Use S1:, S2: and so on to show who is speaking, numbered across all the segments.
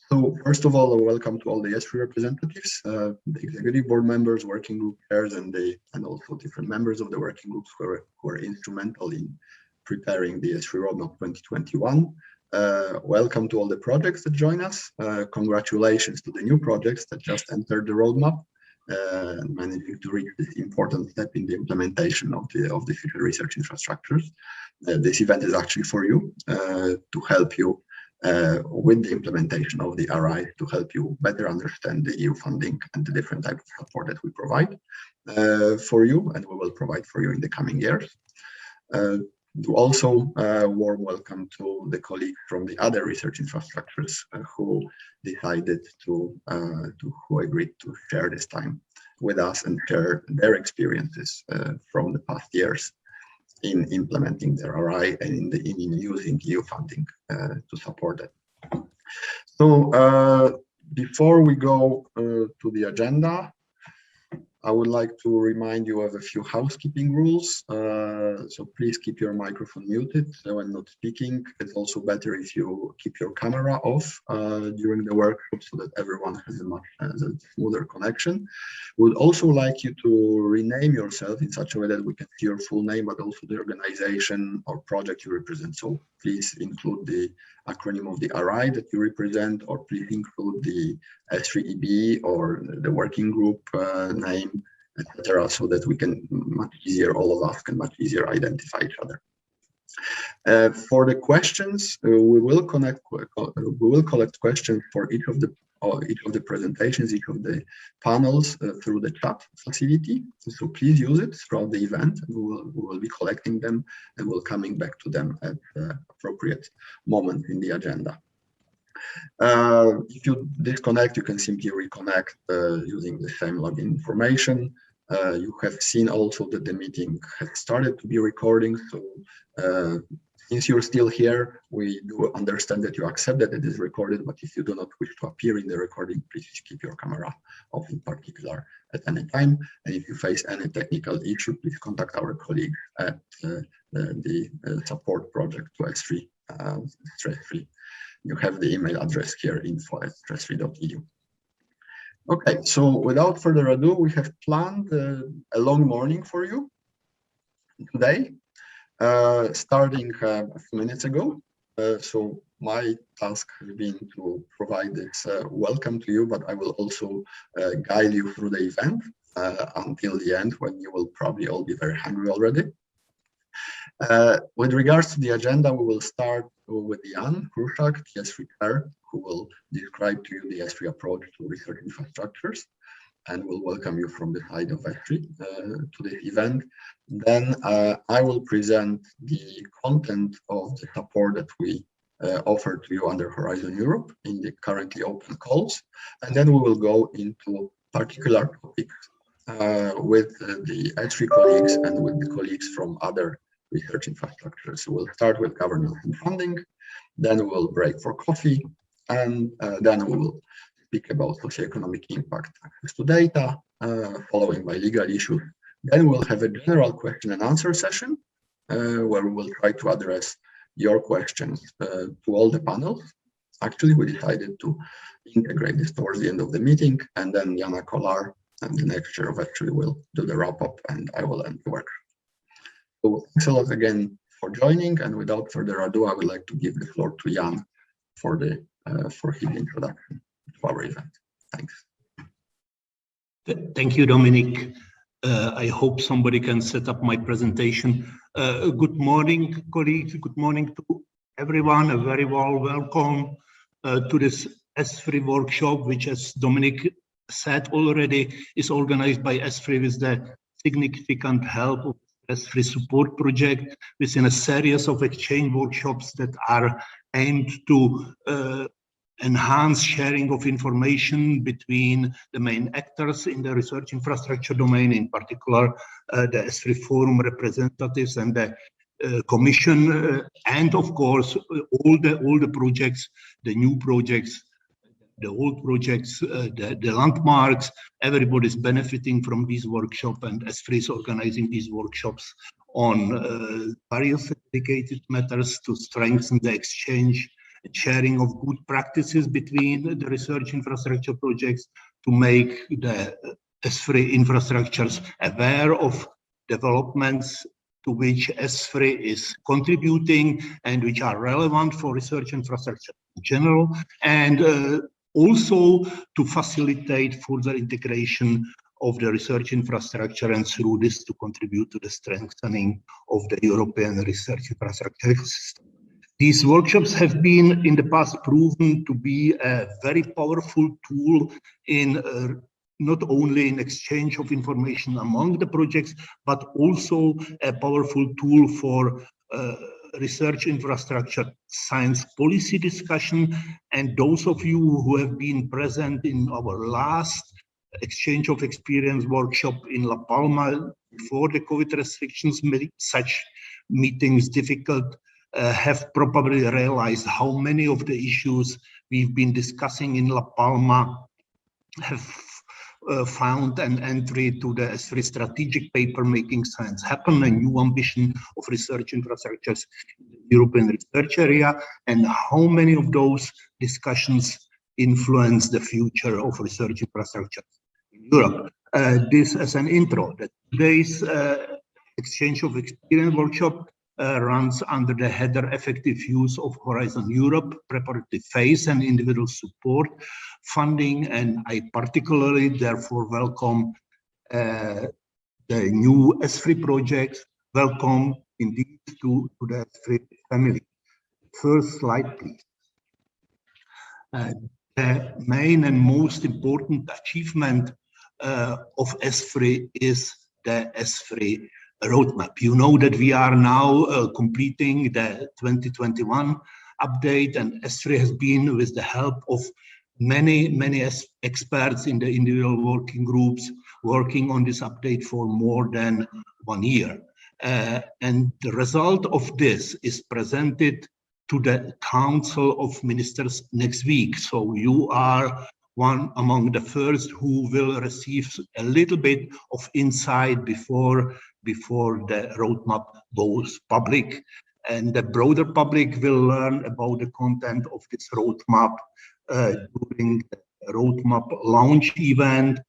S1: So first of all, welcome to all the ESFRI representatives, the executive board members, working group chairs, and also different members of the working groups who are instrumental in preparing the ESFRI Roadmap 2021. Welcome to all the projects that join us. Congratulations to the new projects that just entered the roadmap and managing to reach this important step in the implementation of the future research infrastructures. This event is actually for you to help you with the implementation of the RI, to help you better understand the EU funding and the different types of support that we provide for you, and we will provide for you in the coming years. Also, warm welcome to the colleagues from the other research infrastructures who decided who agreed to share this time with us and share their experiences from the past years in implementing their RI and in using EU funding to support it. So before we go to the agenda, I would like to remind you of a few housekeeping rules. So please keep your microphone muted when not speaking. It's also better if you keep your camera off during the workshop so that everyone has a smoother connection. We would also like you to rename yourself in such a way that we can see your full name, but also the organization or project you represent. So please include the acronym of the RI that you represent, or please include the ESFRI or the working group name, etc., so that we can all of us can much easier identify each other. For the questions, we will collect questions for each of the presentations, each of the panels through the chat facility. So please use it throughout the event. We will be collecting them and we'll coming back to them at the appropriate moment in the agenda. If you disconnect, you can simply reconnect using the same login information. You have seen also that the meeting has started to be recording. So since you're still here, we do understand that you accept that it is recorded, but if you do not wish to appear in the recording, please keep your camera off in particular at any time. And if you face any technical issue, please contact our colleagues at the support project to ESFRI, stress-free. You have the email address here, info@stressfree.eu. Okay, so without further ado, we have planned a long morning for you today. Starting a few minutes ago. So my task has been to provide this welcome to you, but I will also guide you through the event until the end, when you will probably all be very hungry already. With regards to the agenda, we will start with Jan Kruszak, the ESFRI chair, who will describe to you the ESFRI approach to research infrastructures, and will welcome you from the side of ESFRI to the event. Then I will present the content of the support that we offer to you under Horizon Europe in the currently open calls, and then we will go into particular topics with the ESFRI colleagues and with the colleagues from other research infrastructures. So we'll start with governance and funding, then we'll break for coffee, and then we will speak about socio-economic impact, access to data, following by legal issues. Then we'll have a general question and answer session where we will try to address your questions to all the panels. Actually, we decided to integrate this towards the end of the meeting, and then Jana Kolar and the next chair of ESFRI will do the wrap-up, and I will end the workshop. So thanks a lot again for joining, and without further ado, I would like to give the floor to Jan for his introduction to our event. Thanks.
S2: Thank you, Dominic. I hope somebody can set up my presentation. Good morning, colleagues. Good morning to everyone. A very warm welcome to this ESFRI workshop, which, as Dominic said already, is organized by ESFRI with the significant help of ESFRI support project within a series of exchange workshops that are aimed to enhance sharing of information between the main actors in the research infrastructure domain, in particular the ESFRI forum representatives and the Commission, and of course all the projects, the new projects, the old projects, the landmarks. Everybody is benefiting from this workshop, and ESFRI is organizing these workshops on various dedicated matters to strengthen the exchange sharing of good practices between the research infrastructure projects to make the ESFRI infrastructures aware of developments to which ESFRI is contributing and which are relevant for research infrastructure in general, and also to facilitate further integration of the research infrastructure, and through this to contribute to the strengthening of the European research infrastructure ecosystem. These workshops have been in the past proven to be a very powerful tool in not only in exchange of information among the projects, but also a powerful tool for research infrastructure science policy discussion. And those of you who have been present in our last exchange of experience workshop in La Palma before the COVID restrictions made such meetings difficult, have probably realized how many of the issues we've been discussing in La Palma have found an entry to the ESFRI strategic paper Making Science Happen, a new ambition of research infrastructures in the European research area, and how many of those discussions influence the future of research infrastructure in Europe. This as an intro. Today's exchange of experience workshop runs under the header Effective Use of Horizon Europe, Preparatory Phase and Individual Support Funding, and I particularly therefore welcome the new ESFRI projects. Welcome indeed to the ESFRI family. First slide, please. The main and most important achievement of ESFRI is the ESFRI roadmap. You know that we are now completing the 2021 update, and ESFRI has been, with the help of many experts in the individual working groups, working on this update for more than 1 year. And the result of this is presented to the Council of Ministers next week. So you are one among the first who will receive a little bit of insight before the roadmap goes public. And the broader public will learn about the content of this roadmap during the roadmap launch event,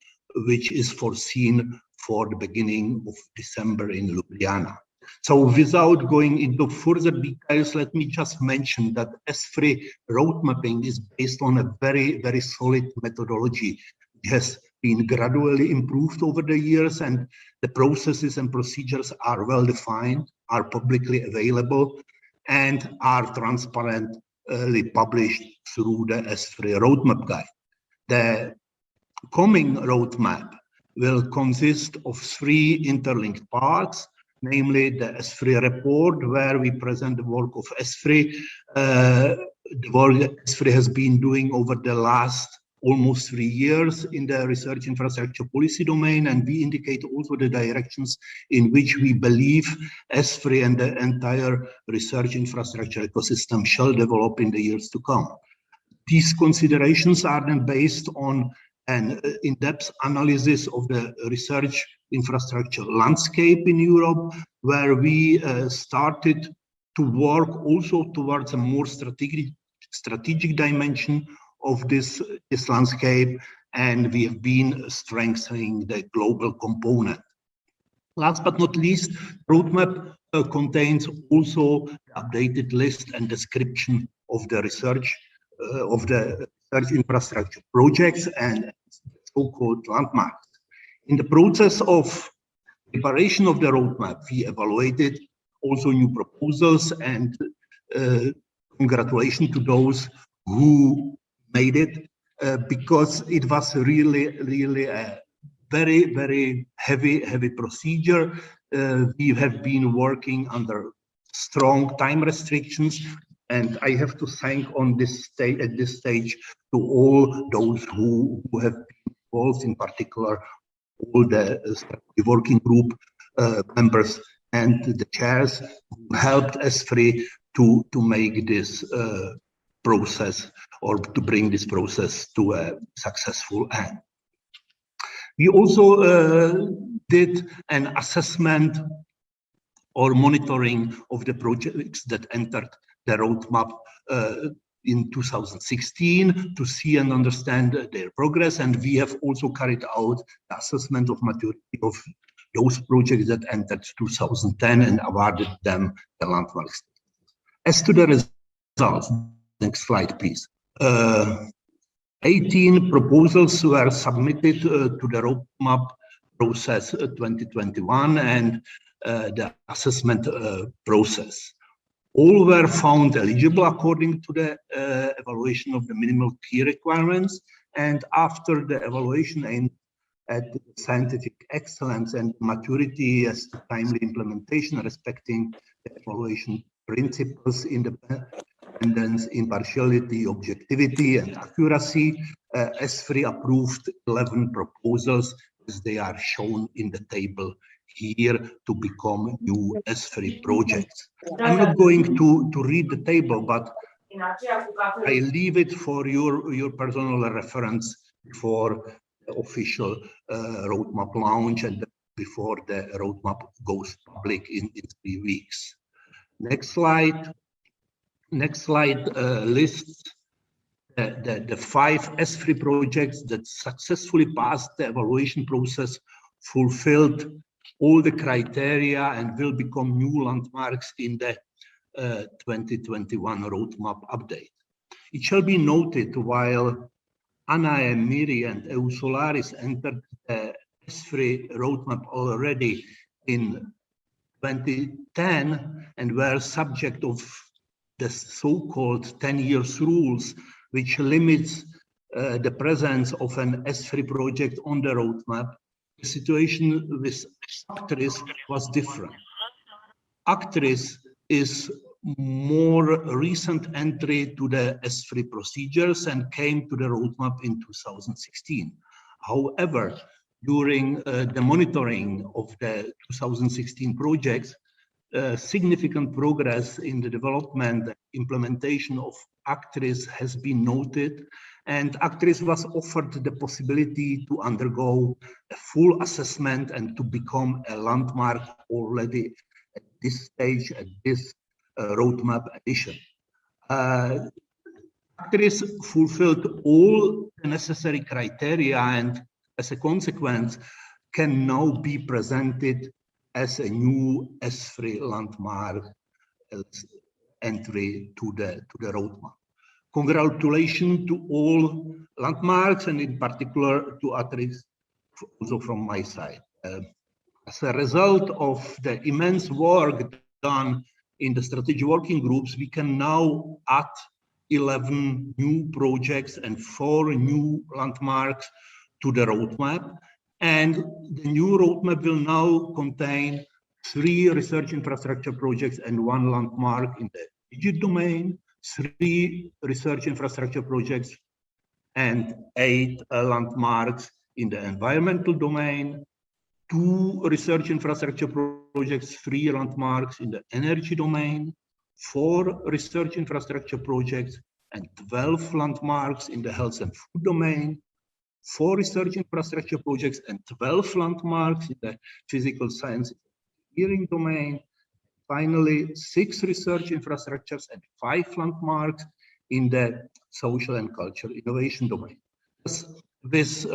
S2: which is foreseen for the beginning of December in Ljubljana. So without going into further details, let me just mention that ESFRI road mapping is based on a very solid methodology. It has been gradually improved over the years, and the processes and procedures are well defined, are publicly available, and are transparently published through the ESFRI roadmap guide. The coming roadmap will consist of 3 interlinked parts, namely the ESFRI report, where we present the work of ESFRI, the work that ESFRI has been doing over the last almost 3 years in the research infrastructure policy domain, and we indicate also the directions in which we believe ESFRI and the entire research infrastructure ecosystem shall develop in the years to come. These considerations are then based on an in-depth analysis of the research infrastructure landscape in Europe, where we started to work also towards a more strategic dimension of this landscape, and we have been strengthening the global component. Last but not least, roadmap contains also the updated list and description of the research infrastructure projects and so-called landmarks. In the process of preparation of the roadmap, we evaluated also new proposals, and congratulations to those who made it, because it was really a very heavy procedure. We have been working under strong time restrictions, and I have to thank at this stage to all those who have been involved, in particular all the working group members and the chairs who helped ESFRI to make this process, or to bring this process to a successful end. We also did an assessment or monitoring of the projects that entered the roadmap in 2016 to see and understand their progress. And we have also carried out the assessment of maturity of those projects that entered 2010 and awarded them the landmark status. As to the results, next slide, please. 18 proposals were submitted to the roadmap process 2021 and the assessment process. All were found eligible according to the evaluation of the minimal key requirements, and after the evaluation aimed at scientific excellence and maturity as to timely implementation, respecting the evaluation principles, independence, impartiality, objectivity, and accuracy, ESFRI approved 11 proposals as they are shown in the table here to become new ESFRI projects. I'm not going to read the table, but I leave it for your personal reference before the official roadmap launch and before the roadmap goes public in 3 weeks. Next slide. Next slide lists the 5 ESFRI projects that successfully passed the evaluation process, fulfilled all the criteria, and will become new landmarks in the 2021 roadmap update. It shall be noted, while Anna and Miri and EU Solaris entered the ESFRI roadmap already in 2010 and were subject of the so-called 10 years rules, which limits the presence of an ESFRI project on the roadmap, the situation with Actris was different. Actris is more recent entry to the ESFRI procedures and came to the roadmap in 2016. However, during the monitoring of the 2016 projects, significant progress in the development and implementation of Actris has been noted, and Actris was offered the possibility to undergo a full assessment and to become a landmark already at this stage, at this roadmap edition. Actris fulfilled all the necessary criteria and as a consequence can now be presented as a new ESFRI landmark entry to the roadmap. Congratulations to all landmarks and in particular to Actris also from my side. As a result of the immense work done in the strategy working groups, we can now add 11 new projects and 4 new landmarks to the roadmap. And the new roadmap will now contain 3 research infrastructure projects and 1 landmark in the digit domain, 3 research infrastructure projects and 8 landmarks in the environmental domain, 2 research infrastructure projects, 3 landmarks in the energy domain, 4 research infrastructure projects and 12 landmarks in the health and food domain, 4 research infrastructure projects and 12 landmarks in the physical science engineering domain. Finally, 6 research infrastructures and 5 landmarks in the social and cultural innovation domain. With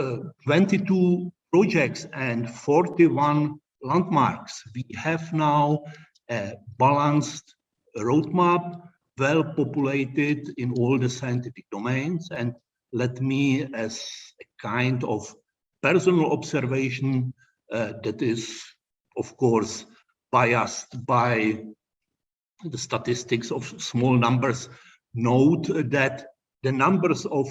S2: 22 projects and 41 landmarks, we have now a balanced roadmap, well populated in all the scientific domains. And let me, as a kind of personal observation that is, of course, biased by the statistics of small numbers, note that the numbers of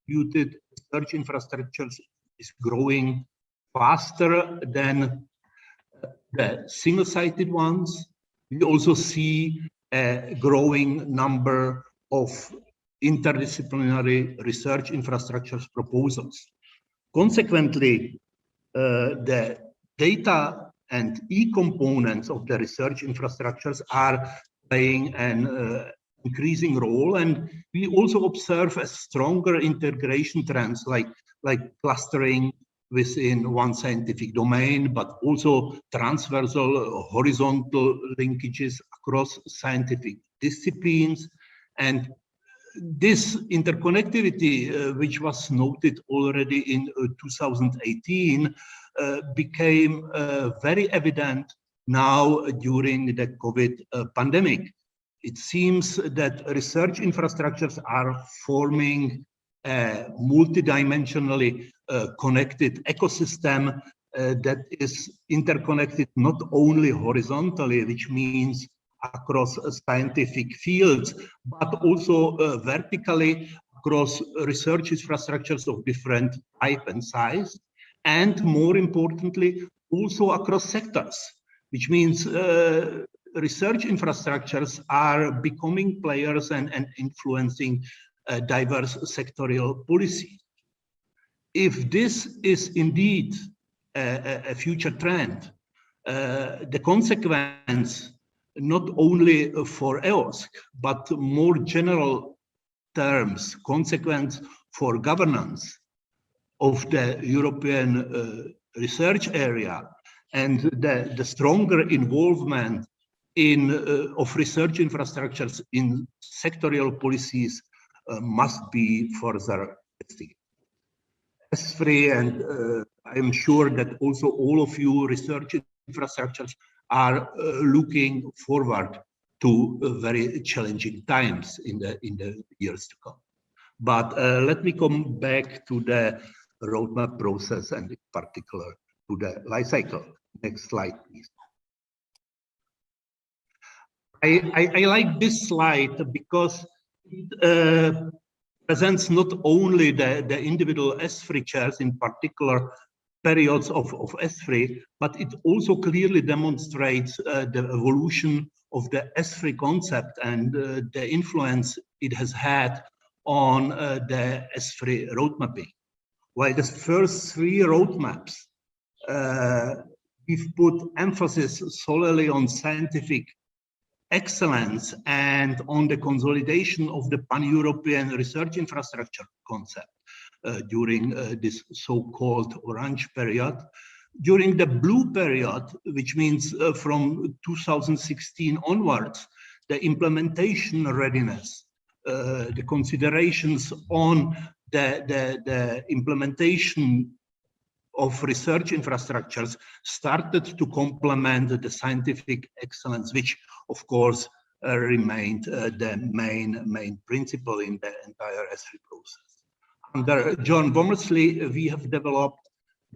S2: distributed research infrastructures is growing faster than the single-sited ones. We also see a growing number of interdisciplinary research infrastructures proposals. Consequently, the data and e-components of the research infrastructures are playing an increasing role, and we also observe a stronger integration trends like clustering within one scientific domain, but also transversal horizontal linkages across scientific disciplines. And this interconnectivity, which was noted already in 2018, became very evident now during the COVID pandemic. It seems that research infrastructures are forming a multidimensionally connected ecosystem that is interconnected not only horizontally, which means across scientific fields, but also vertically across research infrastructures of different type and size, and more importantly, also across sectors, which means research infrastructures are becoming players and influencing diverse sectorial policy. If this is indeed a future trend, the consequence, not only for EOSC, but more general terms, consequence for governance of the European research area, and the stronger involvement of research infrastructures in sectorial policies must be further investigated. ESFRI, and I'm sure that also all of you research infrastructures are looking forward to very challenging times in the years to come. But let me come back to the roadmap process, and in particular to the life cycle. Next slide, please. I like this slide because it presents not only the individual ESFRI chairs, in particular periods of ESFRI, but it also clearly demonstrates the evolution of the ESFRI concept and the influence it has had on the ESFRI roadmapping. While the first three roadmaps, we've put emphasis solely on scientific excellence and on the consolidation of the pan-European research infrastructure concept during this so-called orange period. During the blue period, which means from 2016 onwards, the implementation readiness, the considerations on the implementation of research infrastructures started to complement the scientific excellence, which of course remained the main principle in the entire ESFRI process. Under John Womersley, we have developed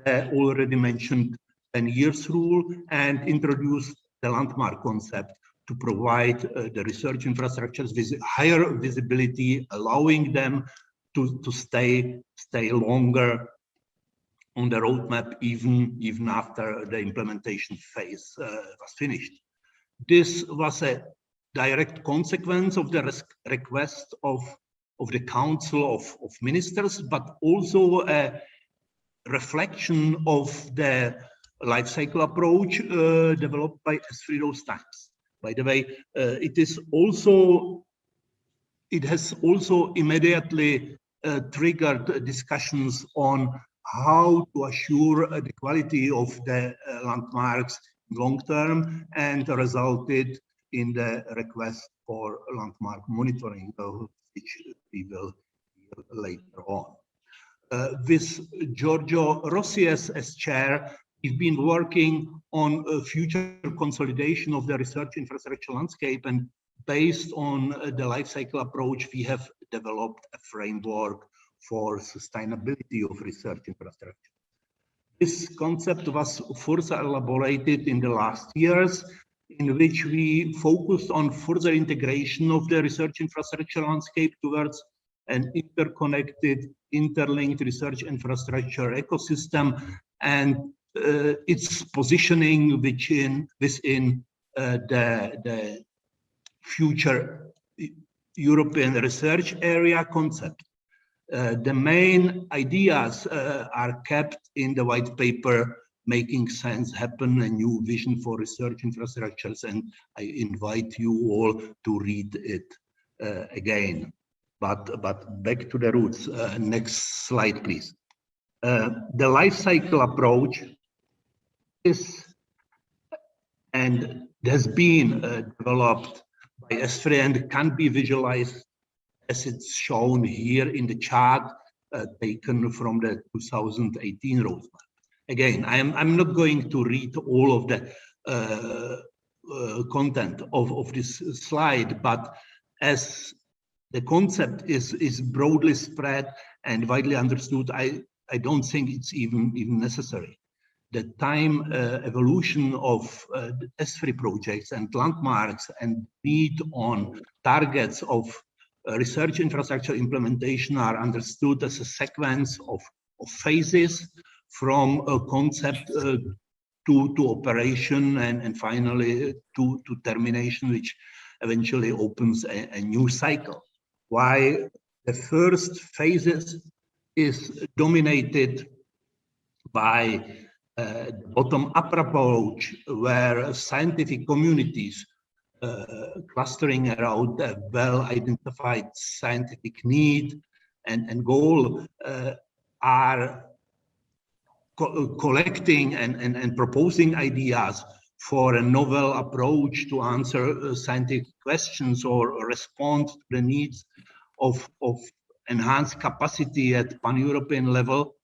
S2: the already mentioned 10 years rule and introduced the landmark concept to provide the research infrastructures with higher visibility, allowing them to stay longer on the roadmap even after the implementation phase was finished. This was a direct consequence of the request of the Council of Ministers, but also a reflection of the life cycle approach developed by ESFRI those times. By the way, it has also immediately triggered discussions on how to assure the quality of the landmarks long term, and resulted in the request for landmark monitoring, which we will hear later on. With Giorgio Rossi as chair, we've been working on a future consolidation of the research infrastructure landscape, and based on the life cycle approach, we have developed a framework for sustainability of research infrastructure. This concept was further elaborated in the last years, in which we focused on further integration of the research infrastructure landscape towards an interconnected, interlinked research infrastructure ecosystem, and its positioning within the future European research area concept. The main ideas are kept in the white paper, Making Science Happen, a new vision for research infrastructures, and I invite you all to read it again. But back to the roots. Next slide, please. The life cycle approach is and has been developed by ESFRI and can be visualized as it's shown here in the chart taken from the 2018 roadmap. Again, I'm not going to read all of the content of this slide, but as the concept is broadly spread and widely understood, I don't think it's even necessary. The time evolution of the ESFRI projects and landmarks and need on targets of research infrastructure implementation are understood as a sequence of phases from a concept to operation and finally to termination, which eventually opens a new cycle. Why the first phases is dominated by bottom-up approach, where scientific communities clustering around a well-identified scientific need and goal are collecting and proposing ideas for a novel approach to answer scientific questions or respond to the needs of enhanced capacity at pan-European level,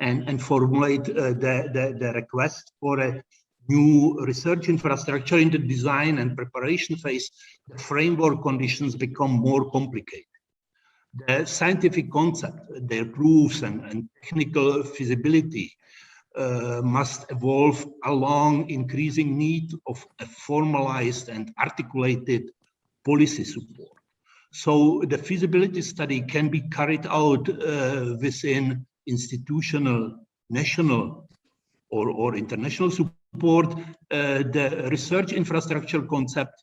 S2: and formulate the request for a new research infrastructure. In the design and preparation phase, the framework conditions become more complicated. The scientific concept, their proofs and technical feasibility must evolve along increasing need of a formalized and articulated policy support. So the feasibility study can be carried out within institutional, national, or international support. The research infrastructure concept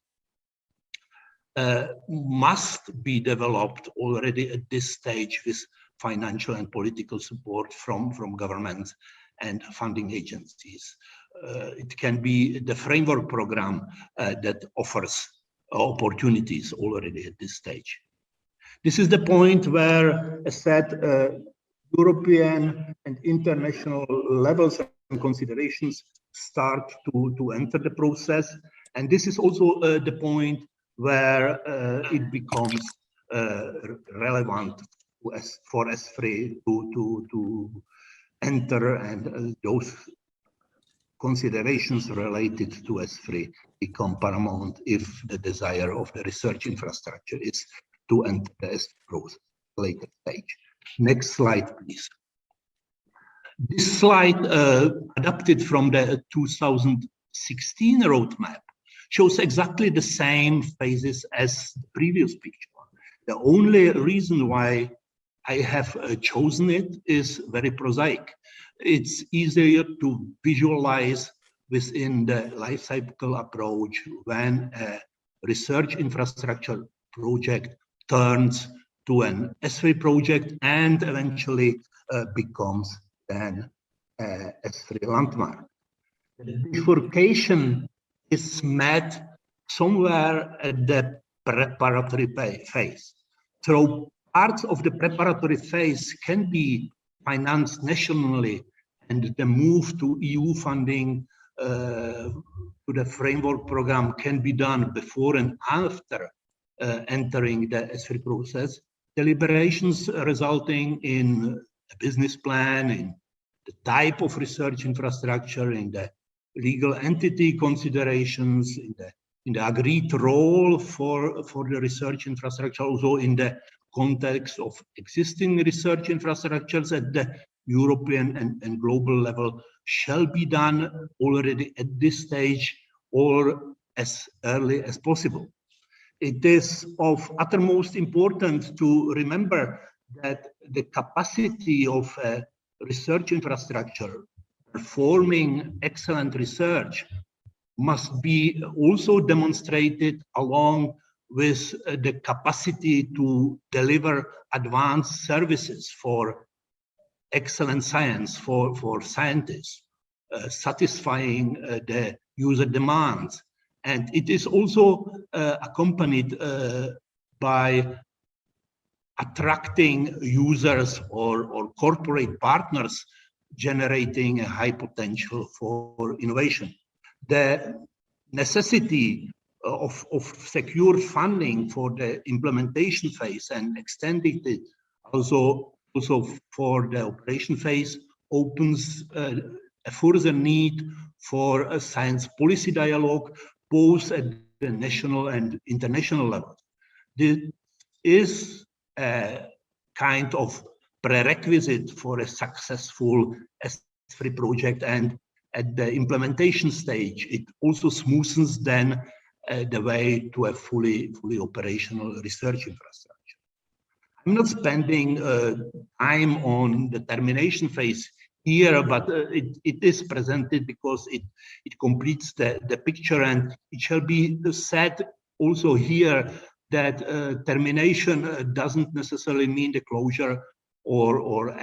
S2: must be developed already at this stage with financial and political support from governments and funding agencies. It can be the framework program that offers opportunities already at this stage. This is the point where, as said, European and international levels and considerations start to enter the process. And this is also the point where it becomes relevant for ESFRI to enter, and those considerations related to ESFRI become paramount if the desire of the research infrastructure is to enter the ESFRI process later stage. Next slide, please. This slide, adapted from the 2016 roadmap, shows exactly the same phases as the previous picture. The only reason why I have chosen it is very prosaic. It's easier to visualize within the lifecycle approach when a research infrastructure project turns to an ESFRI project and eventually becomes then a ESFRI landmark. The bifurcation is met somewhere at the preparatory phase. So parts of the preparatory phase can be financed nationally, and the move to EU funding to the framework program can be done before and after entering the ESFRI process. Deliberations resulting in a business plan, in the type of research infrastructure, in the legal entity considerations, in the agreed role for the research infrastructure, also in the context of existing research infrastructures at the European and global level, shall be done already at this stage or as early as possible. It is of uttermost importance to remember that the capacity of a research infrastructure performing excellent research must be also demonstrated along with the capacity to deliver advanced services for excellent science, for scientists, satisfying the user demands. And it is also accompanied by attracting users or corporate partners, generating a high potential for innovation. The necessity secure funding for the implementation phase and extending it also for the operation phase opens a further need for a science policy dialogue, both at the national and international level. This is a kind of prerequisite for a successful ESFRI project, and at the implementation stage, it also smoothens then the way to a fully operational research infrastructure. I'm not spending time on the termination phase here, but it is presented because it completes the picture, and it shall be said also here that termination doesn't necessarily mean the closure or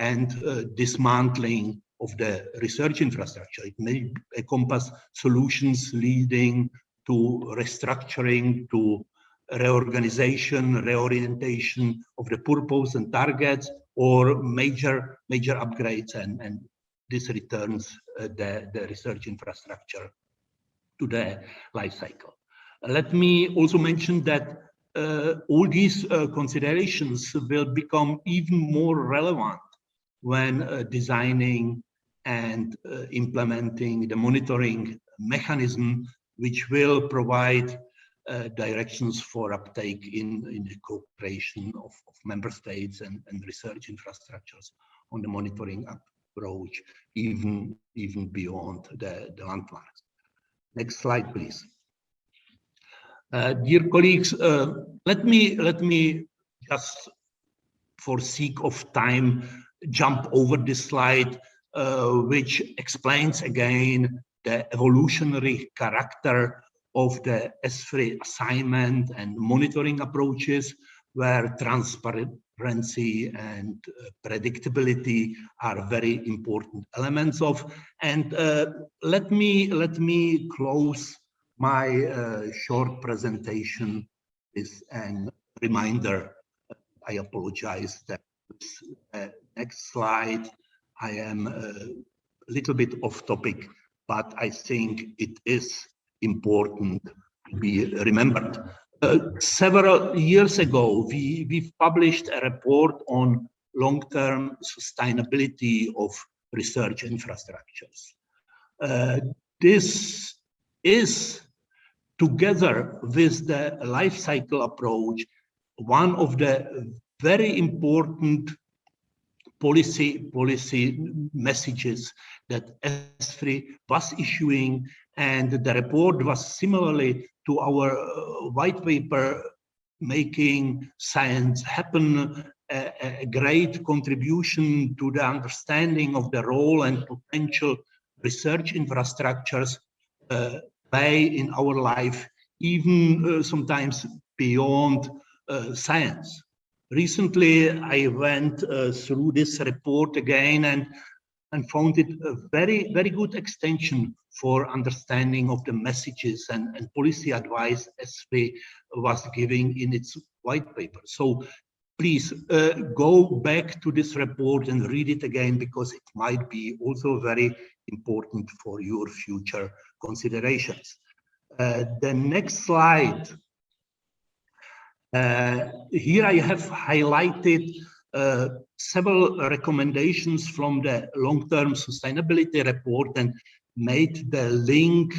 S2: dismantling of the research infrastructure. It may encompass solutions leading to restructuring, to reorganization, reorientation of the purpose and targets, or major upgrades, and this returns the research infrastructure to the life cycle. Let me also mention that all these considerations will become even more relevant when designing and implementing the monitoring mechanism, which will provide directions for uptake in the cooperation of member states and research infrastructures on the monitoring approach, even beyond the landmarks. Next slide, please. Dear colleagues, let me just, for sake of time, jump over this slide, which explains again the evolutionary character of the ESFRI assignment and monitoring approaches, where transparency and predictability are very important elements of. And let me close my short presentation with a reminder. I apologize that next slide I am a little bit off topic, but I think it is important to be remembered. Several years ago, we've published a report on long-term sustainability of research infrastructures. This is, together with the life cycle approach, one of the very important policy messages that ESFRI was issuing, and the report was similarly to our white paper, Making Science Happen, a great contribution to the understanding of the role and potential research infrastructures play in our life, even sometimes beyond science. Recently, I went through this report again and found it a very good extension for understanding of the messages and policy advice ESFRI was giving in its white paper. So please go back to this report and read it again, because it might be also very important for your future considerations. The next slide. Here I have highlighted several recommendations from the long-term sustainability report and made the link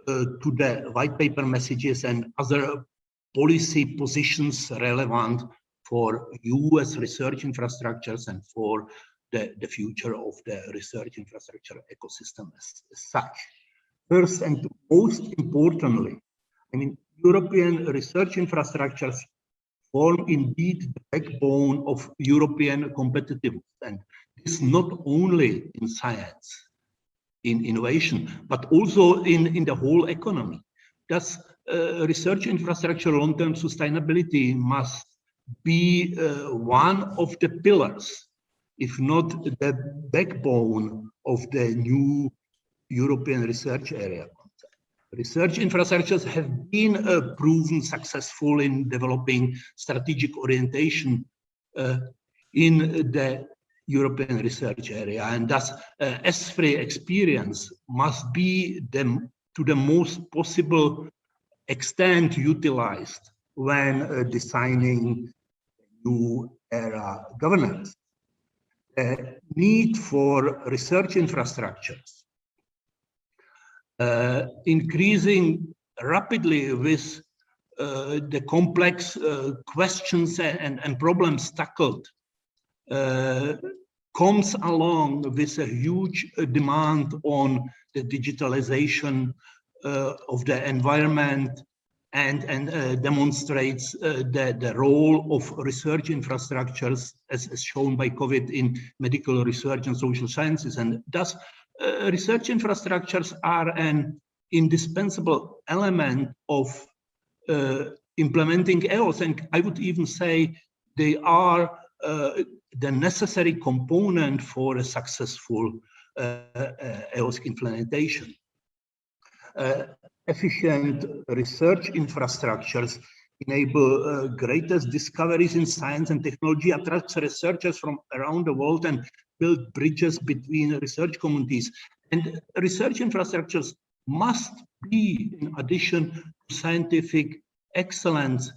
S2: to the white paper messages and other policy positions relevant for you as research infrastructures and for the future of the research infrastructure ecosystem as such. First and most importantly, I mean, European research infrastructures form indeed the backbone of European competitiveness, and this not only in science, in innovation, but also in the whole economy. Thus, research infrastructure long-term sustainability must be one of the pillars, if not the backbone of the new European research area. Research infrastructures have been proven successful in developing strategic orientation in the European research area, and thus ESFRI experience must be to the most possible extent utilized when designing new era governance. Need for research infrastructures, increasing rapidly with the complex questions and problems tackled, comes along with a huge demand on the digitalization of the environment and demonstrates the role of research infrastructures as shown by COVID in medical research and social sciences. And thus, research infrastructures are an indispensable element of implementing EOS, and I would even say they are the necessary component for a successful EOS implementation. Efficient research infrastructures enable greatest discoveries in science and technology, attracts researchers from around the world, and build bridges between research communities. And research infrastructures must be, in addition to scientific excellence,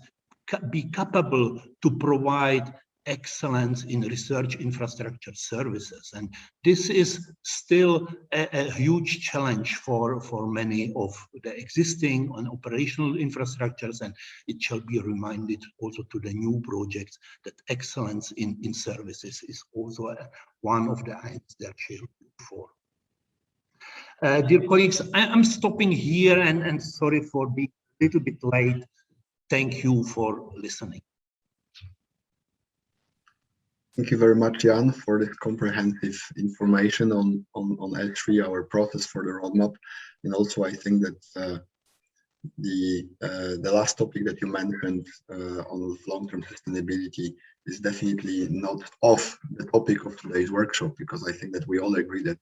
S2: be capable to provide excellence in research infrastructure services. And this is still a huge challenge for many of the existing and operational infrastructures, and it shall be reminded also to the new projects that excellence in services is also one of the aims that shall look for. Dear colleagues, I'm stopping here and sorry for being a little bit late. Thank you for listening.
S1: Thank you very much, Jan, for this comprehensive information on ESFRI, our process for the roadmap. And also, I think that the last topic that you mentioned on long-term sustainability is definitely not off the topic of today's workshop, because I think that we all agree that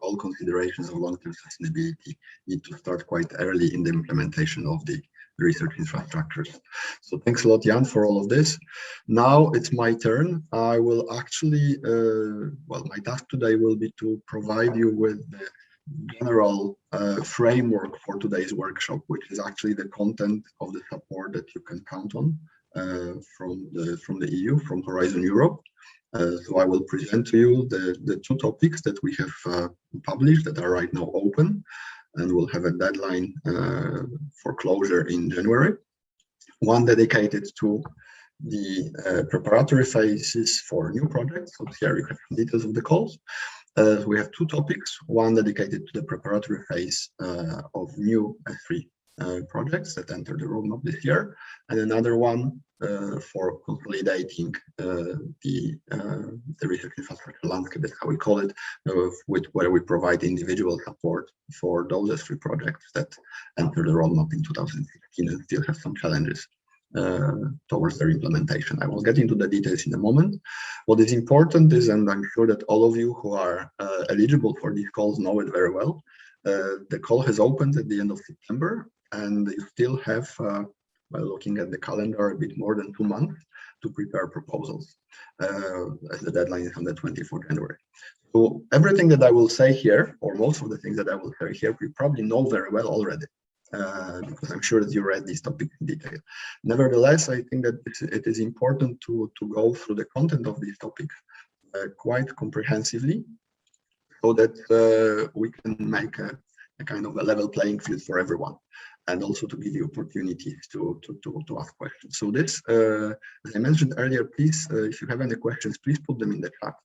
S1: all considerations of long-term sustainability need to start quite early in the implementation of the research infrastructures. So thanks a lot, Jan, for all of this. Now it's my turn. I will actually, well, my task today will be to provide you with the general framework for today's workshop, which is actually the content of the support that you can count on from the EU, from Horizon Europe. So I will present to you the two topics that we have published that are right now open, and we'll have a deadline for closure in January. One dedicated to the preparatory phases for new projects. So here you have details of the calls. We have two topics, one dedicated to the preparatory phase of new ESFRI projects that enter the roadmap this year, and another one for consolidating the research infrastructure landscape, that's how we call it, where we provide individual support for those ESFRI projects that enter the roadmap in 2016 and still have some challenges towards their implementation. I will get into the details in a moment. What is important is, and I'm sure that all of you who are eligible for these calls know it very well, the call has opened at the end of September, and you still have, by looking at the calendar, a bit more than 2 months to prepare proposals, as the deadline is on the 24th of January. So everything that I will say here, or most of the things that I will say here, we probably know very well already. Because I'm sure that you read these topics in detail. Nevertheless, I think that it is important to go through the content of these topics quite comprehensively, so that we can make a kind of a level playing field for everyone, and also to give you opportunities to ask questions. So this, as I mentioned earlier, please, if you have any questions, please put them in the chat.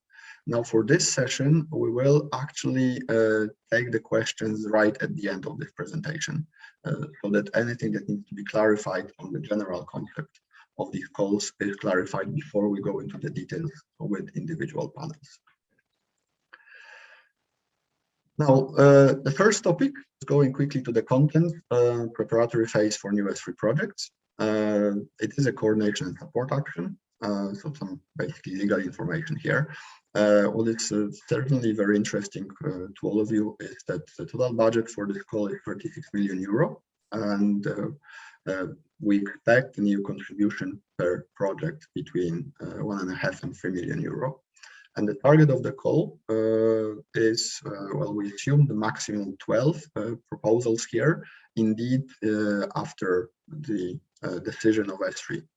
S1: Now, for this session, we will actually take the questions right at the end of this presentation, so that anything that needs to be clarified on the general concept of these calls is clarified before we go into the details with individual panels. Now, the first topic is going quickly to the content, preparatory phase for new ESFRI projects. It is a coordination and support action, so some basically legal information here. What is certainly very interesting to all of you is that the total budget for this call is 36 million euro, and we expect a new contribution per project between 1.5 and 3 million euro. And the target of the call is, well, we assume the maximum 12 proposals here. Indeed, after the decision of ESFRI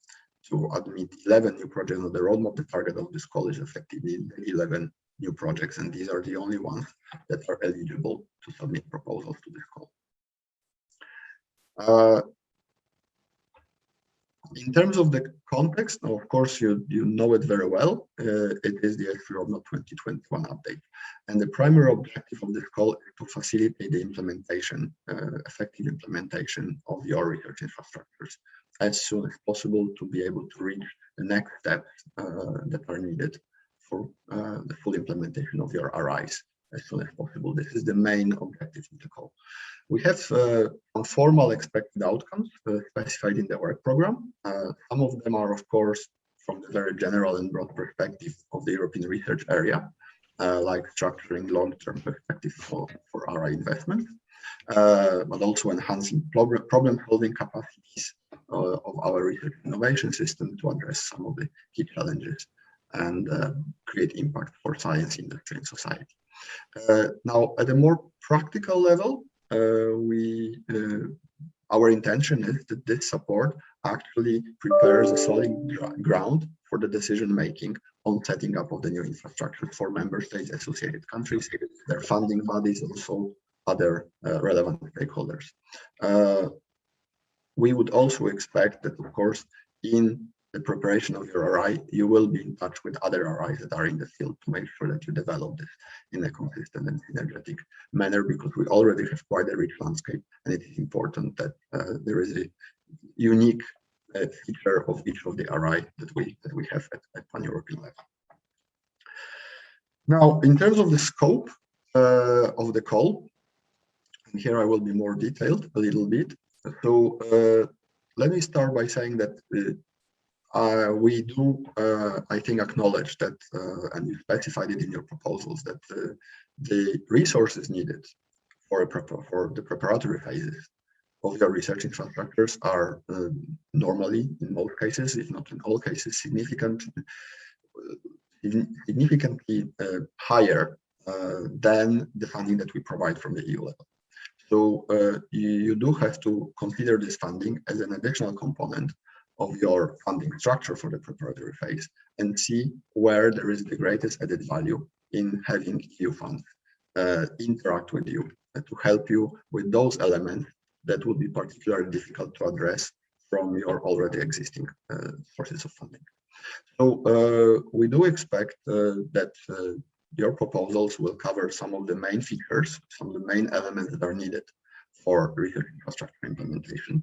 S1: to admit 11 new projects on the roadmap, the target of this call is effectively 11 new projects, and these are the only ones that are eligible to submit proposals to this call. In terms of the context, of course, you know it very well. It is the ESFRI Roadmap 2021 update. And the primary objective of this call is to facilitate the implementation, effective implementation of your research infrastructures as soon as possible to be able to reach the next steps that are needed for the full implementation of your RIs as soon as possible. This is the main objective of the call. We have some formal expected outcomes specified in the work program. Some of them are, of course, from the very general and broad perspective of the European research area, like structuring long-term perspectives for RI investment, but also enhancing problem-solving capacities of our research innovation system to address some of the key challenges and create impact for science, industry, and society. Now, at a more practical level, our intention is that this support actually prepares a solid ground for the decision-making on setting up of the new infrastructure for member states, associated countries, their funding bodies, also other relevant stakeholders. We would also expect that, of course, in the preparation of your RI, you will be in touch with other RIs that are in the field to make sure that you develop this in a consistent and synergetic manner, because we already have quite a rich landscape, and it is important that there is a unique feature of each of the RI that we have at pan-European level. Now, in terms of the scope of the call, and here I will be more detailed a little bit. So let me start by saying that we do, I think, acknowledge that, and you specified it in your proposals, that the resources needed for the preparatory phases of your research infrastructures are normally, in most cases, if not in all cases, significantly higher than the funding that we provide from the EU level. So you do have to consider this funding as an additional component of your funding structure for the preparatory phase and see where there is the greatest added value in having EU funds interact with you to help you with those elements that would be particularly difficult to address from your already existing sources of funding. So we do expect that your proposals will cover some of the main features, some of the main elements that are needed for research infrastructure implementation.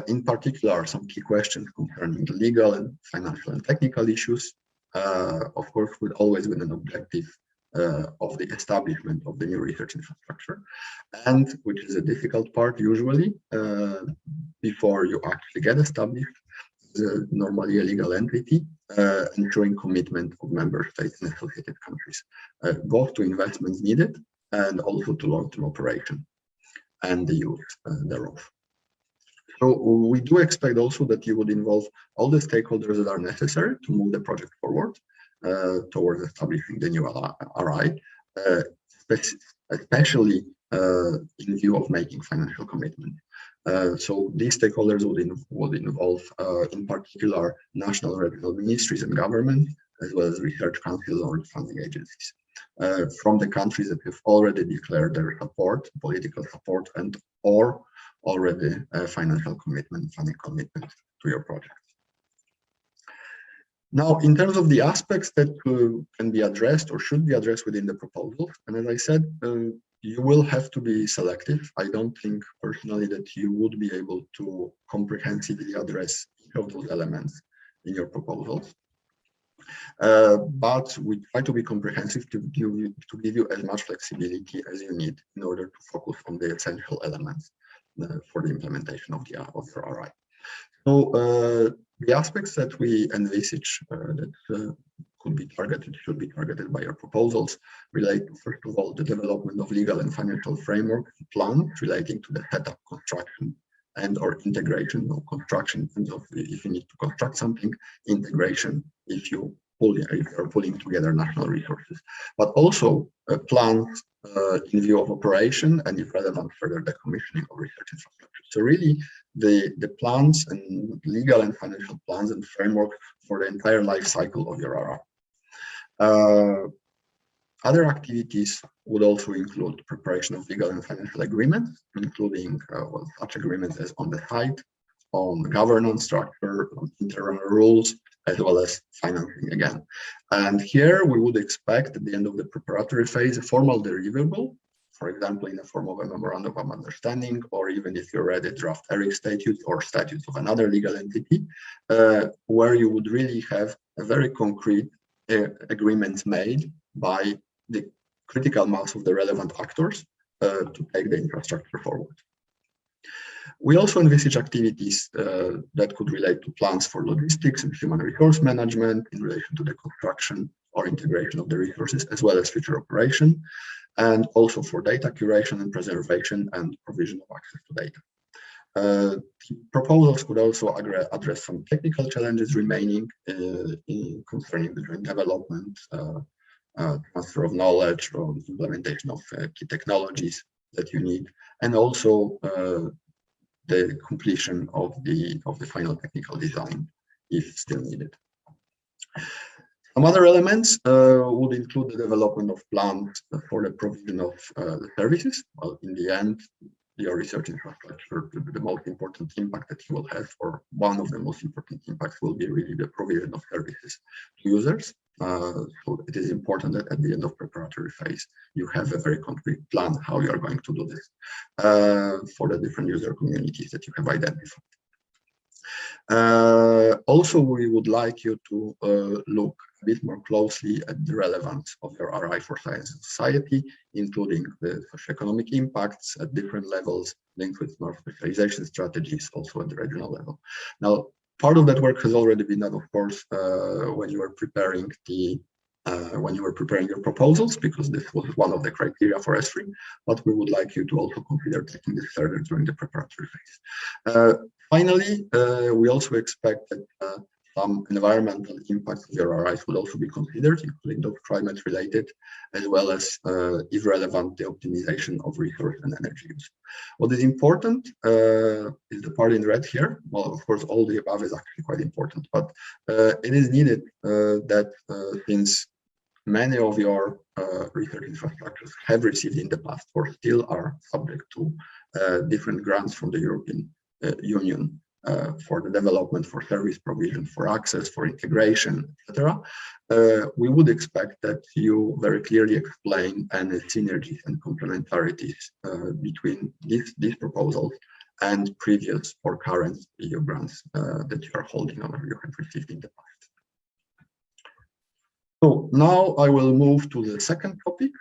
S1: In particular, some key questions concerning the legal and financial and technical issues, of course, with always with an objective of the establishment of the new research infrastructure, and which is a difficult part usually before you actually get established, normally a legal entity, ensuring commitment of member states and associated countries, both to investments needed and also to long-term operation and the use thereof. So we do expect also that you would involve all the stakeholders that are necessary to move the project forward towards establishing the new RI, especially in view of making financial commitment. So these stakeholders would involve, in particular, national regional ministries and government, as well as research councils or funding agencies from the countries that have already declared their support, political support, and or already financial commitment, funding commitment to your project. Now, in terms of the aspects that can be addressed or should be addressed within the proposal, and as I said, you will have to be selective. I don't think personally that you would be able to comprehensively address each of those elements in your proposals. But we try to be comprehensive to give you as much flexibility as you need in order to focus on the essential elements for the implementation of your RI. So the aspects that we envisage that could be targeted, should be targeted by your proposals, relate to, first of all, the development of legal and financial framework plan relating to the setup, construction, and or integration of construction in terms of if you need to construct something, integration if you pulling together national resources, but also plans in view of operation and, if relevant, further decommissioning of research infrastructure. So really, the plans and legal and financial plans and framework for the entire life cycle of your RI. Other activities would also include preparation of legal and financial agreements, including such agreements as on the site, on governance structure, on internal rules, as well as financing again. And here we would expect at the end of the preparatory phase a formal deliverable, for example, in the form of a memorandum of understanding, or even if you're ready, draft ERIC statutes or statutes of another legal entity, where you would really have a very concrete agreement made by the critical mass of the relevant actors to take the infrastructure forward. We also envisage activities that could relate to plans for logistics and human resource management in relation to the construction or integration of the resources, as well as future operation, and also for data curation and preservation and provision of access to data. The proposals could also address some technical challenges remaining concerning the joint development, transfer of knowledge, or implementation of key technologies that you need, and also the completion of the final technical design, if still needed. Some other elements would include the development of plans for the provision of the services. Well, in the end, your research infrastructure, the most important impact that you will have, or one of the most important impacts, will be really the provision of services to users. So it is important that at the end of preparatory phase, you have a very concrete plan how you are going to do this for the different user communities that you have identified. Also, we would like you to look a bit more closely at the relevance of your RI for science and society, including the socio-economic impacts at different levels, linked with more specialization strategies, also at the regional level. Now, part of that work has already been done, of course, when you were preparing your proposals, because this was one of the criteria for ESFRI, but we would like you to also consider taking this further during the preparatory phase. Finally, we also expect that some environmental impacts of your RIs will also be considered, including those climate-related, as well as, if relevant, the optimization of resource and energy use. What is important is the part in red here. Well, of course, all the above is actually quite important, but it is needed that since many of your research infrastructures have received in the past or still are subject to different grants from the European Union for the development, for service provision, for access, for integration, etc. We would expect that you very clearly explain any synergies and complementarities between these proposals and previous or current EU grants that you are holding or you have received in the past. So now I will move to the second topic,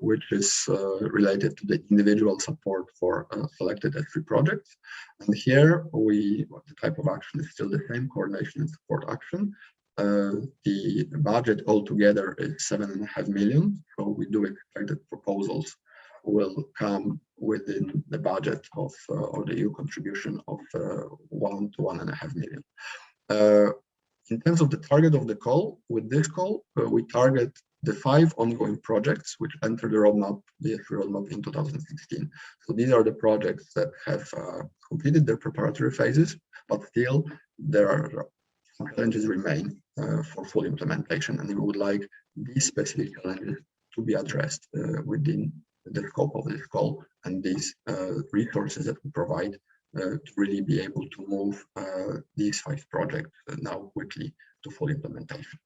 S1: which is related to the individual support for selected ESFRI projects. And here the type of action is still the same, coordination and support action. The budget altogether is 7.5 million. So we do expect that proposals will come within the budget of or the EU contribution of 1 to 1.5 million. In terms of the target of the call, with this call, we target the 5 ongoing projects which entered the roadmap, the ESFRI roadmap in 2016. So these are the projects that have completed their preparatory phases, but still there are some challenges remain for full implementation, and we would like these specific challenges to be addressed within the scope of this call, and these resources that we provide to really be able to move these 5 projects now quickly to full implementation.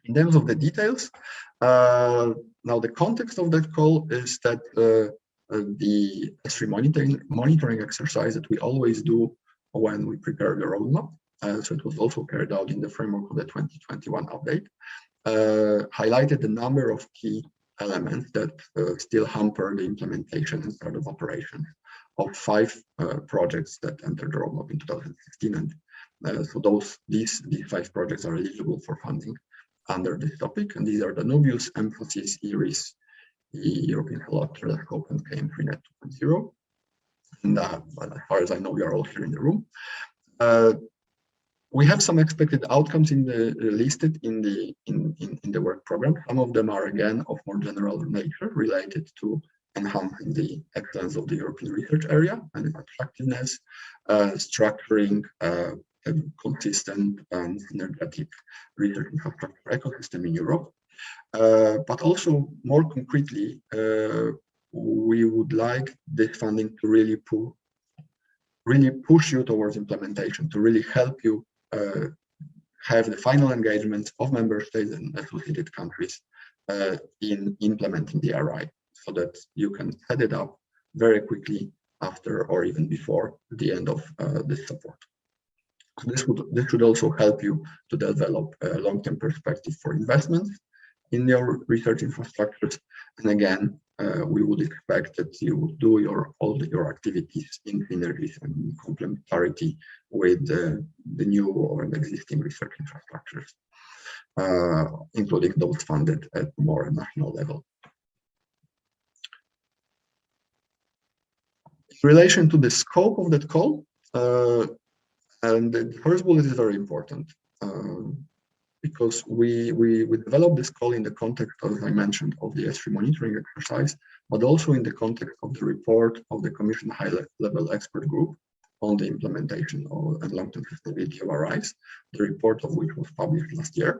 S1: In terms of the details, now the context of that call is that the ESFRI monitoring exercise that we always do when we prepare the roadmap, so it was also carried out in the framework of the 2021 update, highlighted the number of key elements that still hamper the implementation and start of operations of 5 projects that entered the roadmap in 2016, and so these 5 projects are eligible for funding under this topic, and these are the Nubius, Emphasis, ERIS, the European Telescope, and KM3Net 2.0. And but as far as I know, we are all here in the room. we have some expected outcomes in the listed in the work program. Some of them are again of more general nature, related to enhancing the excellence of the European research area and its attractiveness, structuring a consistent and synergetic research infrastructure ecosystem in Europe. But also more concretely, we would like this funding to really push you towards implementation, to really help you have the final engagement of member states and associated countries in implementing the ERI, so that you can set it up very quickly after or even before the end of this support. So this should also help you to develop a long-term perspective for investments in your research infrastructures. And again, we would expect that you would do all your activities in synergies and complementarity with the new or existing research infrastructures, including those funded at more national level. In relation to the scope of that call, and the first bullet is very important, because we developed this call in the context, as I mentioned, of the ESFRI monitoring exercise, but also in the context of the report of the Commission high-level expert group on the implementation of and long-term sustainability of ERIs, the report of which was published last year,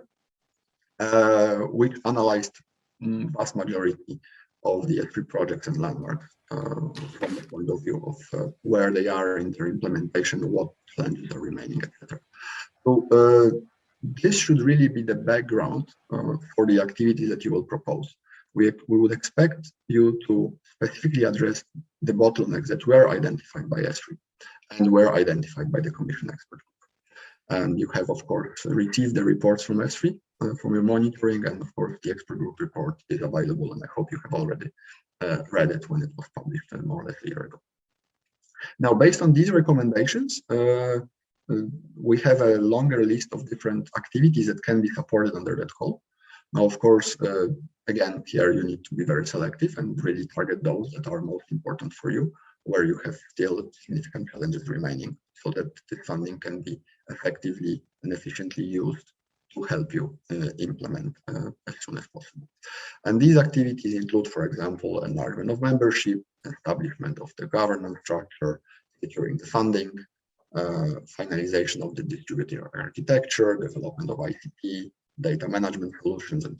S1: which analyzed vast majority of the ESFRI projects and landmarks from the point of view of where they are in their implementation, what challenges are remaining, etc. So this should really be the background for the activities that you will propose. We would expect you to specifically address the bottlenecks that were identified by ESFRI and were identified by the Commission expert group. And you have, of course, received the reports from ESFRI, from your monitoring, and of course the expert group report is available, and I hope you have already read it when it was published more or less a year ago. Now, based on these recommendations, we have a longer list of different activities that can be supported under that call. Now, of course, again, here you need to be very selective and really target those that are most important for you, where you have still significant challenges remaining, so that the funding can be effectively and efficiently used to help you implement as soon as possible. And these activities include, for example, enlargement of membership, establishment of the governance structure, securing the funding, finalization of the distributed architecture, development of ICT, data management solutions, and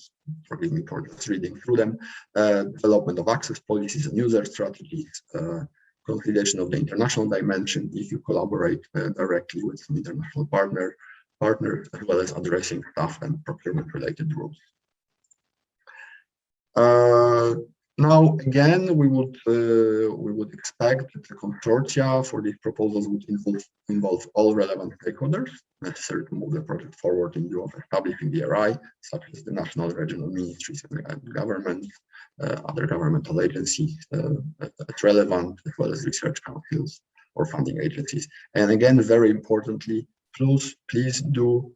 S1: forgive me for just reading through them, development of access policies and user strategies, consolidation of the international dimension if you collaborate directly with some international partners, as well as addressing staff and procurement related rules. Now, again, we would expect that the consortia for these proposals would involve all relevant stakeholders necessary to move the project forward in view of establishing the ERI, such as the national regional ministries and governments, other governmental agencies at relevant, as well as research councils or funding agencies. And again, very importantly, please do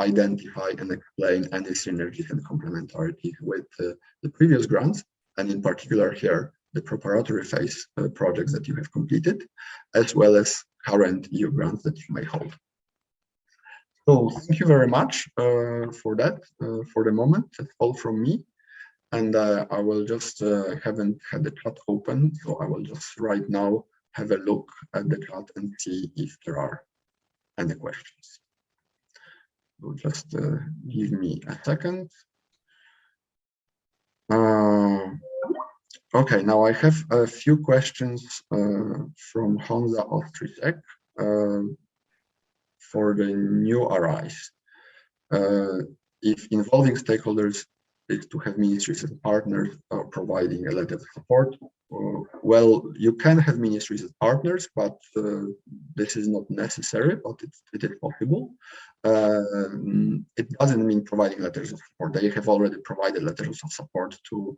S1: identify and explain any synergies and complementarities with the previous grants, and in particular here, the preparatory phase projects that you have completed, as well as current EU grants that you may hold. So thank you very much for that, for the moment. That's all from me. And I will just, haven't had the chat open, so I will just right now have a look at the chat and see if there are any questions. So just give me a second. Okay, now I have a few questions from Honza Ostrisek for the new ERIs. If involving stakeholders is to have ministries as partners providing a letter of support, well, you can have ministries as partners, but this is not necessary, but it is possible. It doesn't mean providing letters of support. They have already provided letters of support to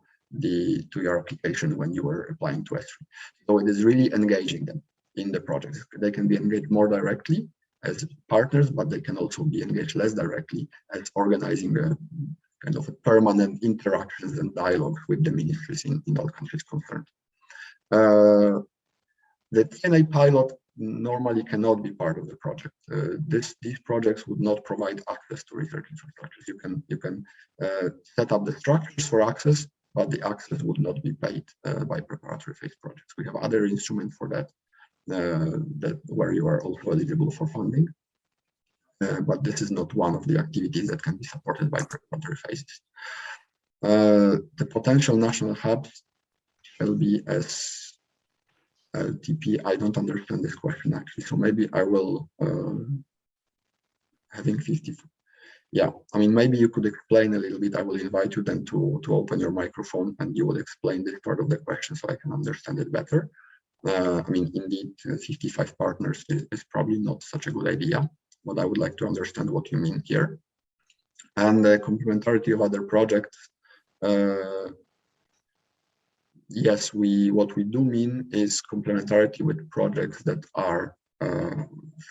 S1: your application when you were applying to ESFRI. So it is really engaging them in the project. They can be engaged more directly as partners, but they can also be engaged less directly as organizing a kind of a permanent interactions and dialogue with the ministries in all countries concerned. The TNA pilot normally cannot be part of the project. These projects would not provide access to research infrastructures. You can set up the structures for access, but the access would not be paid by preparatory phase projects. We have other instruments for that, where you are also eligible for funding. But this is not one of the activities that can be supported by preparatory phases. The potential national hubs shall be as LTP. I don't understand this question actually, so maybe I will having 50. Yeah, I mean, maybe you could explain a little bit. I will invite you then to open your microphone and you will explain this part of the question so I can understand it better. I mean, indeed, 55 partners is probably not such a good idea, but I would like to understand what you mean here. And the complementarity of other projects. Yes, what we do mean is complementarity with projects that are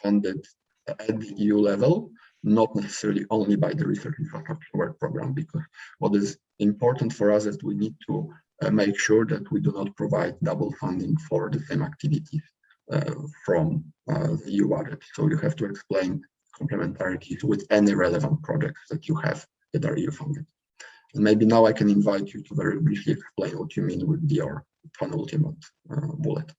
S1: funded at the EU level, not necessarily only by the Research Infrastructure Work Program, because what is important for us is we need to make sure that we do not provide double funding for the same activities from the EU budget. So you have to explain complementarities with any relevant projects that you have that are EU funded. And maybe now I can invite you to very briefly explain what you mean with your penultimate bullet.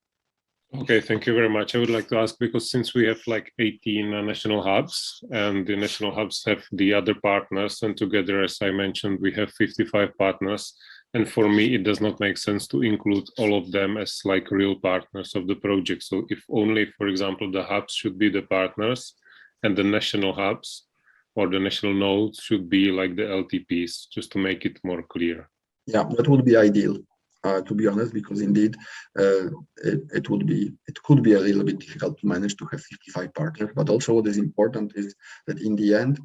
S3: Okay, thank you very much. I would like to ask, because since we have like 18 national hubs and the national hubs have the other partners, and together, as I mentioned, we have 55 partners. And for me, it does not make sense to include all of them as like real partners of the project. So if only, for example, the hubs should be the partners and the national hubs or the national nodes should be like the LTPs, just to make it more clear.
S1: Yeah, that would be ideal, to be honest, because indeed it could be a little bit difficult to manage to have 55 partners. But also what is important is that in the end,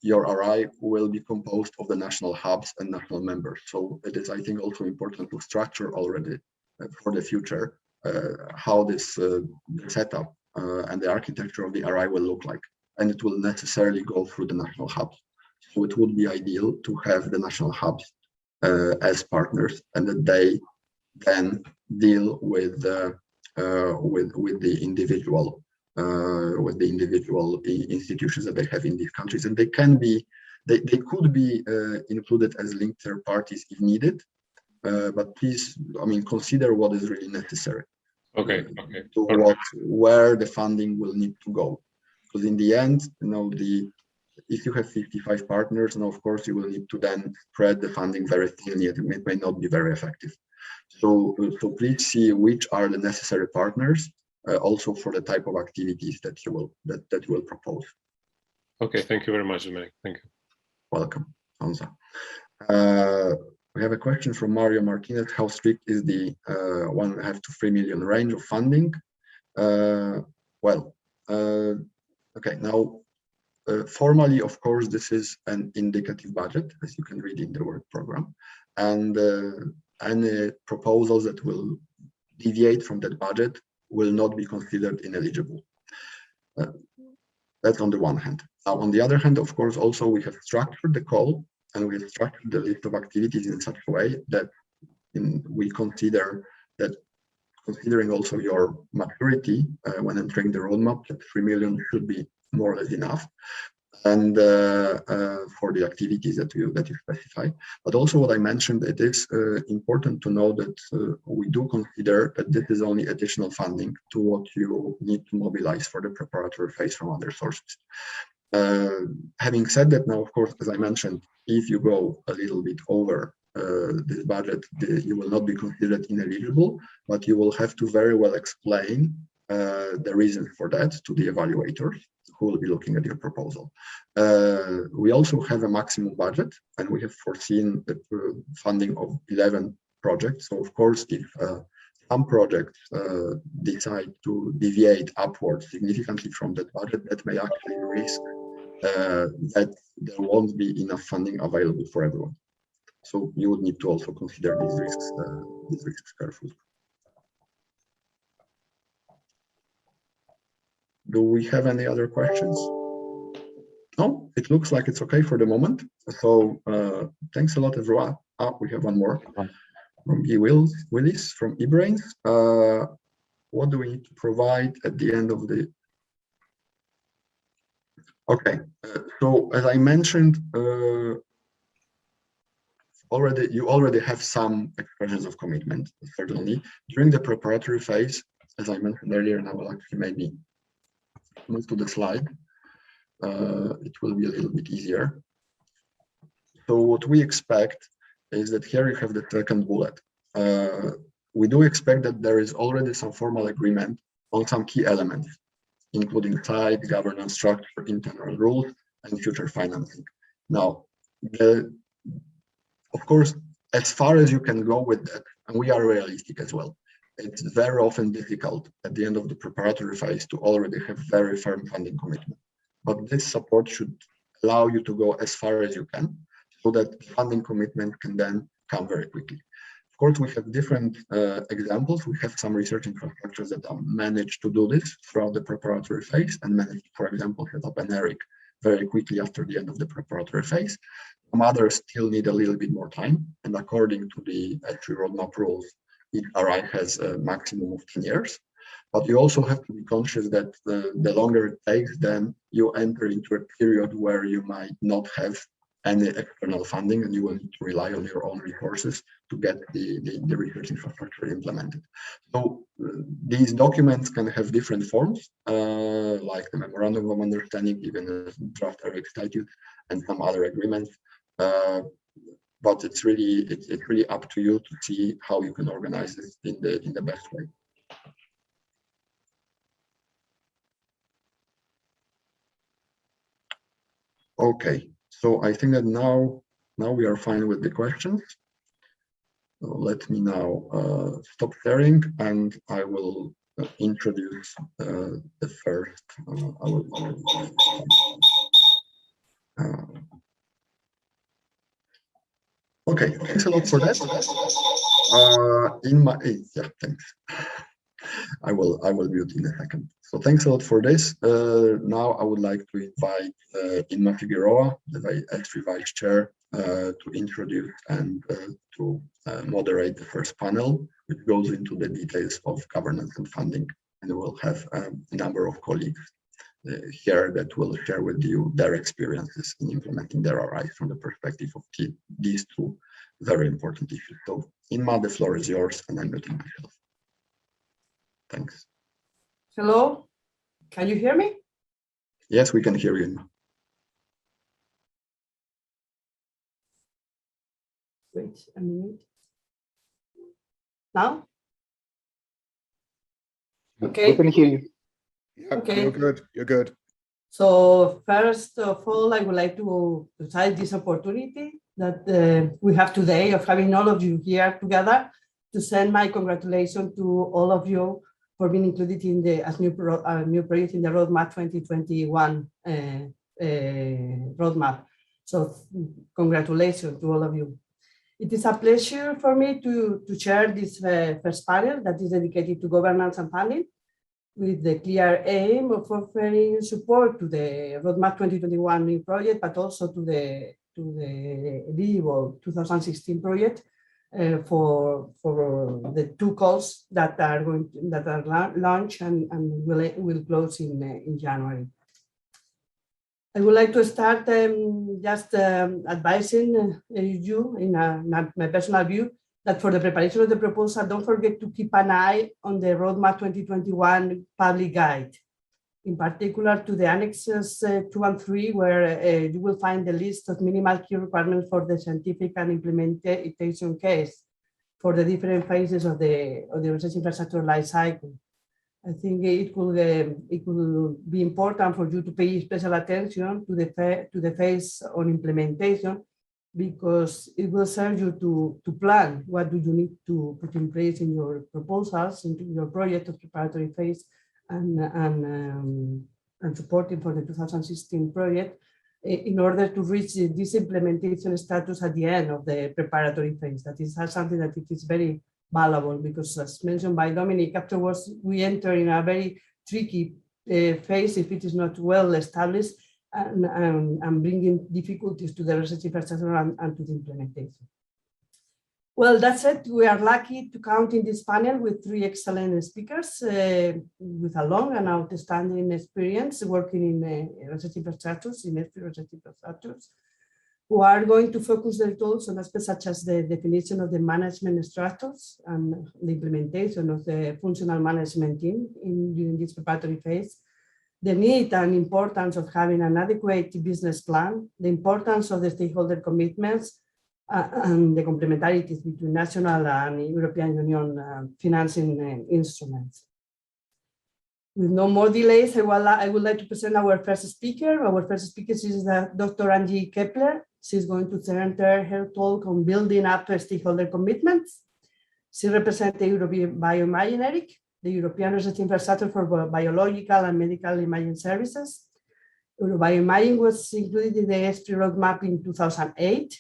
S1: your RI will be composed of the national hubs and national members. So it is, I think, also important to structure already for the future how this setup and the architecture of the RI will look like. And it will necessarily go through the national hubs. So it would be ideal to have the national hubs as partners, and that they then deal with the individual institutions that they have in these countries, and they could be included as linked third parties if needed. But please, I mean, consider what is really necessary.
S3: Okay.
S1: Where the funding will need to go. Because in the end, if you have 55 partners, of course, you will need to then spread the funding very thinly. It may not be very effective. So please see which are the necessary partners, also for the type of activities that you will propose.
S3: Okay, thank you very much, Dominic. Thank you.
S1: Welcome, Hamza. We have a question from Mario Martinez. How strict is the 1.5 to 3 million range of funding? Okay, now formally, of course, this is an indicative budget, as you can read in the work program, and any proposals that will deviate from that budget will not be considered ineligible. That's on the one hand. Now, on the other hand, of course, also we have structured the call and we have structured the list of activities in such a way that we consider that, considering also your maturity when entering the roadmap, that 3 million should be more or less enough, and for the activities that you specify. But also what I mentioned, it is important to know that we do consider that this is only additional funding to what you need to mobilize for the preparatory phase from other sources. Having said that, now, of course, as I mentioned, if you go a little bit over this budget, you will not be considered ineligible, but you will have to very well explain the reason for that to the evaluators who will be looking at your proposal. We also have a maximum budget, and we have foreseen the funding of 11 projects. So, of course, if some projects decide to deviate upwards significantly from that budget, that may actually risk that there won't be enough funding available for everyone. So you would need to also consider these risks carefully. Do we have any other questions? No, it looks like it's okay for the moment. So thanks a lot, everyone. We have one more from E. Willis from eBrains. what do we need to provide at the end of the... Okay, so as I mentioned, you already have some expressions of commitment, certainly. During the preparatory phase, as I mentioned earlier, and I will actually maybe move to the slide, it will be a little bit easier. So what we expect is that here you have the second bullet. We do expect that there is already some formal agreement on some key elements, including site, governance structure, internal rules, and future financing. Now, of course, as far as you can go with that, and we are realistic as well, it's very often difficult at the end of the preparatory phase to already have very firm funding commitment. But this support should allow you to go as far as you can, so that the funding commitment can then come very quickly. Of course, we have different examples. We have some research infrastructures that are managed to do this throughout the preparatory phase and managed, for example, set up an ERIC very quickly after the end of the preparatory phase. Some others still need a little bit more time. And according to the ESFRI roadmap rules, ESFRI has a maximum of 10 years. But you also have to be conscious that the longer it takes, then you enter into a period where you might not have any external funding, and you will need to rely on your own resources to get the research infrastructure implemented. So these documents can have different forms, like the memorandum of understanding, even a draft ERIC statute, and some other agreements. But it's really up to you to see how you can organize this in the best way. Okay. So I think that now we are fine with the questions. So let me now stop sharing, and I will introduce the first. Okay, thanks a lot for that. Yeah, thanks. I will mute in a second. So thanks a lot for this. Now I would like to invite Inma Figueroa, the ESFRI Vice Chair, to introduce and to moderate the first panel, which goes into the details of governance and funding. And we'll have a number of colleagues here that will share with you their experiences in implementing their RI from the perspective of these two very important issues. So Inma, the floor is yours, and I'm muting myself. Thanks.
S4: Hello, can you hear me?
S1: Yes, we can hear you.
S4: Wait a minute. Now? Okay.
S5: We can hear you.
S6: Yeah,
S4: Okay.
S6: You're good. You're good.
S4: So first of all, I would like to cite this opportunity that we have today of having all of you here together to send my congratulations to all of you for being included in the new project in the roadmap 2021 roadmap. So congratulations to all of you. It is a pleasure for me to share this first panel that is dedicated to governance and funding, with the clear aim of offering support to the roadmap 2021 new project, but also to the eligible 2016 project. For the two calls that are launched and will close in January. I would like to start just advising you in my personal view that for the preparation of the proposal, don't forget to keep an eye on the roadmap 2021 public guide, in particular to the annexes 2 and 3, where you will find the list of minimal key requirements for the scientific and implementation case for the different phases of the research infrastructure life cycle. I think it will be important for you to pay special attention to the phase on implementation, because it will serve you to plan what do you need to put in place in your proposals, into your project of preparatory phase, and supporting for the 2016 project in order to reach this implementation status at the end of the preparatory phase. That is something that it is very valuable, because as mentioned by Dominic, afterwards we enter in a very tricky phase if it is not well established, and bringing difficulties to the research infrastructure and to the implementation. Well, that's it. We are lucky to count in this panel with 3 excellent speakers with a long and outstanding experience working in research infrastructures, in ESFRI research infrastructures, who are going to focus their talks on aspects such as the definition of the management structures and the implementation of the functional management team during this preparatory phase, the need and importance of having an adequate business plan, the importance of the stakeholder commitments, and the complementarities between national and European Union financing instruments. With no more delays, I would like to present our first speaker. Our first speaker is Dr. Angie Kepler. She's going to center her talk on building up stakeholder commitments. She represents the EuroBioimaging, the European Research Infrastructure for Biological and Medical Imaging Services. EuroBioimaging was included in the ESFRI roadmap in 2008.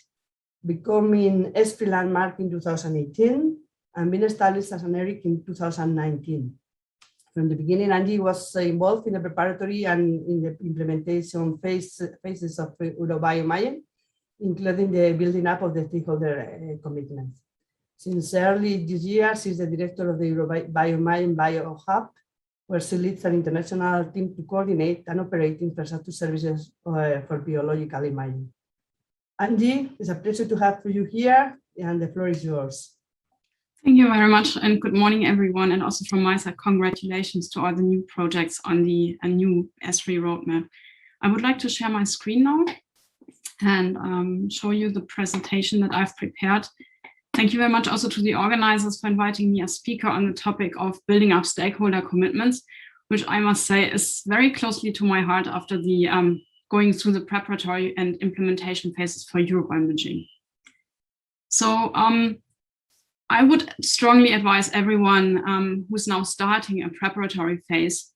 S4: Becoming ESFRI landmark in 2018 and being established as an ERIC in 2019. From the beginning, Angie was involved in the preparatory and in the implementation phases of EuroBioimaging, including the building up of the stakeholder commitments. Since early this year, she's the director of the EuroBioimaging Bio Hub, where she leads an international team to coordinate and operate infrastructure services for biological imaging. Angie, it's a pleasure to have you here, and the floor is yours.
S5: Thank you very much, and good morning, everyone. And also from my side, congratulations to all the new projects on the new ESFRI roadmap. I would like to share my screen now and show you the presentation that I've prepared. Thank you very much also to the organizers for inviting me as speaker on the topic of building up stakeholder commitments, which I must say is very closely to my heart after the going through the preparatory and implementation phases for EuroBioimaging. So I would strongly advise everyone who's now starting a preparatory phase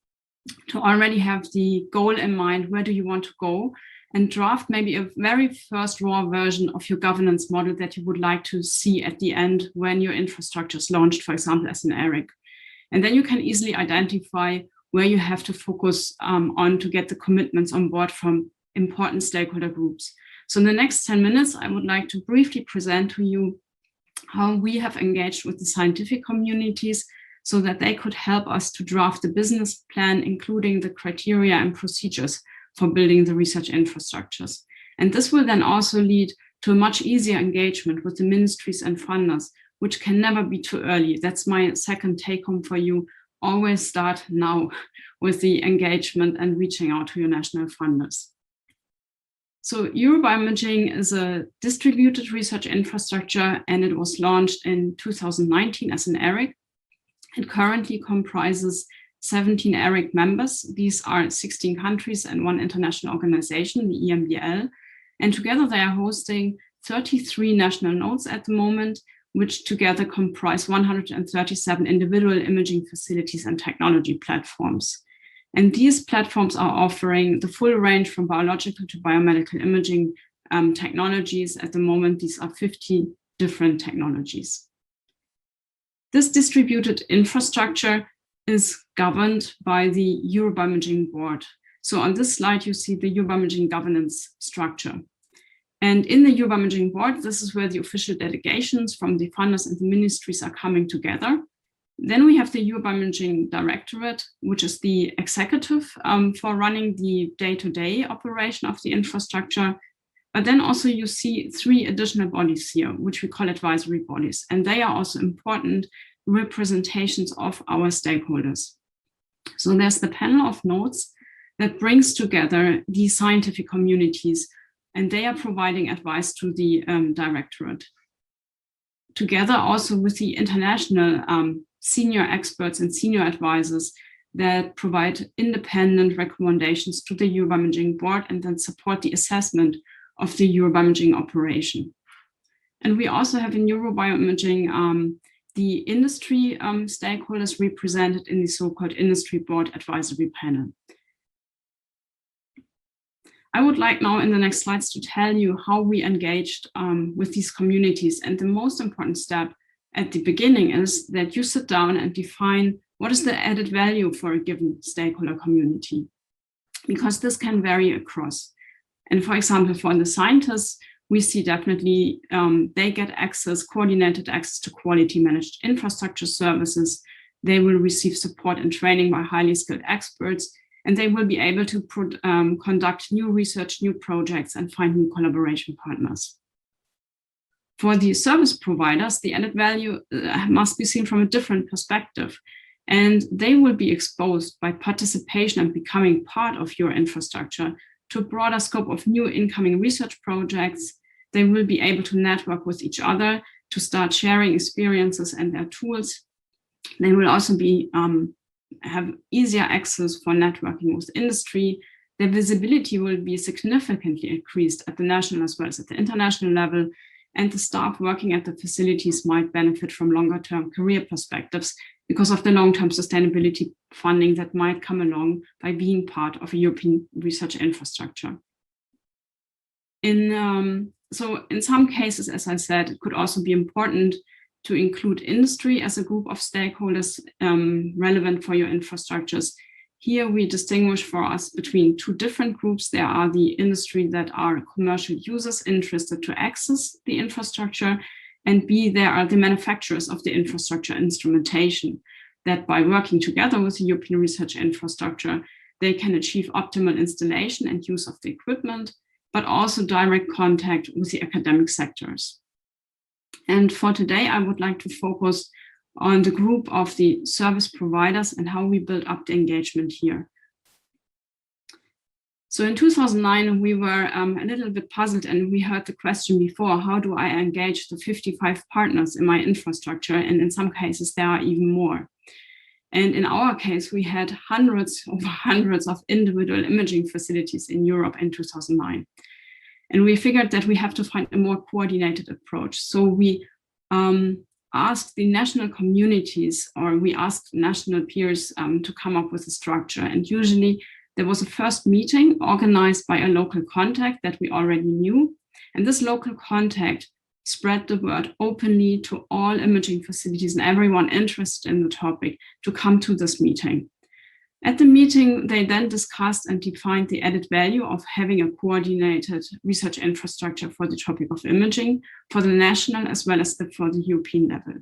S5: to already have the goal in mind. Where do you want to go? And draft maybe a very first raw version of your governance model that you would like to see at the end when your infrastructure is launched, for example, as an ERIC. And then you can easily identify where you have to focus on to get the commitments on board from important stakeholder groups. So in the next 10 minutes, I would like to briefly present to you how we have engaged with the scientific communities so that they could help us to draft the business plan, including the criteria and procedures for building the research infrastructures. And this will then also lead to a much easier engagement with the ministries and funders, which can never be too early. That's my second take home for you. Always start now with the engagement and reaching out to your national funders. So EuroBioimaging is a distributed research infrastructure, and it was launched in 2019 as an ERIC. It currently comprises 17 ERIC members. These are 16 countries and 1 international organization, the EMBL. And together they are hosting 33 national nodes at the moment, which together comprise 137 individual imaging facilities and technology platforms. And these platforms are offering the full range from biological to biomedical imaging technologies. At the moment, these are 50 different technologies. This distributed infrastructure is governed by the EuroBioimaging board. So on this slide, you see the EuroBioimaging governance structure. And in the EuroBioimaging board, this is where the official delegations from the funders and the ministries are coming together. Then we have the EuroBioimaging Directorate, which is the executive for running the day-to-day operation of the infrastructure. But then also you see 3 additional bodies here, which we call advisory bodies. And they are also important representations of our stakeholders. So there's the panel of nodes that brings together the scientific communities, and they are providing advice to the directorate. Together also with the international senior experts and senior advisors that provide independent recommendations to the EuroBioimaging board and then support the assessment of the EuroBioimaging operation. And we also have in EuroBioimaging the industry stakeholders represented in the so-called industry board advisory panel. I would like now in the next slides to tell you how we engaged with these communities. And the most important step at the beginning is that you sit down and define what is the added value for a given stakeholder community, because this can vary across. And for example, for the scientists, we see definitely they get access, coordinated access to quality managed infrastructure services. They will receive support and training by highly skilled experts, and they will be able to conduct new research, new projects, and find new collaboration partners. For the service providers, the added value must be seen from a different perspective, and they will be exposed by participation and becoming part of your infrastructure to a broader scope of new incoming research projects. They will be able to network with each other, to start sharing experiences and their tools. They will also be have easier access for networking with industry. Their visibility will be significantly increased at the national as well as at the international level, and the staff working at the facilities might benefit from longer-term career perspectives because of the long-term sustainability funding that might come along by being part of a European research infrastructure. So in some cases, as I said, it could also be important to include industry as a group of stakeholders relevant for your infrastructures. Here we distinguish for us between two different groups. There are the industry that are commercial users interested to access the infrastructure, and B, there are the manufacturers of the infrastructure instrumentation that by working together with the European research infrastructure, they can achieve optimal installation and use of the equipment, but also direct contact with the academic sectors. And for today, I would like to focus on the group of the service providers and how we build up the engagement here. So in 2009, we were a little bit puzzled, and we heard the question before, how do I engage the 55 partners in my infrastructure? And in some cases, there are even more. And in our case, we had over hundreds of individual imaging facilities in Europe in 2009. And we figured that we have to find a more coordinated approach. So we asked the national communities, or we asked national peers to come up with a structure. And usually there was a first meeting organized by a local contact that we already knew. And this local contact spread the word openly to all imaging facilities and everyone interested in the topic to come to this meeting. At the meeting, they then discussed and defined the added value of having a coordinated research infrastructure for the topic of imaging, for the national as well as for the European level.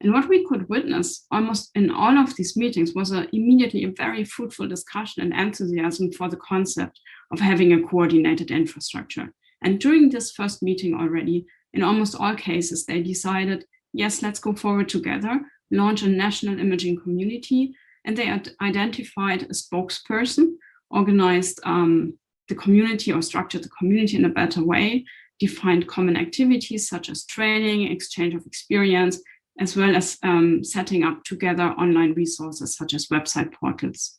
S5: And what we could witness almost in all of these meetings was immediately a very fruitful discussion and enthusiasm for the concept of having a coordinated infrastructure. And during this first meeting already, in almost all cases, they decided, yes, let's go forward together, launch a national imaging community. And they had identified a spokesperson, organized the community or structured the community in a better way, defined common activities such as training, exchange of experience, as well as setting up together online resources such as website portals.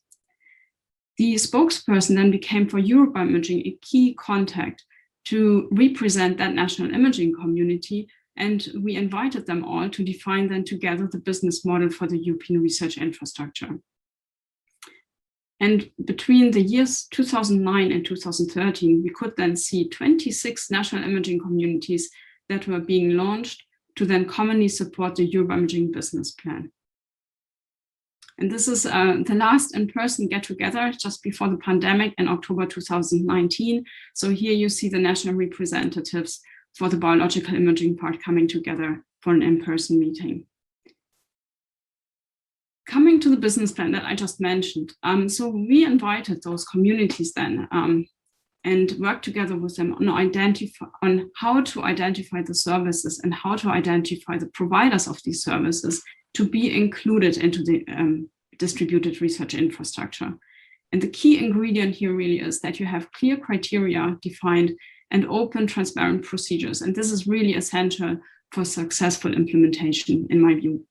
S5: The spokesperson then became for Europe Imaging a key contact to represent that national imaging community, and we invited them all to define then together the business model for the European research infrastructure. And between the years 2009 and 2013, we could then see 26 national imaging communities that were being launched to then commonly support the Europe Imaging business plan. And this is the last in-person get-together just before the pandemic in October 2019. So here you see the national representatives for the biological imaging part coming together for an in-person meeting. Coming to the business plan that I just mentioned. So we invited those communities then and worked together with them on how to identify the services and how to identify the providers of these services to be included into the distributed research infrastructure. And the key ingredient here really is that you have clear criteria defined and open, transparent procedures. And this is really essential for successful implementation, in my view.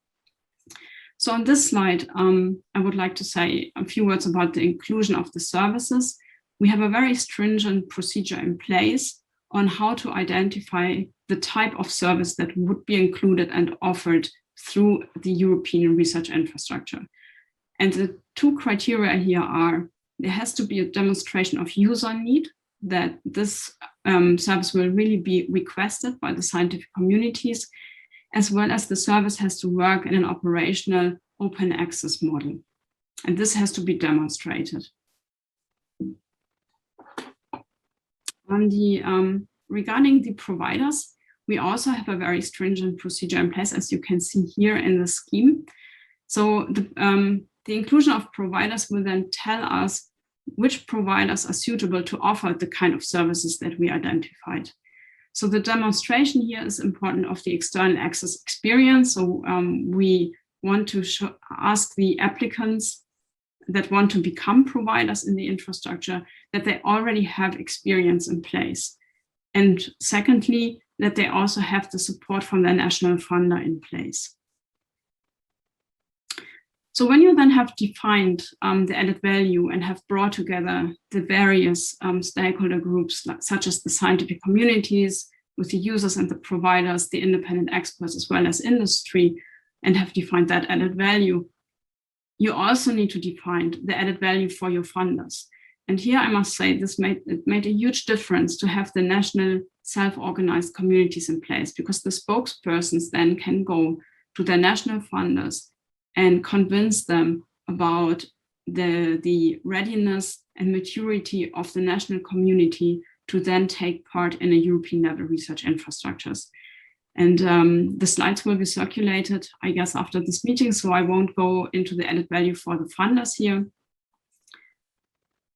S5: So on this slide, I would like to say a few words about the inclusion of the services. We have a very stringent procedure in place on how to identify the type of service that would be included and offered through the European research infrastructure. And the two criteria here are, there has to be a demonstration of user need, that this service will really be requested by the scientific communities, as well as the service has to work in an operational open access model. And this has to be demonstrated. On the regarding the providers, we also have a very stringent procedure in place, as you can see here in the scheme. So the inclusion of providers will then tell us which providers are suitable to offer the kind of services that we identified. So the demonstration here is important of the external access experience. So we want to ask the applicants that want to become providers in the infrastructure that they already have experience in place. And secondly, that they also have the support from their national funder in place. So when you then have defined the added value and have brought together the various stakeholder groups, such as the scientific communities, with the users and the providers, the independent experts, as well as industry, and have defined that added value, you also need to define the added value for your funders. And here I must say it made a huge difference to have the national self-organized communities in place, because the spokespersons then can go to their national funders and convince them about the readiness and maturity of the national community to then take part in a European level research infrastructures. And the slides will be circulated, I guess, after this meeting, so I won't go into the added value for the funders here.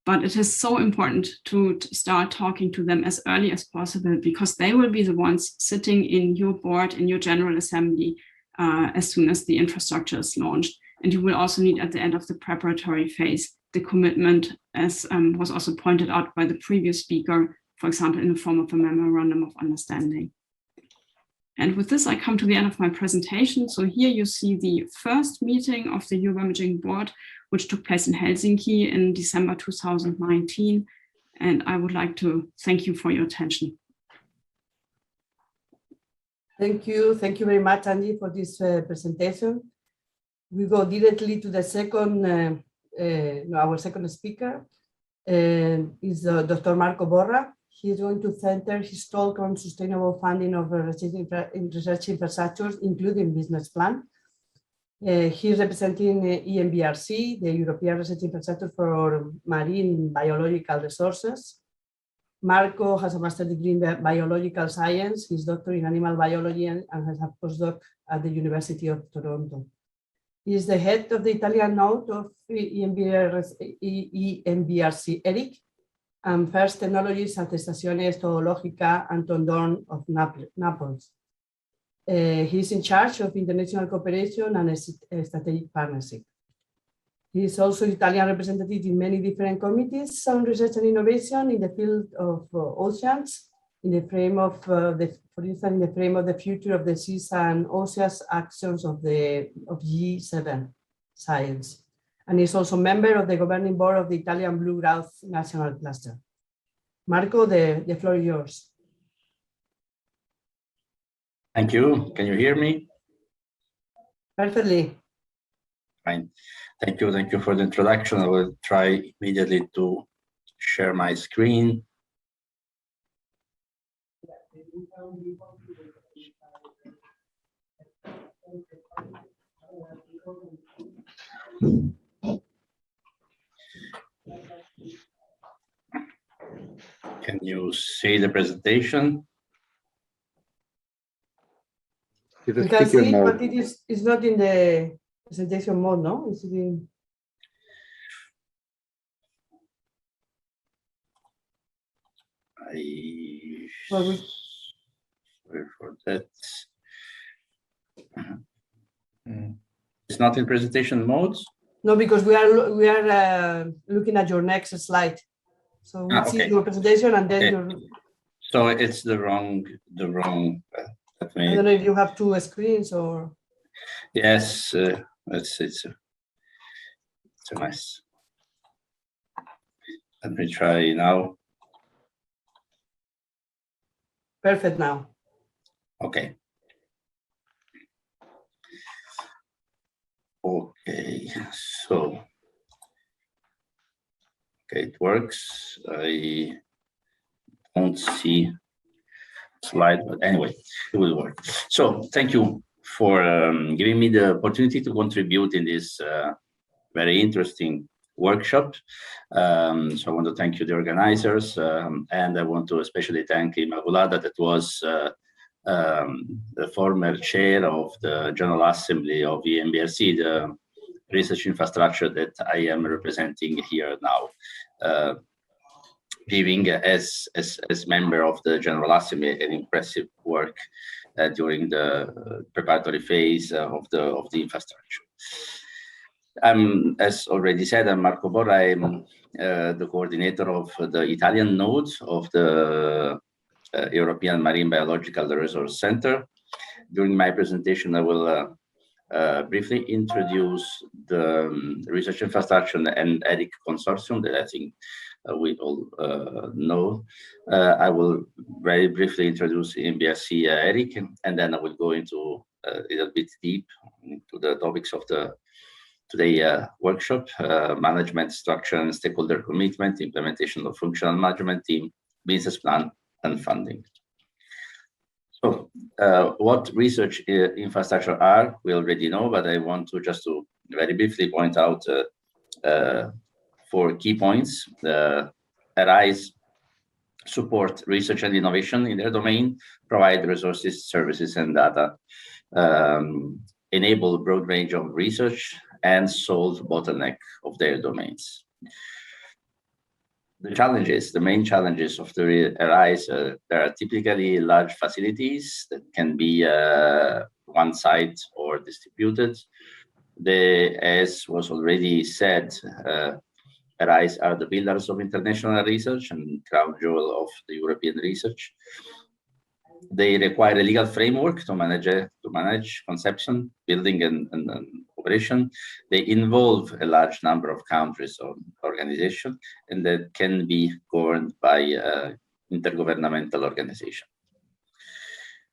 S5: But it is so important to start talking to them as early as possible, because they will be the ones sitting in your board, in your General Assembly, as soon as the infrastructure is launched. And you will also need at the end of the preparatory phase, the commitment, as was also pointed out by the previous speaker, for example, in the form of a memorandum of understanding. And with this, I come to the end of my presentation. So here you see the first meeting of the EoE Managing Board, which took place in Helsinki in December 2019. And I would like to thank you for your attention.
S4: Thank you very much, Andy, for this presentation. We go directly to the second, our second speaker, is Dr. Marco Bora. He is going to center his talk on sustainable funding of research infrastructures, including business plan. He is representing ENBRC, the European Research Infrastructure for Marine Biological Resources. Marco has a master's degree in biological science, his doctorate in animal biology, and has a postdoc at the University of Toronto. He is the head of the Italian node of ENBRC ERIC, and first technologies at Estaciones Zoológica Anton Dorn of Naples. He is in charge of international cooperation and strategic partnership. He is also Italian representative in many different committees on research and innovation in the field of oceans, in the frame of for instance, in the frame of the future of the seas and oceans actions of G7 science. And is also member of the governing board of the Italian Blue Growth National Cluster. Marco, the floor is yours.
S6: Thank you. Can you hear me?
S4: Perfectly.
S6: Fine. Thank you for the introduction. I will try immediately to share my screen. Can you see the presentation?
S4: You can see it, but it's not in the presentation mode, no? Is it in...
S6: Sorry for that. It's not in presentation mode?
S4: No, because we are looking at your next slide. So we see your presentation and then your...
S6: So it's the wrong.
S4: I don't know if you have two screens or...
S6: Yes, it's a mess. Let me try now.
S4: Perfect now.
S6: Okay. Okay, so it works. I don't see slide, but anyway, it will work. So thank you for giving me the opportunity to contribute in this very interesting workshop. So I want to thank you, the organizers, and I want to especially thank Immaculata, that was the former chair of the General Assembly of EMBRC, the research infrastructure that I am representing here now, giving as member of the General Assembly an impressive work during the preparatory phase of the infrastructure. As already said, I'm Marco Bora. I'm the coordinator of the Italian node of the European Marine Biological Resource Center. During my presentation, I will briefly introduce the research infrastructure and ERIC consortium that I think we all know. I will very briefly introduce EMBRC ERIC, and then I will go into a little bit deep into the topics of the today workshop: management structure and stakeholder commitment, implementation of functional management team, business plan, and funding. So what research infrastructure are, we already know, but I want to just to very briefly point out 4 key points. RIs support research and innovation in their domain, provide resources, services, and data, enable a broad range of research, and solve bottleneck of their domains. The main challenges of the RIs, there are typically large facilities that can be one site or distributed. As was already said, RIs are the pillars of international research and crown jewel of the European research. They require a legal framework to manage conception, building, and operation. They involve a large number of countries or organizations, and that can be governed by intergovernmental organization.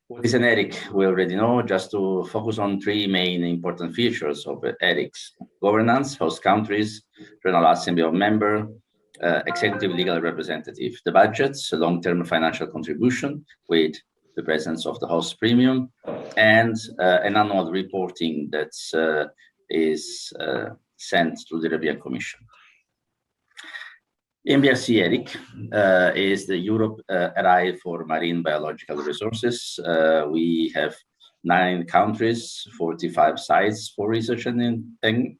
S6: What is an ERIC? We already know. Just to focus on 3 main important features of ERICs: governance, host countries, General Assembly of member, executive legal representative. The budgets, long-term financial contribution with the presence of the host premium, and an annual reporting that is sent to the European Commission. EMBRC ERIC is the Europe RI for marine biological resources. We have 9 countries, 45 sites for research and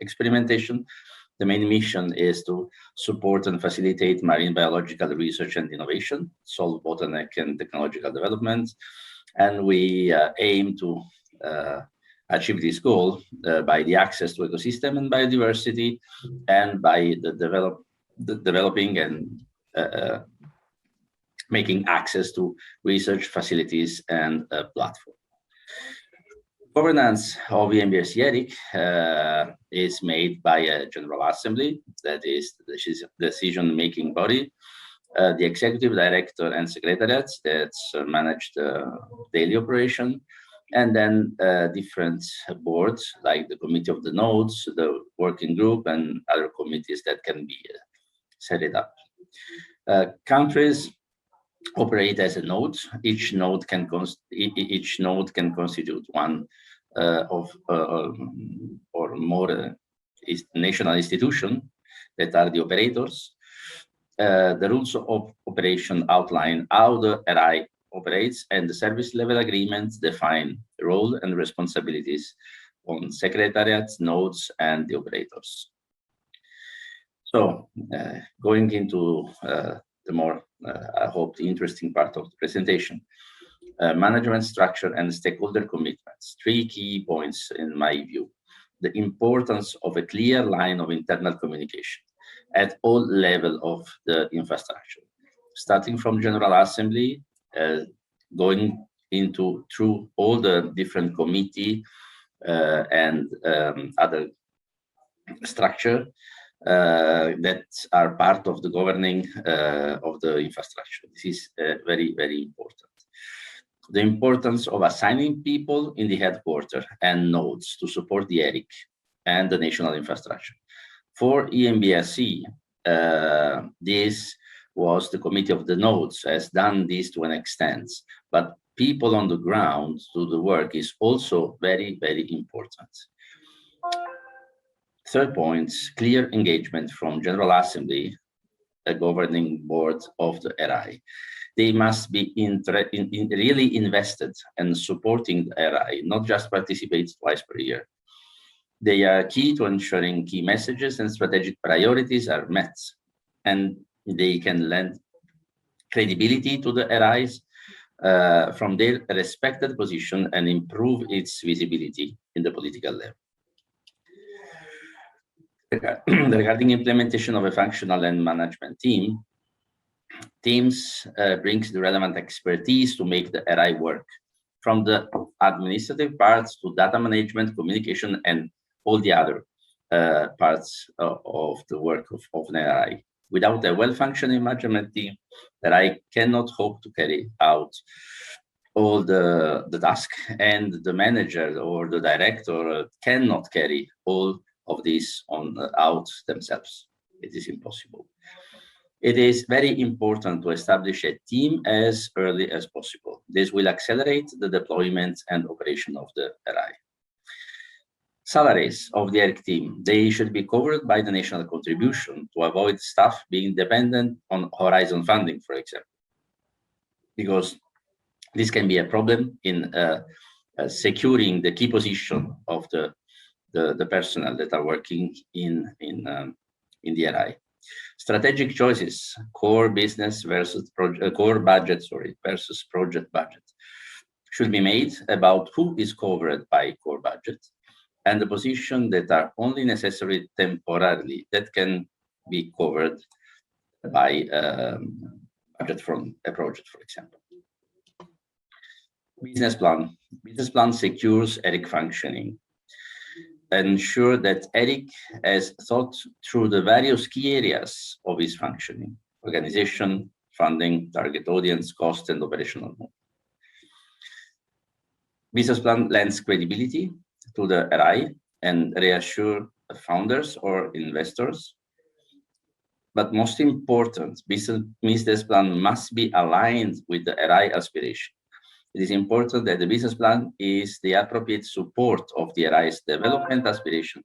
S6: experimentation. The main mission is to support and facilitate marine biological research and innovation, solve bottleneck and technological development. And we aim to achieve this goal by the access to ecosystem and biodiversity, and by the developing and making access to research facilities and platform. Governance of EMBRC ERIC is made by a General Assembly, that is the decision-making body, the Executive Director and Secretariats that manage the daily operation, and then different boards like the Committee of the Nodes, the Working Group, and other committees that can be set it up. Countries operate as a node. Each node can constitute one or more national institutions that are the operators. The rules of operation outline how the RI operates, and the service level agreements define the role and responsibilities on secretariats, nodes, and the operators. So going into the more, I hope, the interesting part of the presentation. Management structure and stakeholder commitments. 3 key points in my view. The importance of a clear line of internal communication at all levels of the infrastructure, starting from General Assembly, going through all the different committee and other structure that are part of the governing of the infrastructure. This is very, very important. The importance of assigning people in the headquarters and nodes to support the ERIC and the national infrastructure. For EMBRC, this was the Committee of the Nodes has done this to an extent, but people on the ground to the work is also very, very important. Third point, clear engagement from General Assembly, a governing board of the RI. They must be really invested and supporting the RI, not just participate twice per year. They are key to ensuring key messages and strategic priorities are met, and they can lend credibility to the RIs from their respected position and improve its visibility in the political level. Regarding implementation of a functional and management team, teams brings the relevant expertise to make the RI work, from the administrative parts to data management, communication, and all the other parts of the work of an RI. Without a well-functioning management team, the RI cannot hope to carry out all the task, and the manager or the director cannot carry all of this out themselves. It is impossible. It is very important to establish a team as early as possible. This will accelerate the deployment and operation of the RI. Salaries of the ERIC team, they should be covered by the national contribution to avoid staff being dependent on Horizon funding, for example, because this can be a problem in securing the key position of the personnel that are working in the RI. Strategic choices, core business versus core budget, versus project budget, should be made about who is covered by core budget and the position that are only necessary temporarily that can be covered by budget from a project, for example. Business plan. Business plan secures ERIC functioning. Ensure that ERIC has thought through the various key areas of its functioning: organization, funding, target audience, cost, and operational mode. Business plan lends credibility to the RI and reassure founders or investors. But most important, business plan must be aligned with the RI aspiration. It is important that the business plan is the appropriate support of the RI's development aspiration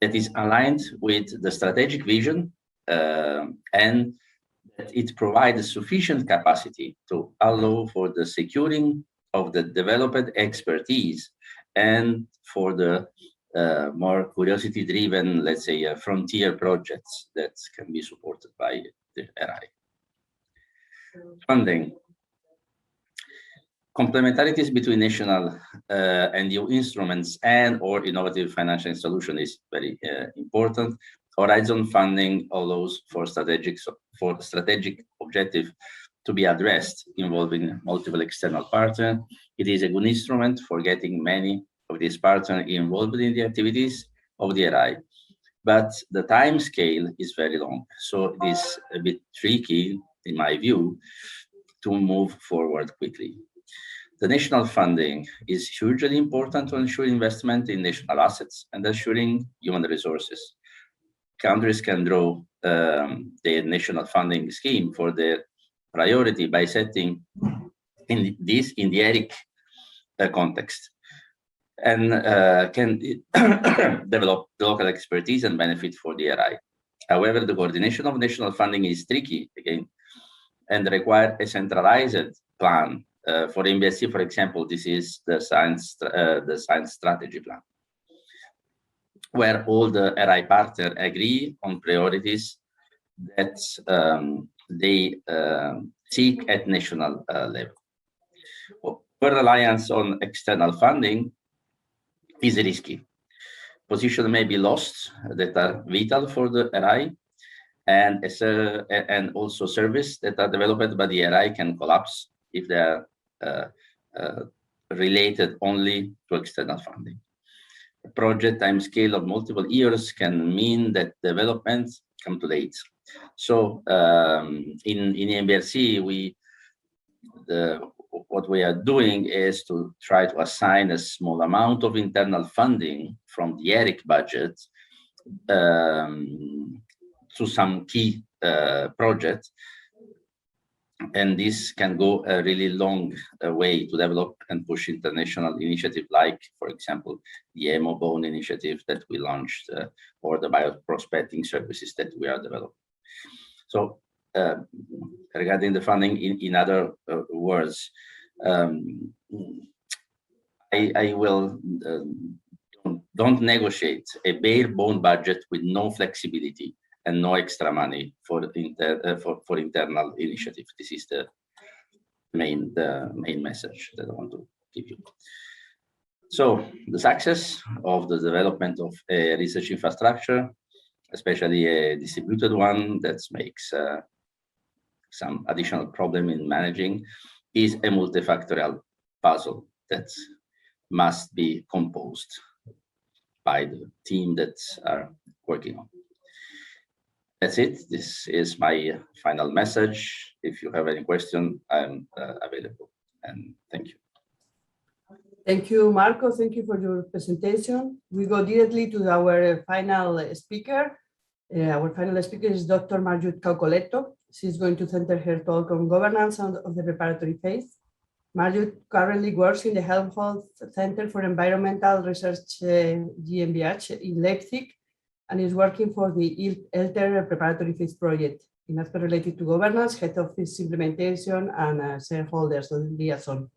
S6: that is aligned with the strategic vision and that it provides sufficient capacity to allow for the securing of the developed expertise and for the more curiosity-driven, let's say, frontier projects that can be supported by the RI. Funding. Complementarities between national and EU instruments and or innovative financial solution is very important. Horizon funding allows for strategic objective to be addressed involving multiple external partners. It is a good instrument for getting many of these partners involved in the activities of the RI, but the time scale is very long. So it is a bit tricky, in my view, to move forward quickly. The national funding is hugely important to ensure investment in national assets and assuring human resources. Countries can draw their national funding scheme for their priority by setting in the ERIC context, and can develop local expertise and benefit for the RI. However, the coordination of national funding is tricky again, and require a centralized plan. For MBSC, for example, this is the science strategy plan, where all the RI partners agree on priorities that they seek at national level. Over-reliance on external funding is risky. Positions may be lost that are vital for the RI, and also services that are developed by the RI can collapse if they are related only to external funding. A project time scale of multiple years can mean that developments come too late. So in MBRC, what we are doing is to try to assign a small amount of internal funding from the ERIC budget to some key projects And this can go a really long way to develop and push international initiatives like, for example, the EMO-Bone initiative that we launched, or the bioprospecting services that we are developing. So regarding the funding, in other words, I will don't negotiate a bare bone budget with no flexibility and no extra money for internal initiative. This is the main message that I want to give you. So the success of the development of a research infrastructure, especially a distributed one that makes some additional problem in managing, is a multifactorial puzzle that must be composed by the team that are working on. That's it. This is my final message. If you have any question, I'm available. And thank you.
S4: Thank you, Marco. Thank you for your presentation. We go directly to our final speaker. Our final speaker is Dr. Marjorie Calcoleto. She's going to center her talk on governance of the preparatory phase. Marjorie currently works in the Helmholtz Center for Environmental Research GmbH in Leipzig, and is working for the ELTER Preparatory Phase project in aspects related to governance, head office implementation, and shareholders liaison.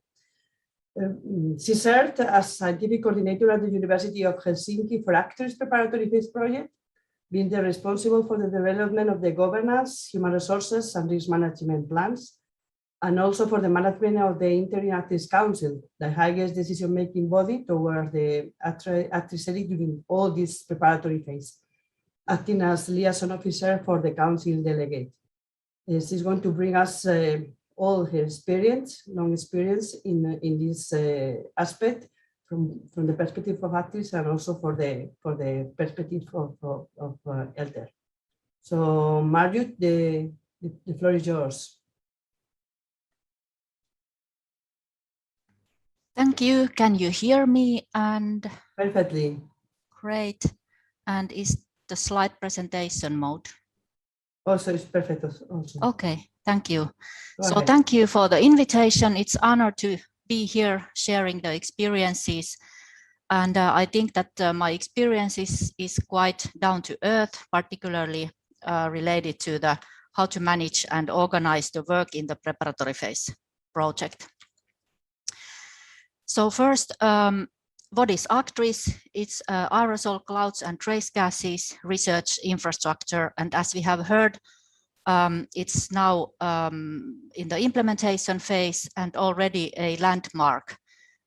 S4: She served as scientific coordinator at the University of Helsinki for Actors Preparatory Phase project, being responsible for the development of the governance, human resources, and risk management plans, and also for the management of the Interim Actors Council, the highest decision-making body towards the actors during all this preparatory phase, acting as liaison officer for the council delegate. She's going to bring us all her experience, long experience in this aspect from the perspective of actors and also for the perspective of ELTER. So Marjorie, the floor is yours.
S7: Thank you. Can you hear me? And
S4: perfectly.
S7: Great. And is the slide presentation mode?
S4: Also, it's perfect. Also.
S7: Okay, thank you.
S4: Go ahead.
S7: Thank you for the invitation. It's an honor to be here sharing the experiences. And I think that my experience is quite down to earth, particularly related to the how to manage and organize the work in the preparatory phase project. So first, what is ACTRIS? It's aerosol clouds and trace gases research infrastructure. And as we have heard, it's now in the implementation phase and already a landmark.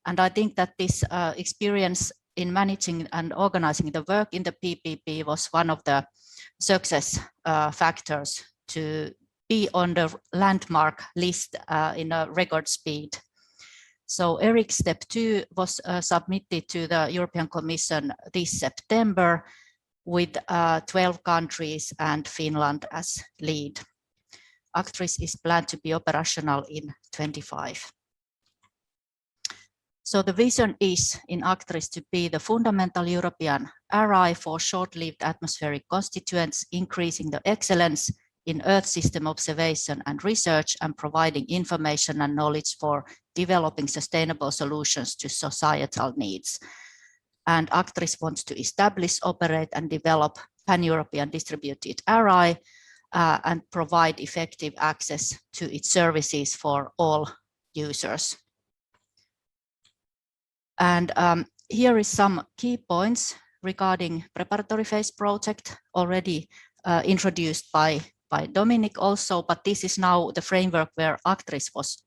S7: And I think that this experience in managing and organizing the work in the PPP was one of the success factors to be on the landmark list in a record speed. So ERIC Step 2 was submitted to the European Commission this September with 12 countries and Finland as lead. ACTRIS is planned to be operational in 25. So the vision is in ACTRIS to be the fundamental European RI for short-lived atmospheric constituents, increasing the excellence in Earth system observation and research and providing information and knowledge for developing sustainable solutions to societal needs. And ACTRIS wants to establish, operate and develop pan-European distributed RI and provide effective access to its services for all users. And here is some key points regarding preparatory phase project already introduced by Dominic also, but this is now the framework where ACTRIS was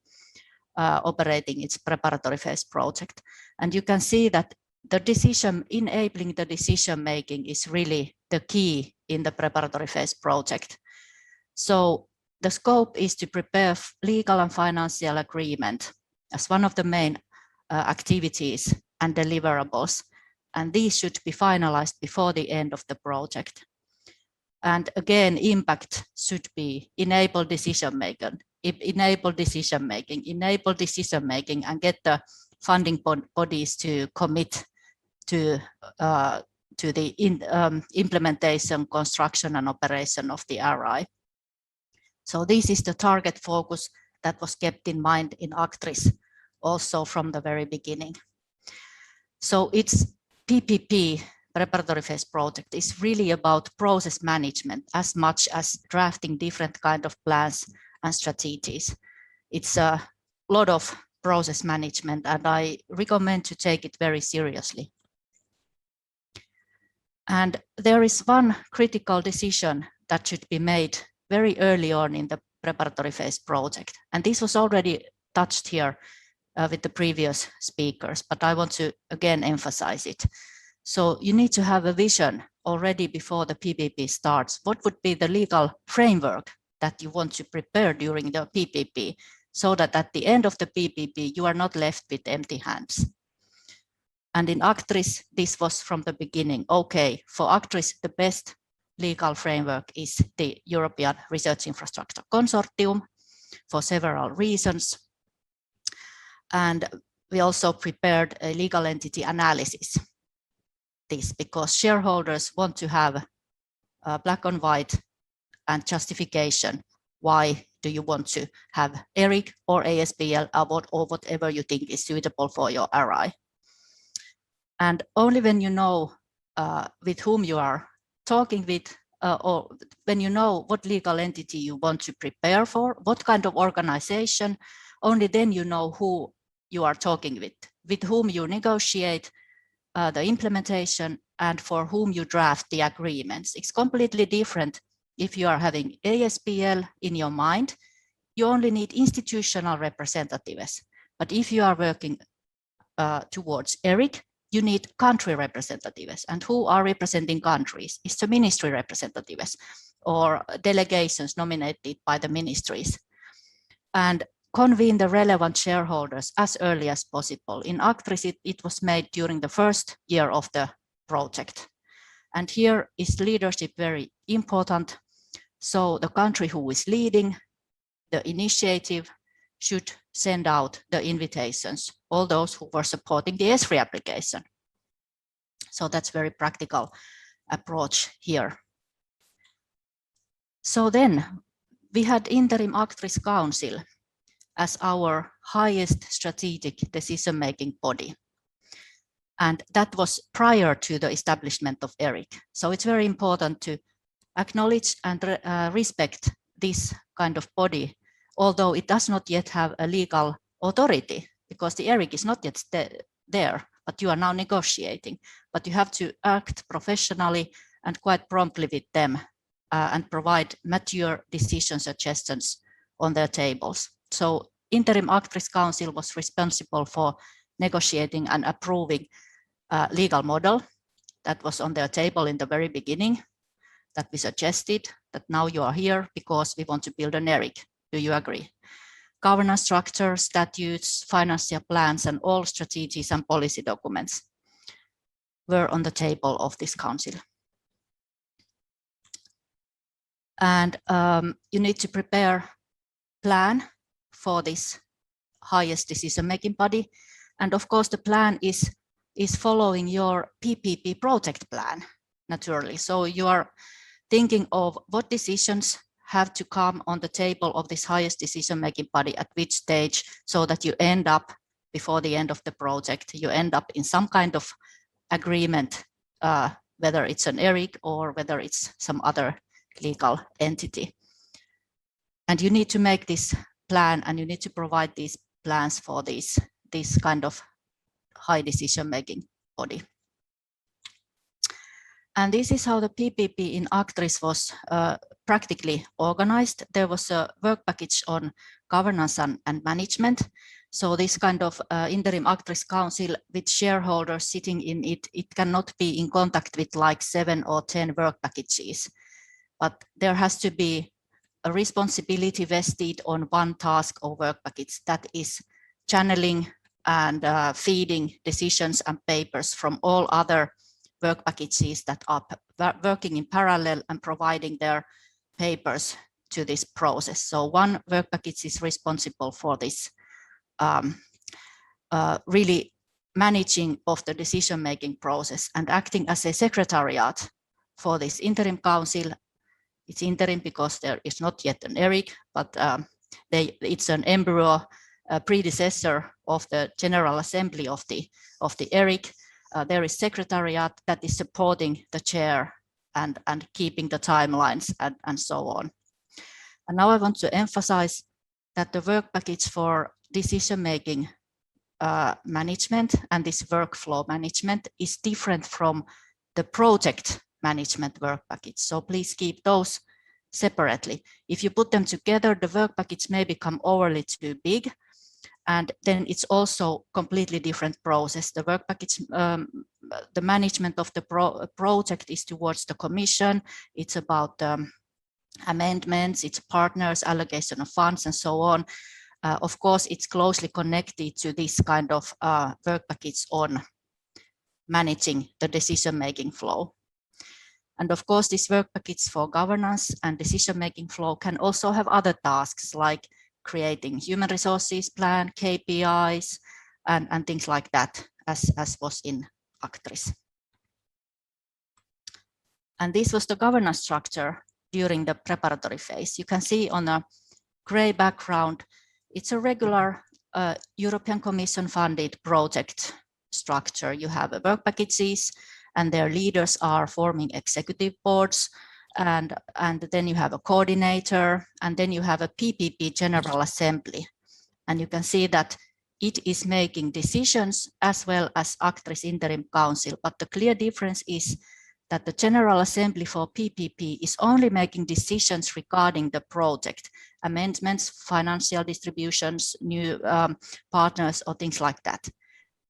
S7: operating its preparatory phase project. And you can see that the enabling the decision making is really the key in the preparatory phase project. So the scope is to prepare legal and financial agreement as one of the main activities and deliverables. And these should be finalized before the end of the project. And again, impact should be enable decision making, and get the funding bodies to commit to the implementation, construction, and operation of the RI. So this is the target focus that was kept in mind in ACTRIS also from the very beginning. So it's PPP, Preparatory Phase project, is really about process management as much as drafting different kind of plans and strategies. It's a lot of process management, and I recommend to take it very seriously. And there is one critical decision that should be made very early on in the Preparatory Phase project. And this was already touched here with the previous speakers, but I want to again emphasize it. So you need to have a vision already before the PPP starts. What would be the legal framework that you want to prepare during the PPP, so that at the end of the PPP, you are not left with empty hands? And in ACTRIS, this was from the beginning. Okay, for ACTRIS, the best legal framework is the European Research Infrastructure Consortium for several reasons. And we also prepared a legal entity analysis. This because shareholders want to have black and white and justification. Why do you want to have ERIC or ASBL or whatever you think is suitable for your RI? And only when you know with whom you are talking with, or when you know what legal entity you want to prepare for, what kind of organization, only then you know who you are talking with whom you negotiate the implementation, and for whom you draft the agreements. It's completely different if you are having ASBL in your mind. You only need institutional representatives. But if you are working towards ERIC, you need country representatives. And who are representing countries? It's the ministry representatives or delegations nominated by the ministries. And convene the relevant shareholders as early as possible. In ACTRIS, it was made during the first year of the project. And here is leadership very important. So the country who is leading the initiative should send out the invitations, all those who were supporting the ESFRI application. So that's very practical approach here. So then we had Interim ACTRIS Council as our highest strategic decision-making body. And that was prior to the establishment of ERIC. So it's very important to acknowledge and respect this kind of body, although it does not yet have a legal authority, because the ERIC is not yet there, but you are now negotiating. But you have to act professionally and quite promptly with them and provide mature decision suggestions on their tables. So Interim ACTRIS Council was responsible for negotiating and approving a legal model that was on their table in the very beginning, that we suggested, that now you are here because we want to build an ERIC. Do you agree? Governance structure, statutes, financial plans, and all strategies and policy documents were on the table of this council. And you need to prepare a plan for this highest decision-making body. And of course, the plan is following your PPP project plan, naturally. So you are thinking of what decisions have to come on the table of this highest decision-making body at which stage, so that you end up, before the end of the project, you end up in some kind of agreement, whether it's an ERIC or whether it's some other legal entity. And you need to make this plan, and you need to provide these plans for this kind of high decision-making body. And this is how the PPP in ACTRIS was practically organized. There was a work package on governance and management. So this kind of interim ACTRIS council with shareholders sitting in it, it cannot be in contact with like 7 or 10 work packages. But there has to be a responsibility vested on one task or work package, that is channeling and feeding decisions and papers from all other work packages that are working in parallel and providing their papers to this process. So one work package is responsible for this really managing of the decision-making process and acting as a secretariat for this interim council, It's interim because there is not yet an ERIC, but it's an embryo predecessor of the General Assembly of the ERIC. There is secretariat that is supporting the chair and keeping the timelines and so on. And now I want to emphasize that the work package for decision-making management and this workflow management is different from the project management work package. So please keep those separately. If you put them together, the work package may become overly too big, and then it's also completely different process. The work package, the management of the project is towards the commission. It's about amendments, it's partners, allocation of funds, and so on. Of course, it's closely connected to this kind of work package on managing the decision-making flow. And of course, this work package for governance and decision-making flow can also have other tasks like creating human resources plan, KPIs, and things like that, as was in Actris. And this was the governance structure during the preparatory phase. You can see on a gray background, it's a regular European Commission funded project structure. You have work packages and their leaders are forming executive boards, and then you have a coordinator, and then you have a PPP General Assembly. And you can see that it is making decisions as well as Actris Interim Council, but the clear difference is that the General Assembly for PPP is only making decisions regarding the project, amendments, financial distributions, new partners, or things like that.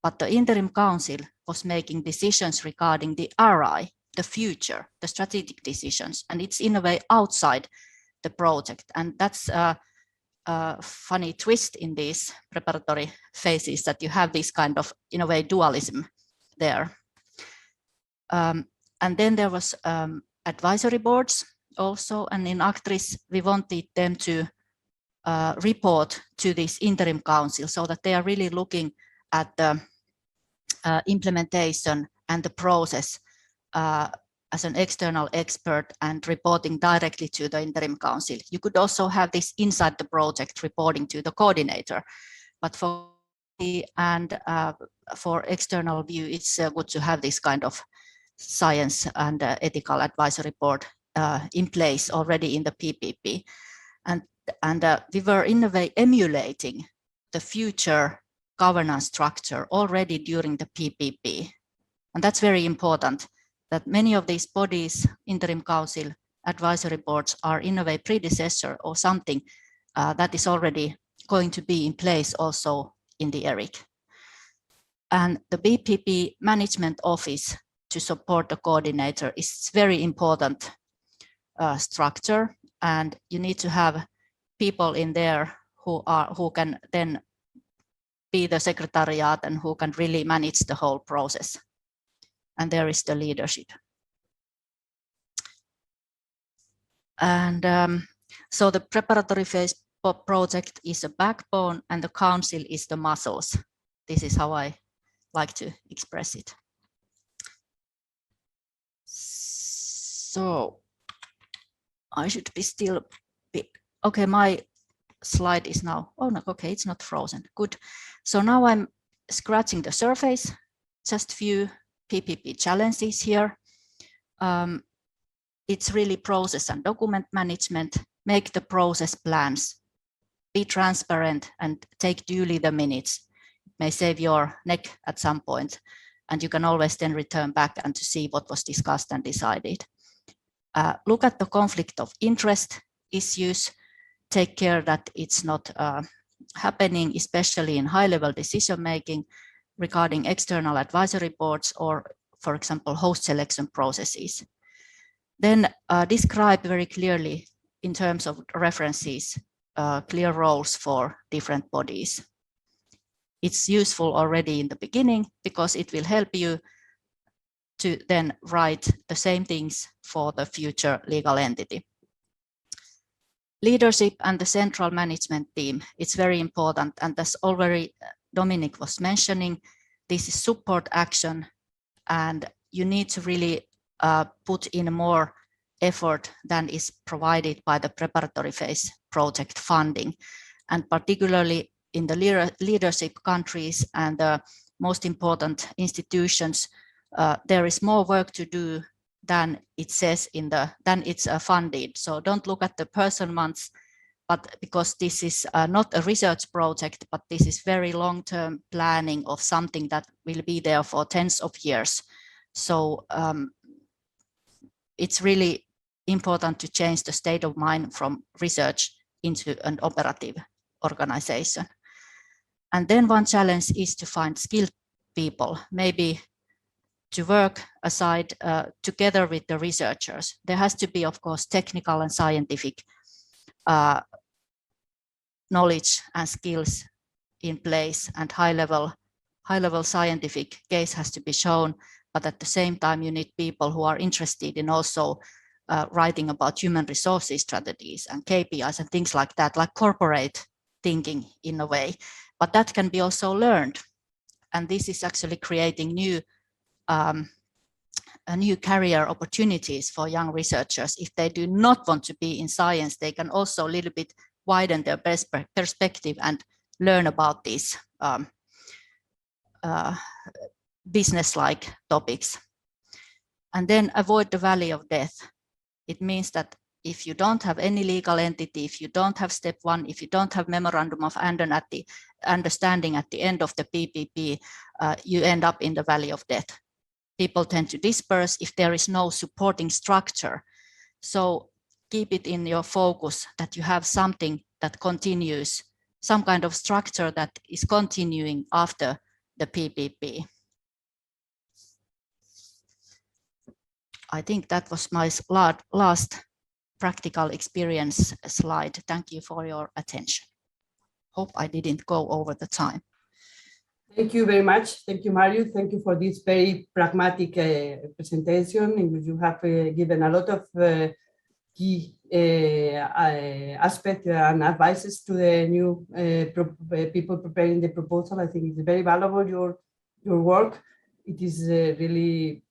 S7: But the Interim Council was making decisions regarding the RI, the future, the strategic decisions, and it's in a way outside the project. And that's a funny twist in these preparatory phases, that you have this kind of, in a way, dualism there. And then there was advisory boards also, and in Actris, we wanted them to report to this Interim Council so that they are really looking at the implementation and the process as an external expert and reporting directly to the Interim Council. You could also have this inside the project reporting to the coordinator, but for external view, it's good to have this kind of science and ethical advisory board in place already in the PPP. And we were in a way emulating the future governance structure already during the PPP. And that's very important, that many of these bodies, Interim Council, advisory boards, are in a way predecessor or something that is already going to be in place also in the ERIC. And the BPP Management Office to support the coordinator is very important structure, and you need to have people in there who can then be the secretariat and who can really manage the whole process. And there is the leadership. And so the preparatory phase project is a backbone and the council is the muscles. This is how I like to express it. So I should be still, okay, my slide is now, oh no, okay, it's not frozen, good. So now I'm scratching the surface, just few PPP challenges here. It's really process and document management, make the process plans, be transparent and take duly the minutes. It may save your neck at some point, and you can always then return back and to see what was discussed and decided. Look at the conflict of interest issues, take care that it's not happening, especially in high-level decision-making regarding external advisory boards or, for example, host selection processes. Then describe very clearly in terms of references, clear roles for different bodies. It's useful already in the beginning because it will help you to then write the same things for the future legal entity. Leadership and the central management team, it's very important. And as already Dominic was mentioning, this is support action and you need to really put in more effort than is provided by the preparatory phase project funding. And particularly in the leadership countries and the most important institutions, there is more work to do than it says than it's funded. So don't look at the person months, but because this is not a research project, but this is very long-term planning of something that will be there for tens of years. So it's really important to change the state of mind from research into an operative organization. And then one challenge is to find skilled people, maybe to work aside together with the researchers. There has to be, of course, technical and scientific knowledge and skills in place, and high-level scientific case has to be shown. But at the same time, you need people who are interested in also writing about human resources strategies and KPIs and things like that, like corporate thinking in a way. But that can be also learned. And this is actually creating new career opportunities for young researchers. If they do not want to be in science, they can also a little bit widen their perspective and learn about these business-like topics. And then avoid the valley of death. It means that if you don't have any legal entity, if you don't have step one, if you don't have memorandum of understanding at the end of the PPP, you end up in the valley of death. People tend to disperse if there is no supporting structure. So keep it in your focus that you have something that continues, some kind of structure that is continuing after the PPP. I think that was my last practical experience slide. Thank you for your attention. Hope I didn't go over the time.
S4: Thank you very much. Thank you, Mario. Thank you for this very pragmatic presentation in which you have given a lot of key aspects and advices to the new people preparing the proposal. I think it's very valuable, your work. It is really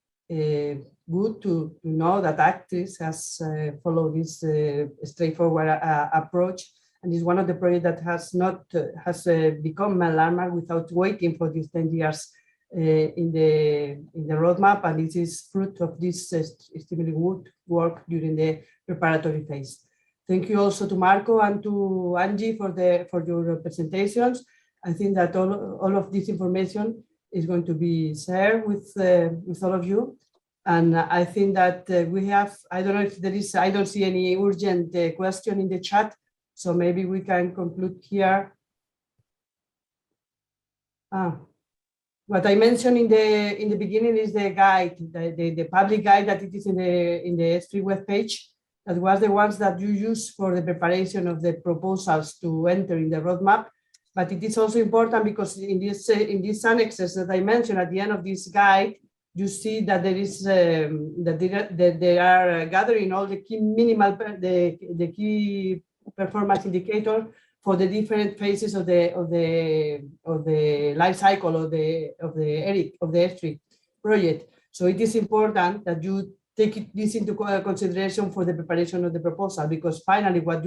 S4: good to know that Actris has followed this straightforward approach, and is one of the projects that has become a landmark without waiting for these 10 years in the roadmap, and this is fruit of this extremely good work during the preparatory phase. Thank you also to Marco and to Angie for your presentations. I think that all of this information is going to be shared with all of you. And I think that we have, I don't know if there is, I don't see any urgent question in the chat, so maybe we can conclude here. What I mentioned in the beginning is the guide, the public guide that it is in the ESFRI webpage. That was the ones that you use for the preparation of the proposals to enter in the roadmap. But it is also important because in these annexes that I mentioned at the end of this guide, you see that there is that they are gathering all the key the key performance indicator for the different phases of the life cycle of the ESFRI project. So it is important that you take this into consideration for the preparation of the proposal, because finally what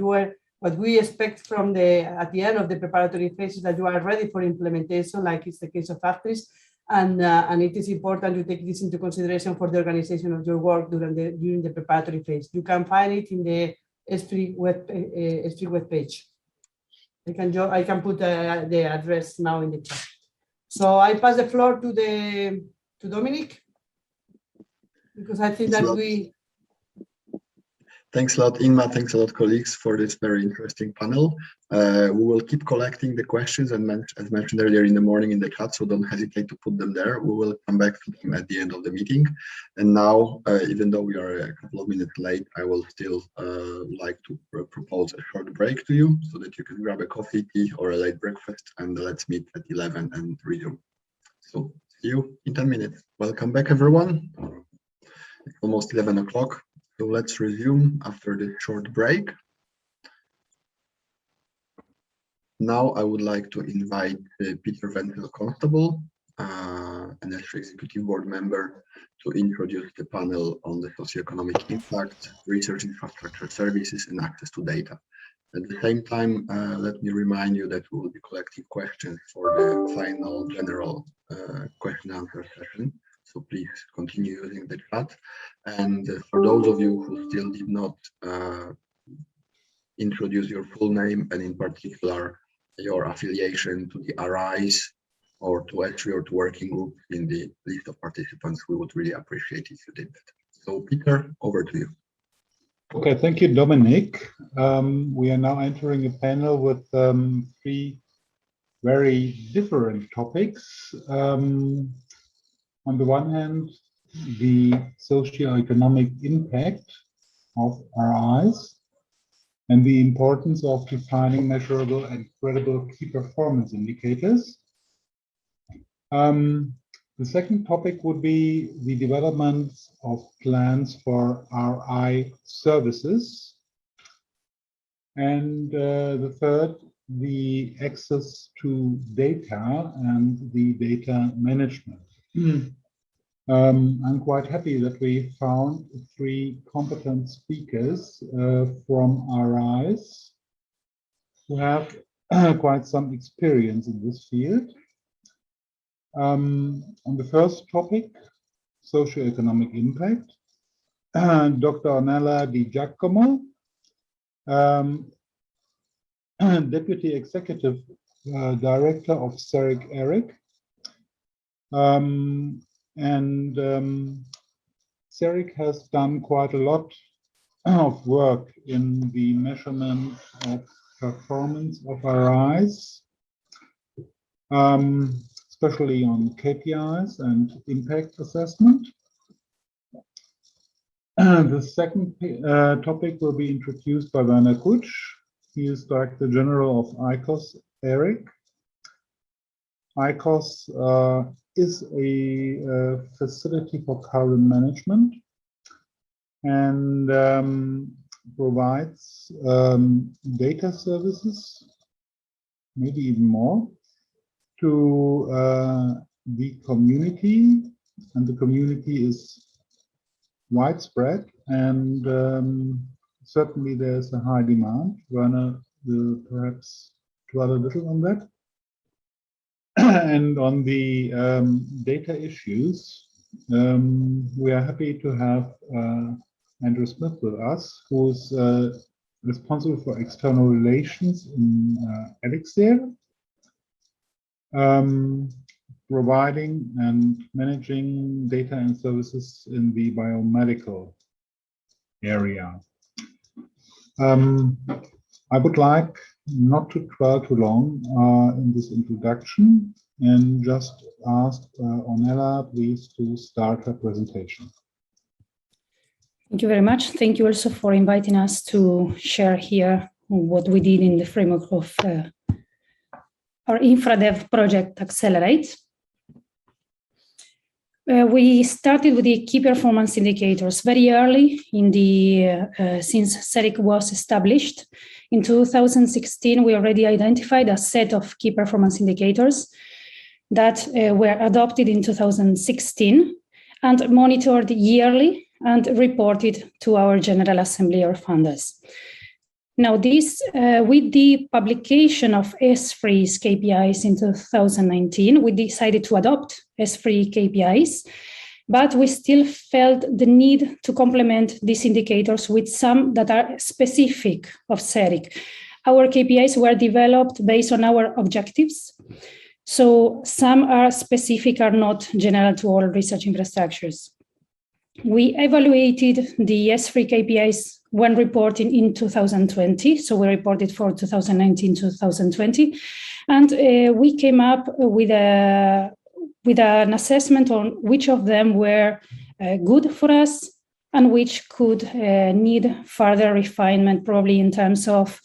S4: we expect from at the end of the preparatory phase is that you are ready for implementation, like it's the case of Actris, and it is important to take this into consideration for the organization of your work during the preparatory phase. You can find it in the ESFRI webpage. I can put the address now in the chat. So I pass the floor to Dominic, because I think that we.
S1: Thanks a lot, Inma. Thanks a lot, colleagues, for this very interesting panel. We will keep collecting the questions, and as mentioned earlier in the morning in the chat, so don't hesitate to put them there. We will come back to them at the end of the meeting. And now, even though we are a couple of minutes late, I will still like to propose a short break to you so that you can grab a coffee, tea, or a late breakfast, and let's meet at 11 and resume. So see you in 10 minutes. Welcome back, everyone. It's almost 11 o'clock. So let's resume after the short break. Now I would like to invite Peter Ventil Constable an ESFRI Executive Board member, to introduce the panel on the socio-economic impact, research infrastructure services, and access to data. At the same time, let me remind you that we will be collecting questions for the final general question and answer session. So please continue using the chat. And for those of you who still did not introduce your full name, and in particular your affiliation to the RIs or to ESFRI or to working group in the list of participants, we would really appreciate if you did that. So Peter, over to you.
S8: Okay, thank you, Dominic. We are now entering a panel with three very different topics. On the one hand, the socio-economic impact of RIs and the importance of defining measurable and credible key performance indicators. The second topic would be the development of plans for RI services. And the third, the access to data and the data management. I'm quite happy that we found three competent speakers from RIs who have quite some experience in this field. On the first topic, socio-economic impact, Dr. Ornella Di Giacomo, Deputy Executive Director of CERIC. CERIC has done quite a lot of work in the measurement of performance of RIs, especially on KPIs and impact assessment. The second topic will be introduced by Werner Kutsch. He is Director General of ICOS ERIC. ICOS is a facility for carbon management and provides data services, maybe even more, to the community, and the community is widespread, and certainly there's a high demand. Werner will perhaps dwell a little on that. And on the data issues, we are happy to have Andrew Smith with us, who's responsible for external relations in Elixir, providing and managing data and services in the biomedical area. I would like not to dwell too long in this introduction and just ask Ornella, please, to start her presentation.
S9: Thank you very much. Thank you also for inviting us to share here what we did in the framework of our InfraDev project Accelerate. We started with the key performance indicators very early in the since CERIC was established. In 2016, we already identified a set of key performance indicators that were adopted in 2016 and monitored yearly and reported to our General Assembly or funders. Now, this, with the publication of ESFRI's KPIs in 2019, we decided to adopt ESFRI KPIs, but we still felt the need to complement these indicators with some that are specific of CERIC. Our KPIs were developed based on our objectives, so some are specific, are not general to all research infrastructures. We evaluated the ESFRI KPIs when reporting in 2020, so we reported for 2019-2020, and we came up with an assessment on which of them were good for us and which could need further refinement, probably in terms of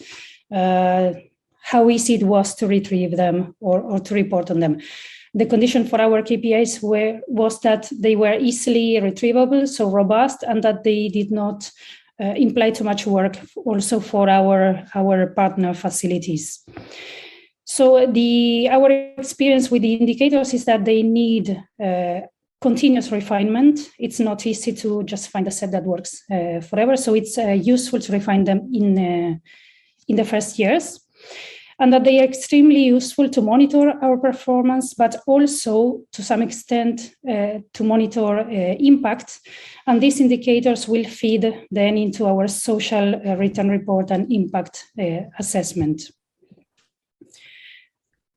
S9: how easy it was to retrieve them or to report on them. The condition for our KPIs was that they were easily retrievable, so robust, and that they did not imply too much work also for our partner facilities. So our experience with the indicators is that they need continuous refinement. It's not easy to just find a set that works forever. So it's useful to refine them in the first years, and that they are extremely useful to monitor our performance, but also to some extent to monitor impact. And these indicators will feed then into our social return report and impact assessment.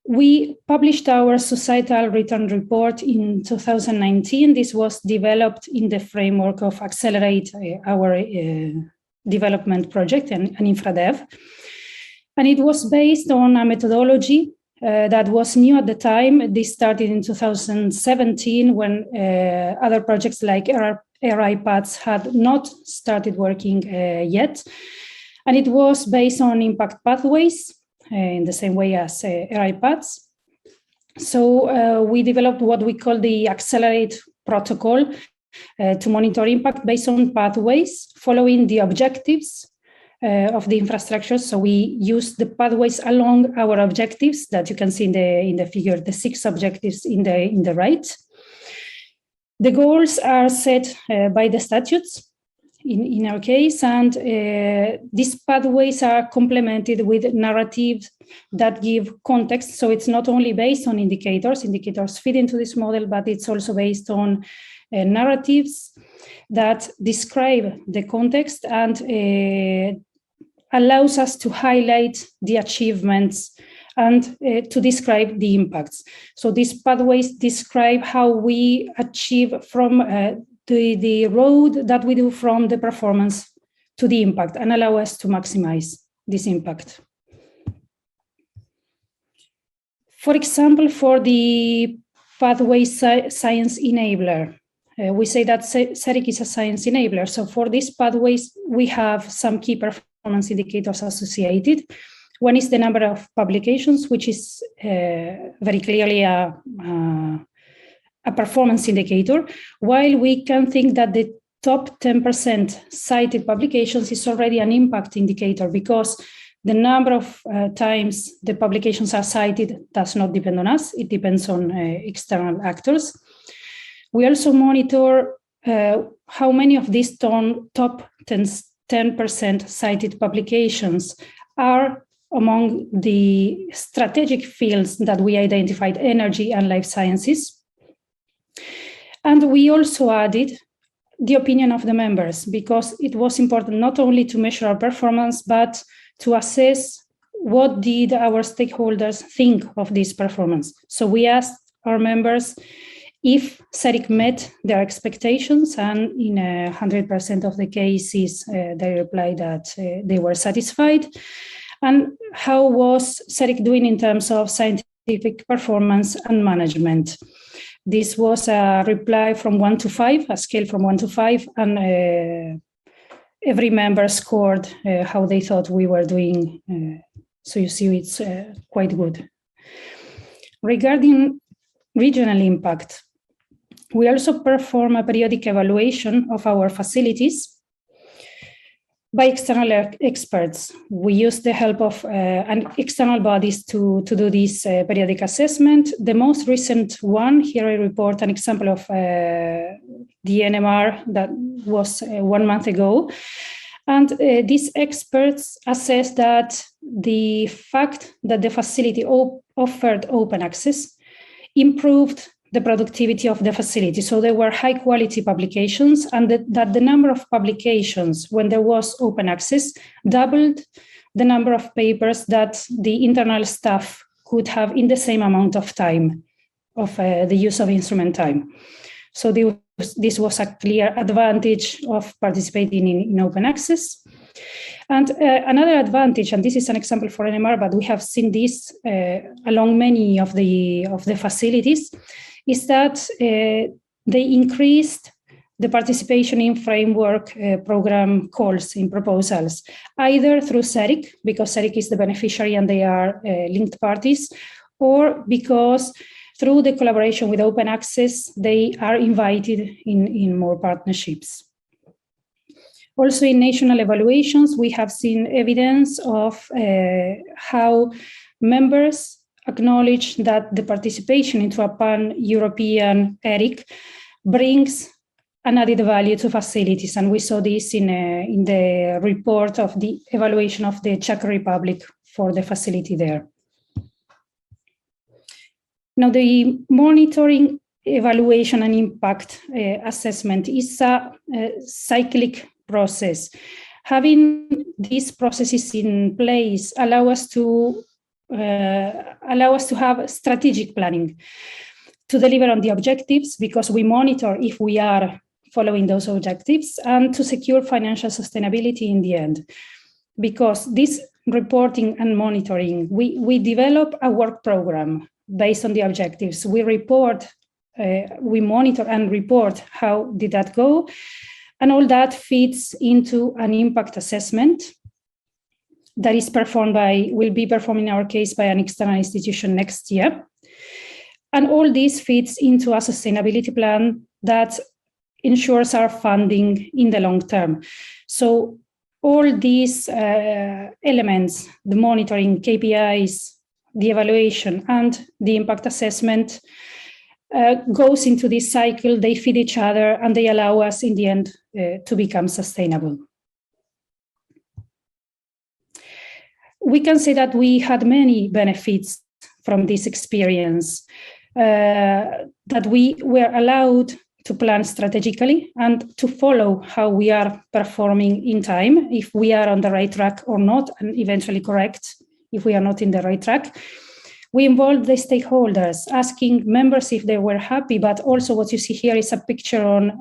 S9: We published our societal return report in 2019. This was developed in the framework of Accelerate, our development project and InfraDev. And it was based on a methodology that was new at the time. This started in 2017 when other projects like RI paths had not started working yet. And it was based on impact pathways in the same way as RI paths. So we developed what we call the Accelerate protocol to monitor impact based on pathways, following the objectives of the infrastructure. So we use the pathways along our objectives that you can see in the figure, the 6 objectives in the right. The goals are set by the statutes in our case, and these pathways are complemented with narratives that give context. So it's not only based on indicators fit into this model, but it's also based on narratives that describe the context and allows us to highlight the achievements and to describe the impacts. So these pathways describe how we achieve from the road that we do from the performance to the impact and allow us to maximize this impact. For example, for the pathway science enabler, we say that CERIC is a science enabler. So for these pathways, we have some key performance indicators associated. One is the number of publications, which is very clearly a performance indicator, while we can think that the top 10% cited publications is already an impact indicator, because the number of times the publications are cited does not depend on us, it depends on external actors. We also monitor how many of these top 10% cited publications are among the strategic fields that we identified, energy and life sciences. And we also added the opinion of the members, because it was important not only to measure our performance, but to assess what did our stakeholders think of this performance. So we asked our members if CERIC met their expectations, and in 100% of the cases, they replied that they were satisfied. And how was CERIC doing in terms of scientific performance and management? This was a reply from 1 to 5, a scale from 1 to 5, and every member scored how they thought we were doing. So you see, it's quite good. Regarding regional impact, we also perform a periodic evaluation of our facilities by external experts. We use the help of external bodies to do this periodic assessment. The most recent one, here I report an example of the NMR that was 1 month ago. And these experts assess that the fact that the facility offered open access improved the productivity of the facility. So there were high quality publications, and that the number of publications when there was open access doubled the number of papers that the internal staff could have in the same amount of time of the use of instrument time. So this was a clear advantage of participating in open access. And another advantage, and this is an example for NMR, but we have seen this along many of the facilities, is that they increased the participation in framework program calls, in proposals, either through CERIC, because CERIC is the beneficiary and they are linked parties, or because through the collaboration with open access, they are invited in more partnerships. Also in national evaluations, we have seen evidence of how members acknowledge that the participation into a pan-European ERIC brings an added value to facilities. And we saw this in the report of the evaluation of the Czech Republic for the facility there. Now, the monitoring, evaluation and impact assessment is a cyclic process. Having these processes in place allow us to have strategic planning to deliver on the objectives, because we monitor if we are following those objectives, and to secure financial sustainability in the end. Because this reporting and monitoring, we develop a work program based on the objectives. We report, we monitor and report how did that go, and all that feeds into an impact assessment that is will be performed in our case by an external institution next year. And all this feeds into a sustainability plan that ensures our funding in the long term. So all these elements, the monitoring, KPIs, the evaluation, and the impact assessment goes into this cycle. They feed each other, and they allow us in the end to become sustainable. We can say that we had many benefits from this experience, that we were allowed to plan strategically and to follow how we are performing in time, if we are on the right track or not, and eventually correct if we are not in the right track. We involved the stakeholders, asking members if they were happy, but also what you see here is a picture on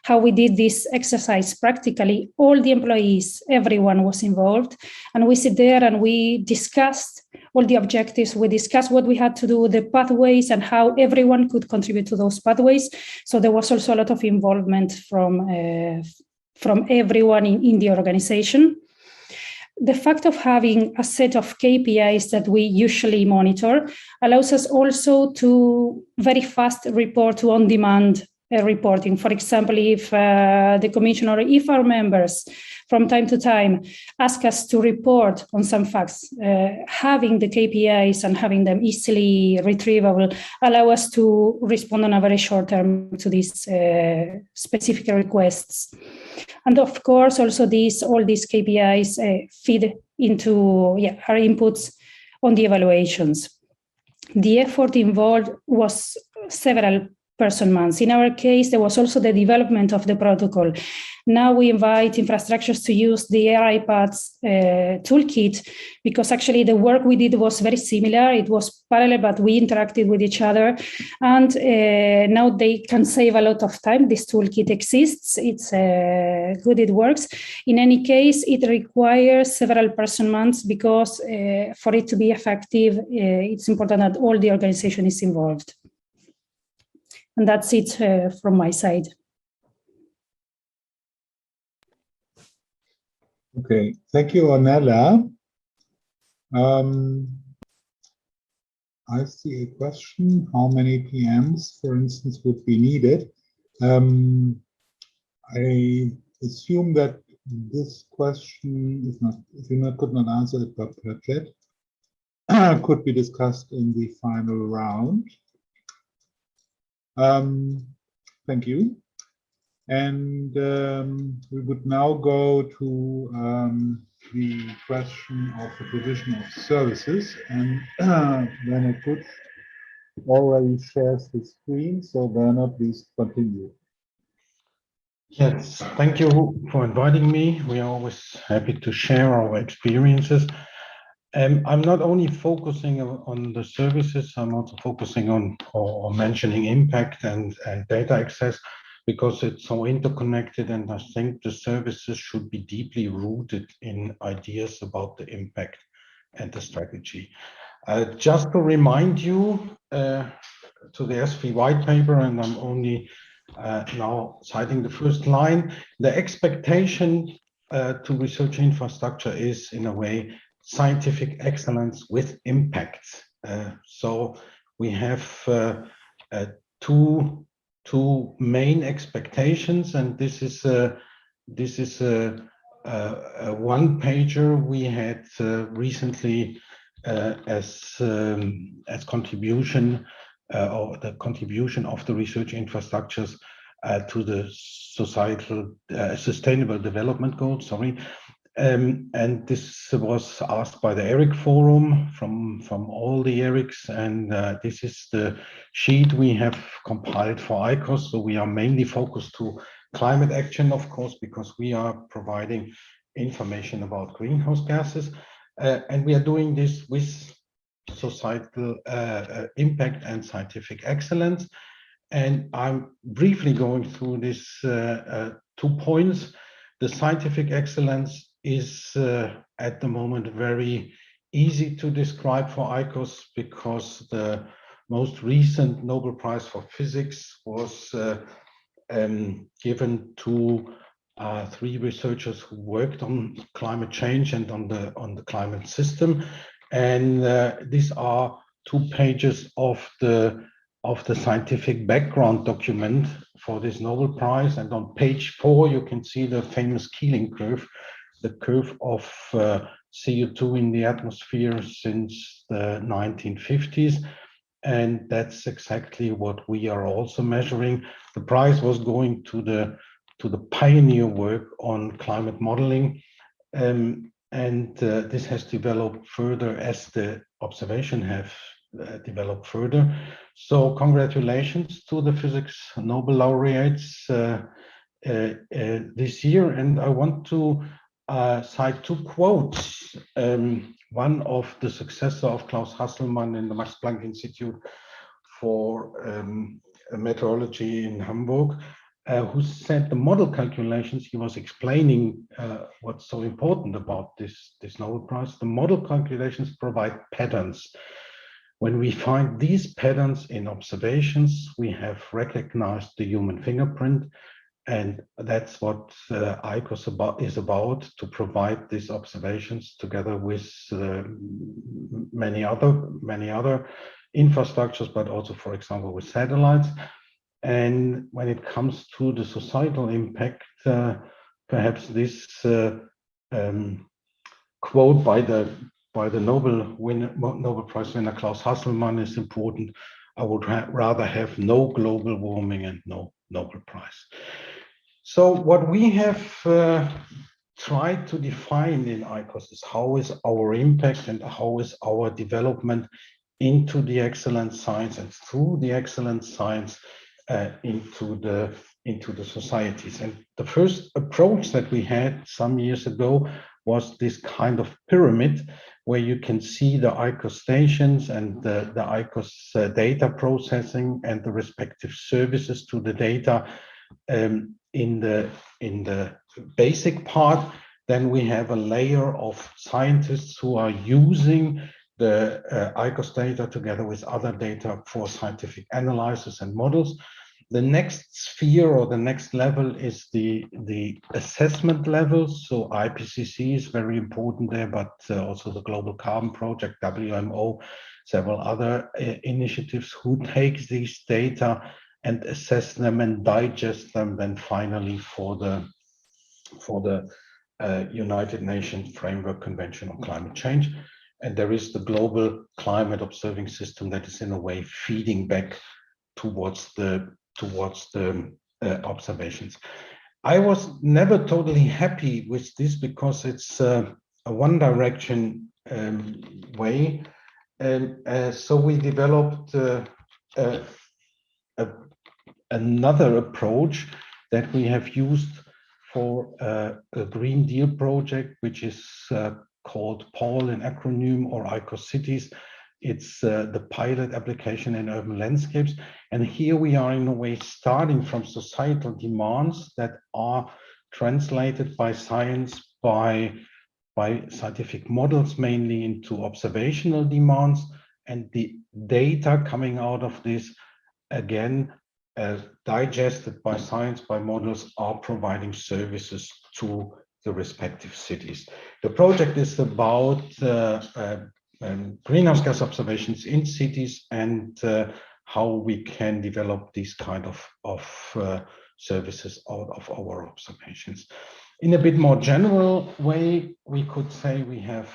S9: how we did this exercise practically. All the employees, everyone was involved, and we sit there and we discussed all the objectives. We discussed what we had to do, the pathways, and how everyone could contribute to those pathways. So there was also a lot of involvement from everyone in the organization. The fact of having a set of KPIs that we usually monitor allows us also to very fast report to on-demand reporting. For example, if the commission or if our members from time to time ask us to report on some facts, having the KPIs and having them easily retrievable allow us to respond on a very short term to these specific requests. And of course, also all these KPIs feed into our inputs on the evaluations. The effort involved was several person months. In our case, there was also the development of the protocol. Now we invite infrastructures to use the AirIPads toolkit, because actually the work we did was very similar. It was parallel, but we interacted with each other. And now they can save a lot of time. This toolkit exists. It's good, it works. In any case, it requires several person months, because for it to be effective, it's important that all the organization is involved. And that's it from my side.
S8: Okay, thank you, Ornella. I see a question: how many PMs, for instance, would be needed? I assume that this question is not, if you could not answer it per chat, could be discussed in the final round. Thank you. And we would now go to the question of the provision of services. And Werner Kutsch already shares the screen. So Werner, please continue.
S2: Yes, thank you for inviting me. We are always happy to share our experiences. I'm not only focusing on the services, I'm also focusing on or mentioning impact and data access, because it's so interconnected, and I think the services should be deeply rooted in ideas about the impact and the strategy. Just to remind you to the ESFRI white paper, and I'm only now citing the first line, the expectation to research infrastructure is, in a way, scientific excellence with impact. So we have two main expectations, and this is a one pager we had recently
S8: as contribution or the contribution of the research infrastructures to the societal sustainable development goals. And this was asked by the ERIC Forum from all the ERICs, and this is the sheet we have compiled for ICOS. So we are mainly focused to climate action, of course, because we are providing information about greenhouse gases, and we are doing this with societal impact and scientific excellence. And I'm briefly going through these 2 points. The scientific excellence is at the moment very easy to describe for ICOS, because the most recent Nobel Prize for Physics was given to 3 researchers who worked on climate change and on the climate system. And these are 2 pages of the scientific background document for this Nobel Prize. And on page 4, you can see the famous Keeling curve, the curve of CO2 in the atmosphere since the 1950s. And that's exactly what we are also measuring. The prize was going to the pioneer work on climate modeling. And this has developed further as the observation have developed further. So congratulations to the physics Nobel laureates this year. And I want to cite 2 quotes. One of the successor of Klaus Hasselmann in the Max Planck Institute for Meteorology in Hamburg, who said the model calculations, he was explaining what's so important about this Nobel Prize. The model calculations provide patterns. When we find these patterns in observations, we have recognized the human fingerprint, and that's what ICOS is about, to provide these observations together with many other infrastructures, but also, for example, with satellites. And when it comes to the societal impact, perhaps this quote by the Nobel Prize winner Klaus Hasselmann is important. I would rather have no global warming and no Nobel Prize. So what we have tried to define in ICOS is how is our impact and how is our development into the excellent science and through the excellent science into the societies. And the first approach that we had some years ago was this kind of pyramid, where you can see the ICOS stations and the ICOS data processing and the respective services to the data in the basic part. Then we have a layer of scientists who are using the ICOS data together with other data for scientific analysis and models. The next sphere or the next level is the assessment level. So IPCC is very important there, but also the Global Carbon Project, WMO, several other initiatives who take these data and assess them and digest them then finally for the United Nations Framework Convention on Climate Change. And there is the Global Climate Observing System that is in a way feeding back towards the observations. I was never totally happy with this because it's a one direction way. And so we developed another approach that we have used for a Green Deal project, which is called PAUL in acronym, or ICOS Cities. It's the pilot application in urban landscapes. And here we are in a way starting from societal demands that are translated by science, by scientific models mainly, into observational demands. And the data coming out of this, again, digested by science, by models, are providing services to the respective cities. The project is about greenhouse gas observations in cities and how we can develop these kind of services out of our observations. In a bit more general way, we could say we have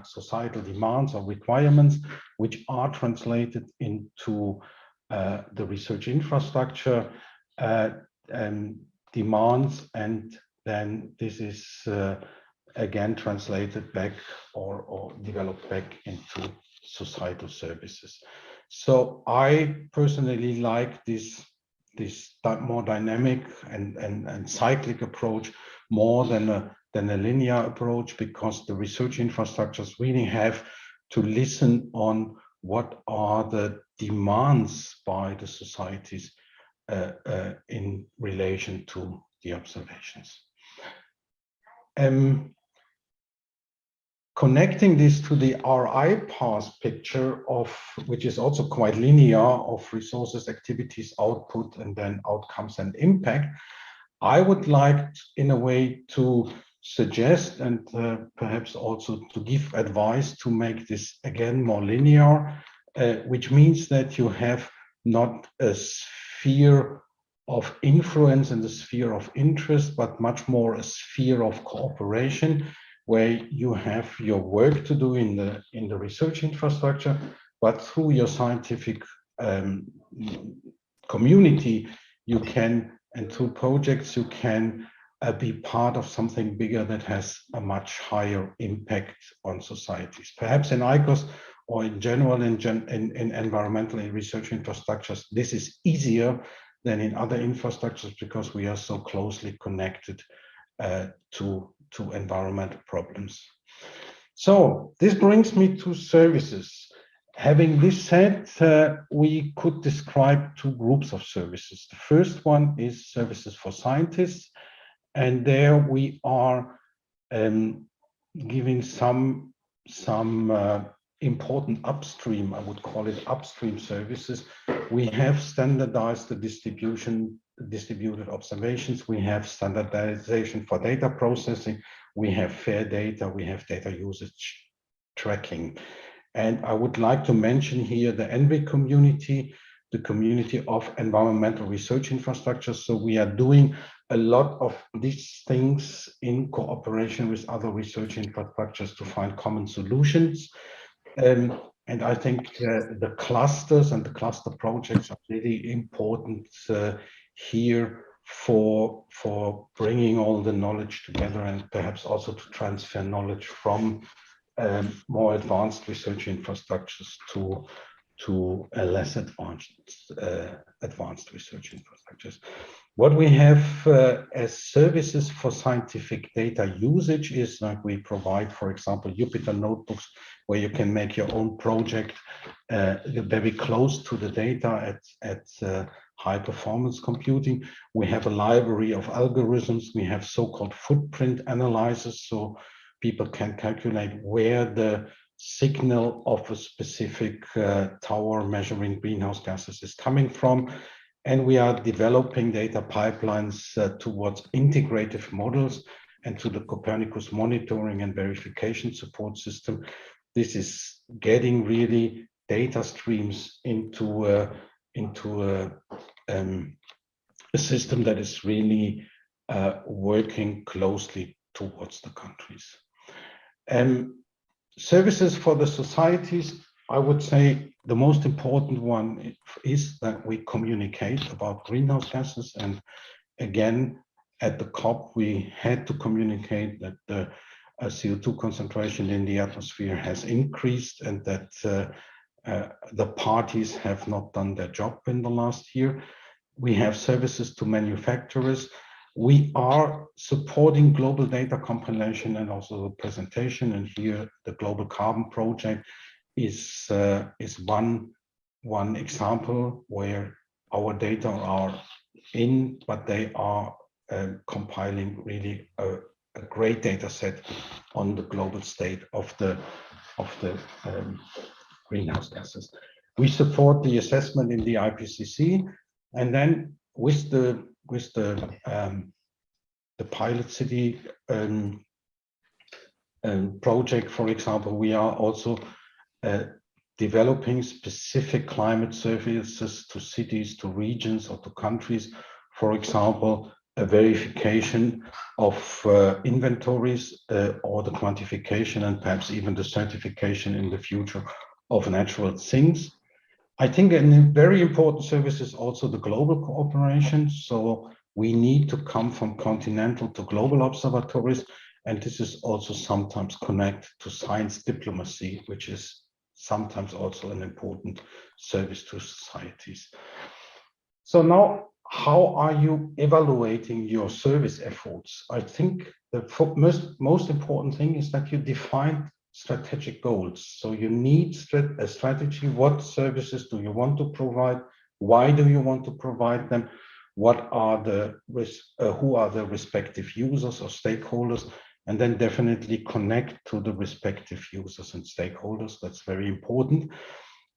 S8: societal demands or requirements which are translated into the research infrastructure demands, and then this is again translated back or developed back into societal services. So I personally like this more dynamic and cyclic approach more than a linear approach, because the research infrastructures really have to listen on what are the demands by the societies in relation to the observations. Connecting this to the RI path picture of, which is also quite linear, of resources, activities, output, and then outcomes and impact, I would like in a way to suggest and perhaps also to give advice to make this again more linear, which means that you have not a sphere of influence and a sphere of interest, but much more a sphere of cooperation, where you have your work to do in the research infrastructure, but through your scientific community, you can, and through projects, you can be part of something bigger that has a much higher impact on societies. Perhaps in ICOS or in general in environmental and research infrastructures, this is easier than in other infrastructures because we are so closely connected to environmental problems. So this brings me to services. Having this said, we could describe two groups of services. The first one is services for scientists, and there we are giving some important upstream, I would call it upstream services. We have standardized the distributed observations, we have standardization for data processing, we have fair data, we have data usage tracking. And I would like to mention here the ENVI community, the community of environmental research infrastructure. So we are doing a lot of these things in cooperation with other research infrastructures to find common solutions. And I think the clusters and the cluster projects are really important here for bringing all the knowledge together and perhaps also to transfer knowledge from more advanced research infrastructures to less advanced research infrastructures. What we have as services for scientific data usage is like we provide, for example, Jupyter notebooks, where you can make your own project very close to the data at high performance computing. We have a library of algorithms. We have so-called footprint analyzers, so people can calculate where the signal of a specific tower measuring greenhouse gases is coming from. And we are developing data pipelines towards integrative models and to the Copernicus monitoring and verification support system. This is getting really data streams into a system that is really working closely towards the countries. Services for the societies, I would say the most important one is that we communicate about greenhouse gases. And again, at the COP, we had to communicate that the CO2 concentration in the atmosphere has increased and that the parties have not done their job in the last year. We have services to manufacturers. We are supporting global data compilation and also the presentation. And here the Global Carbon Project is one example where our data are in, but they are compiling really a great data set on the global state of the greenhouse gases. We support the assessment in the IPCC, and then with the pilot city project, for example, we are also developing specific climate services to cities, to regions, or to countries. For example, a verification of inventories or the quantification and perhaps even the certification in the future of natural things. I think a very important service is also the global cooperation. So we need to come from continental to global observatories. And this is also sometimes connected to science diplomacy, which is sometimes also an important service to societies. So now, how are you evaluating your service efforts? I think the most important thing is that you define strategic goals. So you need a strategy. What services do you want to provide? Why do you want to provide them? What are the who are the respective users or stakeholders? And then definitely connect to the respective users and stakeholders. That's very important.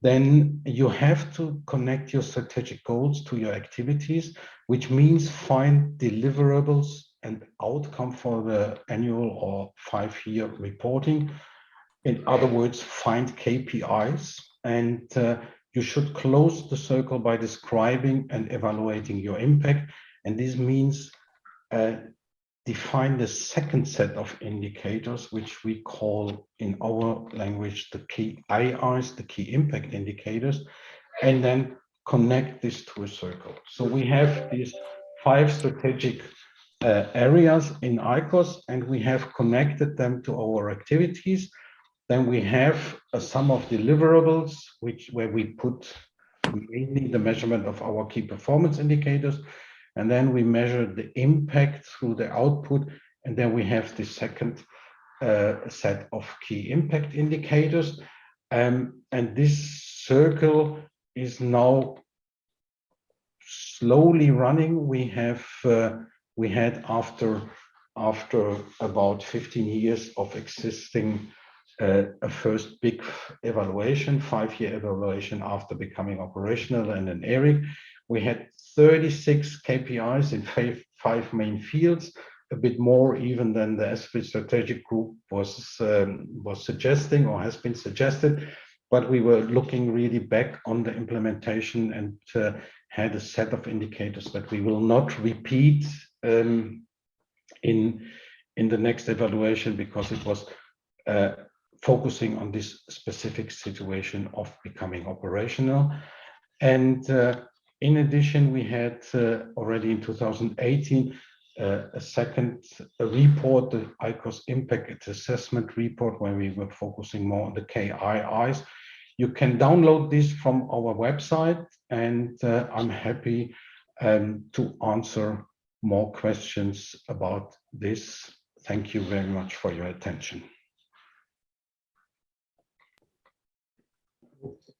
S8: Then you have to connect your strategic goals to your activities, which means find deliverables and outcome for the annual or 5-year reporting. In other words, find KPIs, and you should close the circle by describing and evaluating your impact. And this means define the second set of indicators, which we call in our language the key IIs, the key impact indicators, and then connect this to a circle. So we have these 5 strategic areas in ICOS, and we have connected them to our activities. Then we have a sum of deliverables, where we put mainly the measurement of our key performance indicators. And then we measure the impact through the output. And then we have the second set of key impact indicators. And this circle is now slowly running. We had after about 15 years of existing a first big evaluation, 5-year evaluation after becoming operational, and an ERIC. We had 36 KPIs in 5 main fields, a bit more even than the ESFRI strategic group was suggesting or has been suggested. But we were looking really back on the implementation and had a set of indicators that we will not repeat in the next evaluation, because it was focusing on this specific situation of becoming operational. And in addition, we had already in 2018 a second report, the ICOS Impact Assessment Report, where we were focusing more on the KIIs. You can download this from our website, and I'm happy to answer more questions about this. Thank you very much for your attention.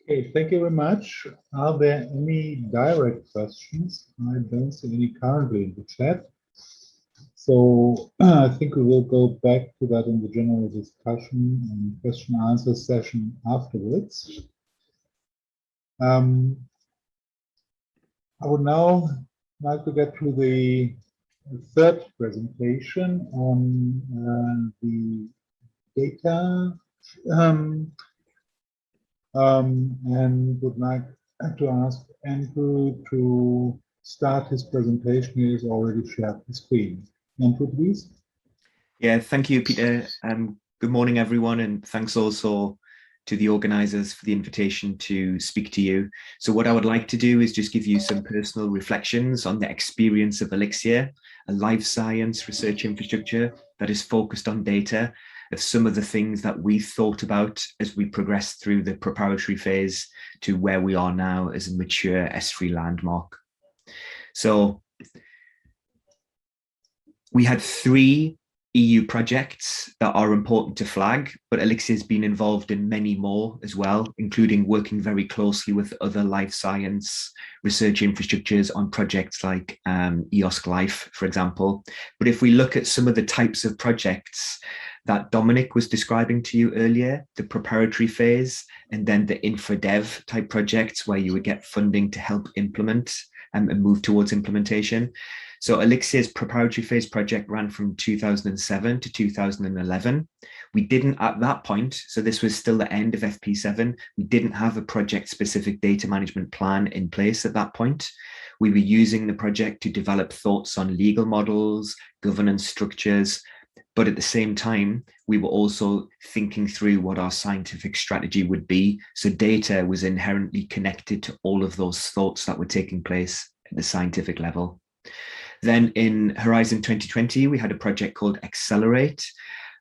S8: Okay, thank you very much. Are there any direct questions? I don't see any currently in the chat. So I think we will go back to that in the general discussion and question and answer session afterwards. I would now like to get to the third presentation on the data and would like to ask Andrew to start his presentation. He has already shared the screen. Andrew, please.
S10: Yeah, thank you, Peter. Good morning, everyone, and thanks also to the organisers for the invitation to speak to you. So what I would like to do is just give you some personal reflections on the experience of Elixir, a life science research infrastructure that is focused on data, of some of the things that we thought about as we progressed through the preparatory phase to where we are now as a mature ESFRI landmark. So we had 3 EU projects that are important to flag, but Elixir has been involved in many more as well, including working very closely with other life science research infrastructures on projects like EOSC, for example. But if we look at some of the types of projects that Dominic was describing to you earlier, the preparatory phase, and then the infra-dev type projects where you would get funding to help implement and move towards implementation. So Elixir's preparatory phase project ran from 2007 to 2011. We didn't at that point, so this was still the end of FP7, we didn't have a project-specific data management plan in place at that point. We were using the project to develop thoughts on legal models, governance structures, but at the same time, we were also thinking through what our scientific strategy would be. So data was inherently connected to all of those thoughts that were taking place at the scientific level. Then in Horizon 2020, we had a project called Accelerate.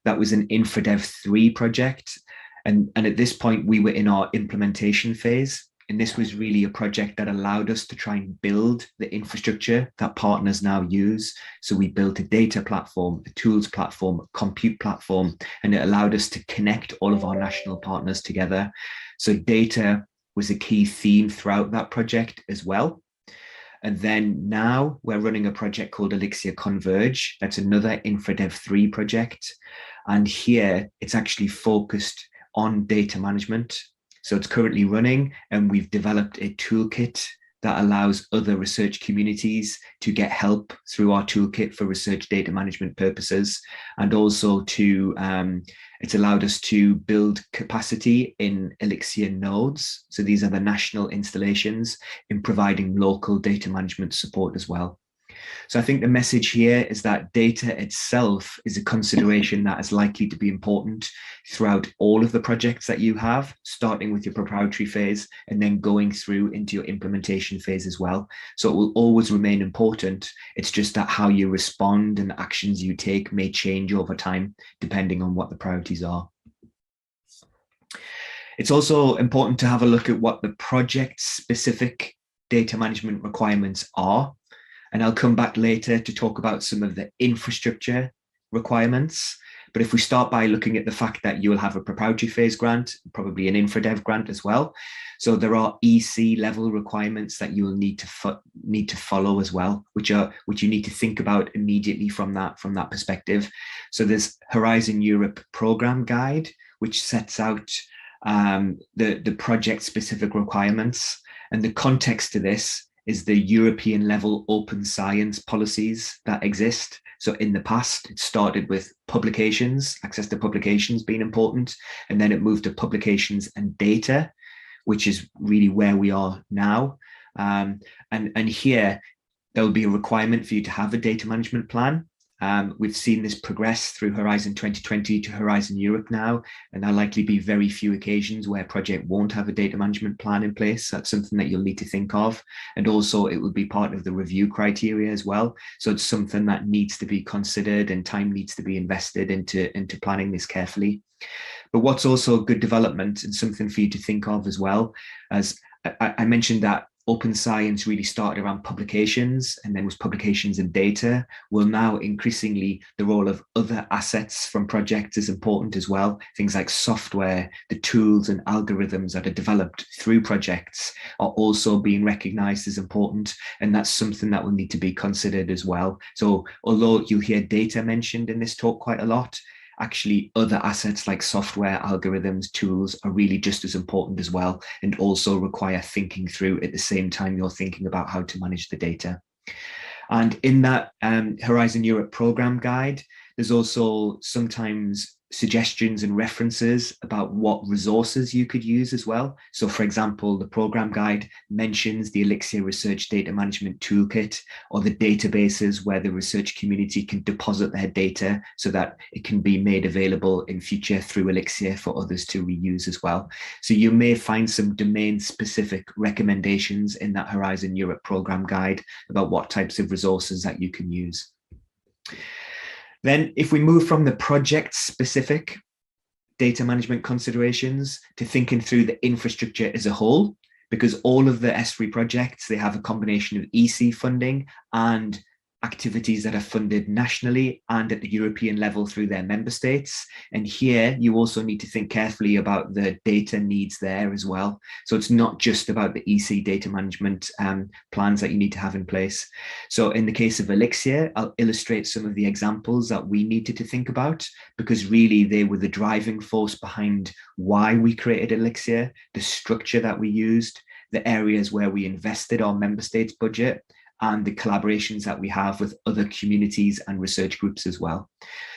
S10: That was an InfraDev 3 project. And at this point, we were in our implementation phase. And this was really a project that allowed us to try and build the infrastructure that partners now use. So we built a data platform, a tools platform, a compute platform, and it allowed us to connect all of our national partners together. So data was a key theme throughout that project as well. And then now we're running a project called Elixir Converge. That's another InfraDev 3 project. And here it's actually focused on data management. So it's currently running, and we've developed a toolkit that allows other research communities to get help through our toolkit for research data management purposes. And also to, it's allowed us to build capacity in Elixir nodes. So these are the national installations in providing local data management support as well. So I think the message here is that data itself is a consideration that is likely to be important throughout all of the projects that you have, starting with your preparatory phase and then going through into your implementation phase as well. So it will always remain important. It's just that how you respond and the actions you take may change over time, depending on what the priorities are. It's also important to have a look at what the project-specific data management requirements are. And I'll come back later to talk about some of the infrastructure requirements. But if we start by looking at the fact that you will have a preparatory phase grant, probably an InfraDev grant as well. So there are EC level requirements that you will need to follow as well, which you need to think about immediately from that perspective. So there's Horizon Europe program guide, which sets out the project specific requirements, and the context to this is the European level open science policies that exist. So in the past, it started with publications, access to publications being important, and then it moved to publications and data, which is really where we are now. And here, there'll be a requirement for you to have a data management plan. We've seen this progress through Horizon 2020 to Horizon Europe now, and there'll likely be very few occasions where a project won't have a data management plan in place. That's something that you'll need to think of. And also it will be part of the review criteria as well. So it's something that needs to be considered, and time needs to be invested into planning this carefully. But what's also a good development and something for you to think of as well, as I mentioned that open science really started around publications and then was publications and data. Well, now increasingly the role of other assets from projects is important as well. Things like software, the tools and algorithms that are developed through projects are also being recognized as important. And that's something that will need to be considered as well. So although you hear data mentioned in this talk quite a lot, actually other assets like software, algorithms, tools are really just as important as well, and also require thinking through at the same time you're thinking about how to manage the data. And in that Horizon Europe program guide, there's also sometimes suggestions and references about what resources you could use as well. So for example, the program guide mentions the Elixir Research Data Management Toolkit, or the databases where the research community can deposit their data so that it can be made available in future through Elixir for others to reuse as well. So you may find some domain specific recommendations in that Horizon Europe program guide about what types of resources that you can use. Then if we move from the project-specific data management considerations to thinking through the infrastructure as a whole, because all of the ESFRI projects, they have a combination of EC funding and activities that are funded nationally and at the European level through their member states. And here you also need to think carefully about the data needs there as well. So it's not just about the EC data management plans that you need to have in place. So in the case of Elixir, I'll illustrate some of the examples that we needed to think about, because really they were the driving force behind why we created Elixir, the structure that we used, the areas where we invested our member states budget, and the collaborations that we have with other communities and research groups as well.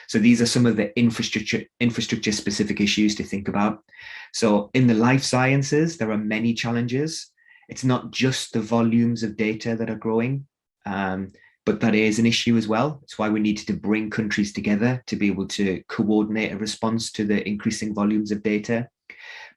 S10: So these are some of the infrastructure specific issues to think about. So in the life sciences, there are many challenges. It's not just the volumes of data that are growing, but that is an issue as well. It's why we need to bring countries together to be able to coordinate a response to the increasing volumes of data.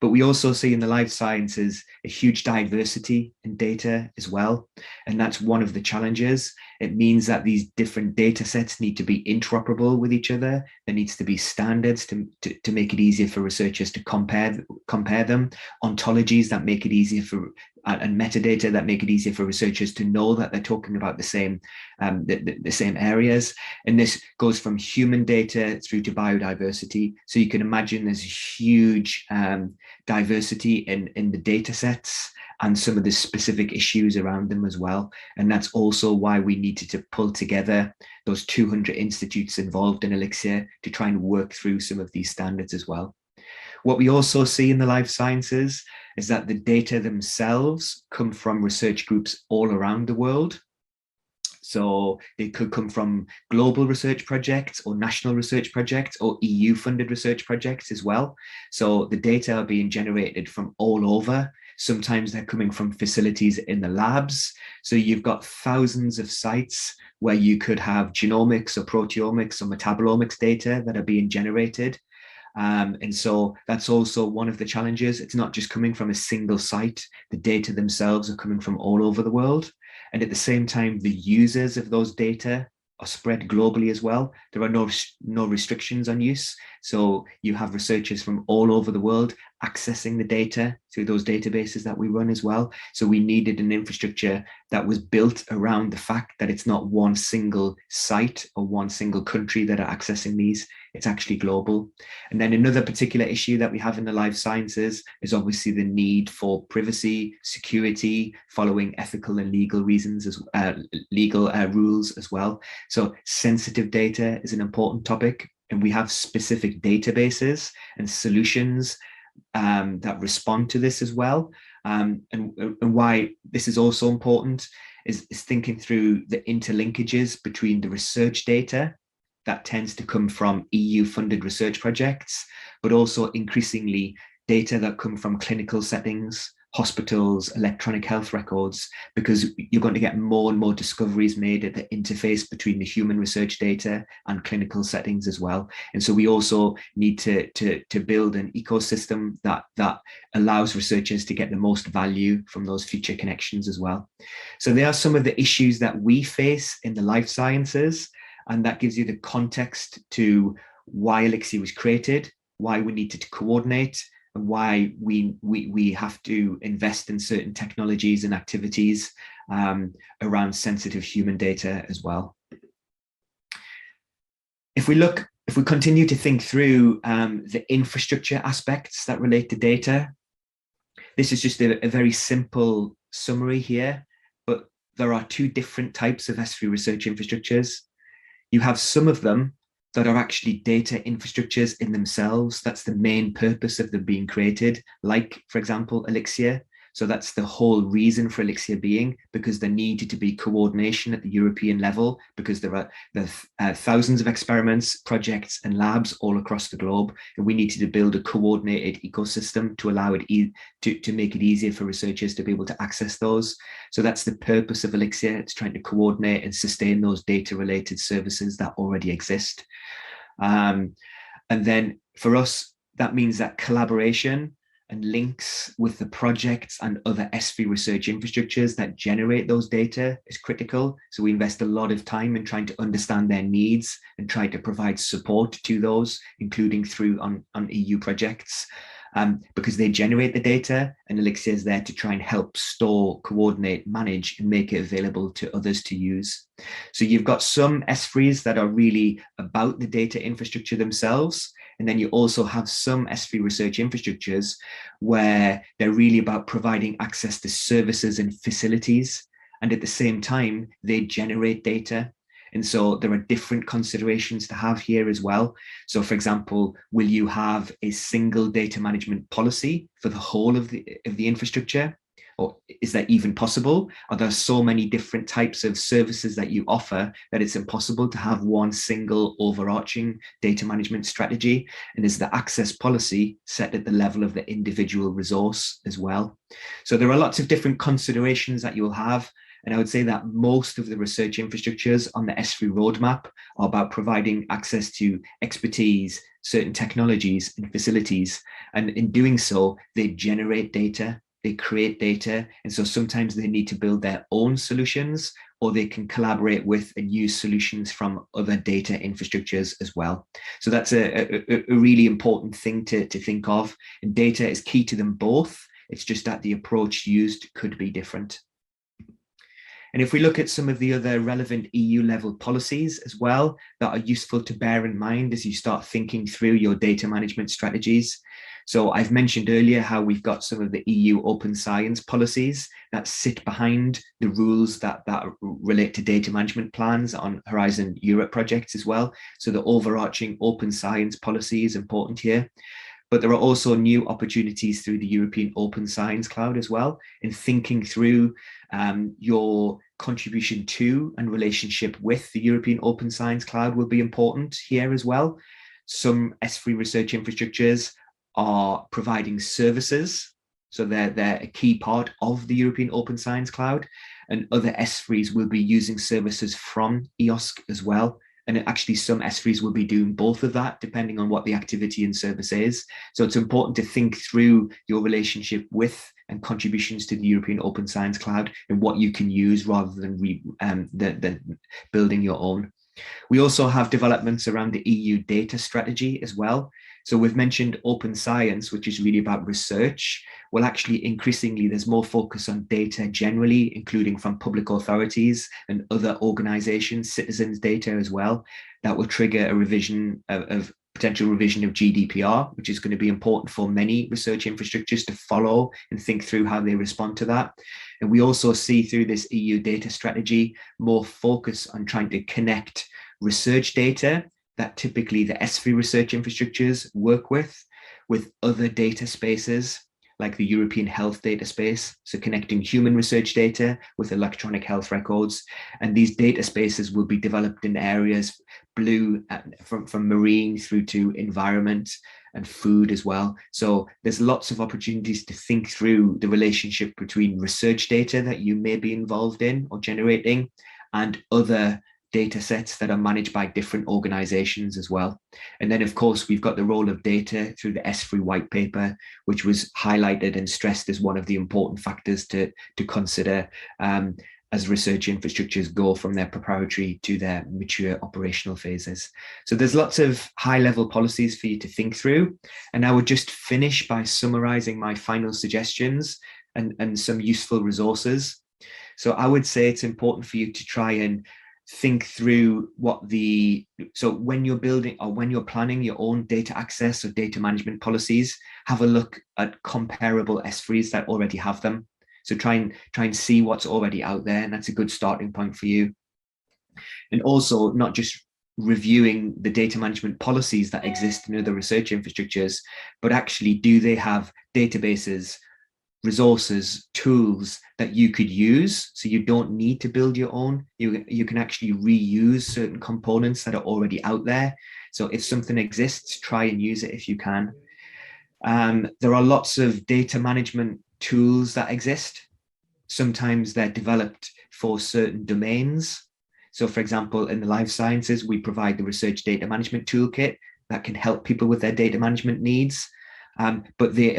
S10: But we also see in the life sciences a huge diversity in data as well. And that's one of the challenges. It means that these different data sets need to be interoperable with each other. There needs to be standards to make it easier for researchers to compare them, ontologies that make it easier for, and metadata that make it easier for researchers to know that they're talking about the same areas. And this goes from human data through to biodiversity. So you can imagine there's huge diversity in the data sets and some of the specific issues around them as well. And that's also why we needed to pull together those 200 institutes involved in Elixir to try and work through some of these standards as well. What we also see in the life sciences is that the data themselves come from research groups all around the world. So they could come from global research projects or national research projects or EU funded research projects as well. So the data are being generated from all over. Sometimes they're coming from facilities in the labs. So you've got thousands of sites where you could have genomics or proteomics or metabolomics data that are being generated. And so that's also one of the challenges. It's not just coming from a single site. The data themselves are coming from all over the world. And at the same time, the users of those data are spread globally as well. There are no restrictions on use. So you have researchers from all over the world accessing the data through those databases that we run as well. So we needed an infrastructure that was built around the fact that it's not one single site or one single country that are accessing these. It's actually global. And then another particular issue that we have in the life sciences is obviously the need for privacy, security, following ethical and legal reasons, as legal rules as well. So sensitive data is an important topic, and we have specific databases and solutions that respond to this as well. And why this is also important is thinking through the interlinkages between the research data that tends to come from EU funded research projects, but also increasingly data that come from clinical settings, hospitals, electronic health records, because you're going to get more and more discoveries made at the interface between the human research data and clinical settings as well. And so we also need to build an ecosystem that allows researchers to get the most value from those future connections as well. So there are some of the issues that we face in the life sciences, and that gives you the context to why Elixir was created, why we needed to coordinate, and why we have to invest in certain technologies and activities around sensitive human data as well. If we continue to think through the infrastructure aspects that relate to data, this is just a very simple summary here, but there are two different types of ESFRI research infrastructures. You have some of them that are actually data infrastructures in themselves. That's the main purpose of them being created, like, for example, Elixir. So that's the whole reason for Elixir being, because there needed to be coordination at the European level, because there are thousands of experiments, projects, and labs all across the globe, and we needed to build a coordinated ecosystem to allow it to make it easier for researchers to be able to access those. So that's the purpose of Elixir. It's trying to coordinate and sustain those data-related services that already exist. And then for us, that means that collaboration and links with the projects and other ESFRI research infrastructures that generate those data is critical. So we invest a lot of time in trying to understand their needs and try to provide support to those, including through on EU projects, because they generate the data, and Elixir is there to try and help store, coordinate, manage, and make it available to others to use. So you've got some ESFRIs that are really about the data infrastructure themselves. And then you also have some ESFRI research infrastructures where they're really about providing access to services and facilities. And at the same time, they generate data. And so there are different considerations to have here as well. So for example, will you have a single data management policy for the whole of the infrastructure? Or is that even possible? Are there so many different types of services that you offer that it's impossible to have one single overarching data management strategy? And is the access policy set at the level of the individual resource as well? So there are lots of different considerations that you'll have. And I would say that most of the research infrastructures on the ESFRI roadmap are about providing access to expertise, certain technologies and facilities. And in doing so, they generate data, they create data. And so sometimes they need to build their own solutions, or they can collaborate with and use solutions from other data infrastructures as well. So that's a really important thing to think of. And data is key to them both. It's just that the approach used could be different. And if we look at some of the other relevant EU level policies as well that are useful to bear in mind as you start thinking through your data management strategies. So I've mentioned earlier how we've got some of the EU open science policies that sit behind the rules that relate to data management plans on Horizon Europe projects as well. So the overarching open science policy is important here. But there are also new opportunities through the European Open Science Cloud as well, in thinking through your contribution to and relationship with the European Open Science Cloud will be important here as well. Some ESFRI research infrastructures are providing services, so they're a key part of the European Open Science Cloud, and other ESFRIs will be using services from EOSC as well. And actually some ESFRIs will be doing both of that depending on what the activity and service is. So it's important to think through your relationship with and contributions to the European Open Science Cloud and what you can use rather than building your own. We also have developments around the EU data strategy as well. So we've mentioned open science, which is really about research. Well, actually, increasingly, there's more focus on data generally, including from public authorities and other organizations, citizens' data as well, that will trigger a revision of potential revision of GDPR, which is going to be important for many research infrastructures to follow and think through how they respond to that. And we also see through this EU data strategy more focus on trying to connect research data that typically the ESFRI research infrastructures work with other data spaces like the European Health Data Space, so connecting human research data with electronic health records. And these data spaces will be developed in areas blue from marine through to environment and food as well. So there's lots of opportunities to think through the relationship between research data that you may be involved in or generating and other data sets that are managed by different organizations as well. And then, of course, we've got the role of data through the ESFRI white paper, which was highlighted and stressed as one of the important factors to consider as research infrastructures go from their preparatory to their mature operational phases. So there's lots of high-level policies for you to think through. And I would just finish by summarizing my final suggestions and some useful resources. So I would say it's important for you to try and think through so when you're building or when you're planning your own data access or data management policies, have a look at comparable ESFRIs that already have them. So try and see what's already out there, and that's a good starting point for you. And also not just reviewing the data management policies that exist in other research infrastructures, but actually do they have databases, resources, tools that you could use, so you don't need to build your own. You can actually reuse certain components that are already out there. So if something exists, try and use it if you can. There are lots of data management tools that exist. Sometimes they're developed for certain domains. So for example, in the life sciences, we provide the Research Data Management Toolkit that can help people with their data management needs. But they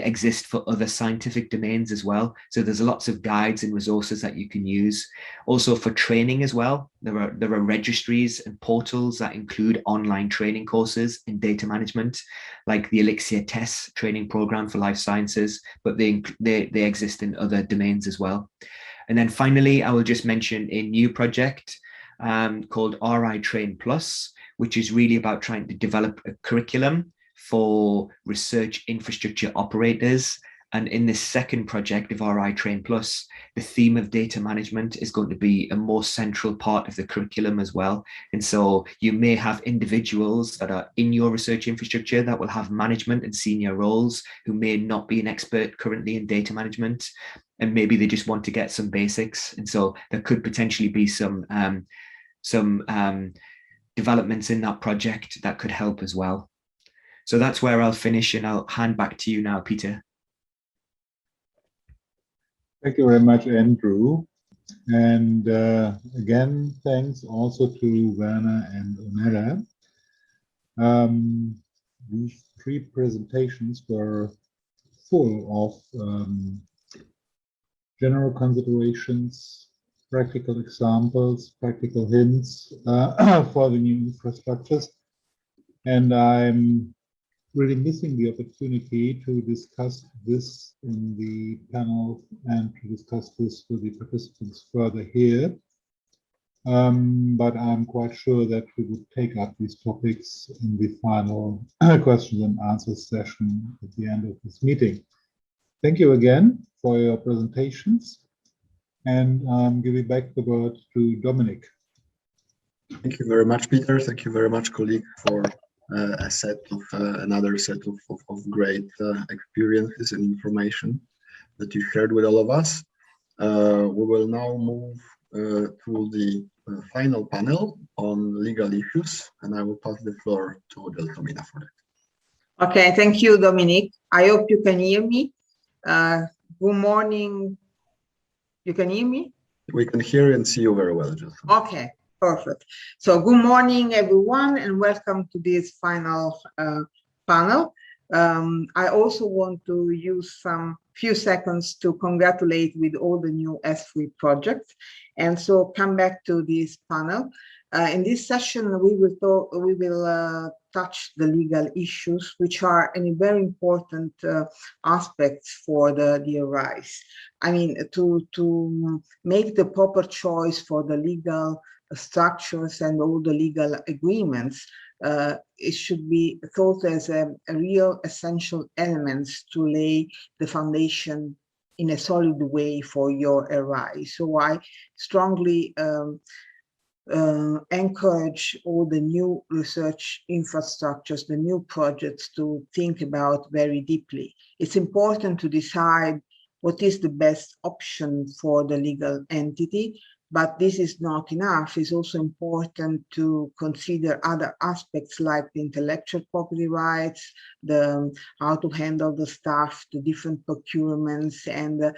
S10: exist for other scientific domains as well. So there's lots of guides and resources that you can use. Also for training as well, there are registries and portals that include online training courses in data management, like the Elixir TESS training program for life sciences, but they exist in other domains as well. And then finally, I will just mention a new project called RI Train Plus, which is really about trying to develop a curriculum for research infrastructure operators And in this second project of RI Train Plus, the theme of data management is going to be a more central part of the curriculum as well. And so you may have individuals that are in your research infrastructure that will have management and senior roles who may not be an expert currently in data management, and maybe they just want to get some basics. And so there could potentially be some developments in that project that could help as well. So that's where I'll finish, and I'll hand back to you now, Peter.
S8: Thank you very much, Andrew. And again, thanks also to Werner and Onera. These three presentations were full of general considerations, practical examples, practical hints for the new infrastructures. And I'm really missing the opportunity to discuss this in the panel and to discuss this with the participants further here. But I'm quite sure that we would take up these topics in the final questions and answers session at the end of this meeting. Thank you again for your presentations, and I'm giving back the word to Dominic.
S1: Thank you very much, Peter. Thank you very much, colleague, for another set of great experiences and information that you shared with all of us. We will now move to the final panel on legal issues, and I will pass the floor to Gelsomina for that.
S11: Okay, thank you, Dominic. I hope you can hear me. Good morning. You can hear me?
S1: We can hear and see you very well, Gelsomina.
S11: Okay. Perfect. So good morning, everyone, and welcome to this final panel. I also want to use some few seconds to congratulate with all the new ESFRI projects, and so come back to this panel. In this session, we will touch the legal issues, which are a very important aspects for the EoEs. I mean, to make the proper choice for the legal structures and all the legal agreements, it should be thought as a real essential elements to lay the foundation in a solid way for your EoE. So I strongly encourage all the new research infrastructures, the new projects, to think about very deeply. It's important to decide what is the best option for the legal entity, but this is not enough. It's also important to consider other aspects like the intellectual property rights, how to handle the staff, the different procurements, and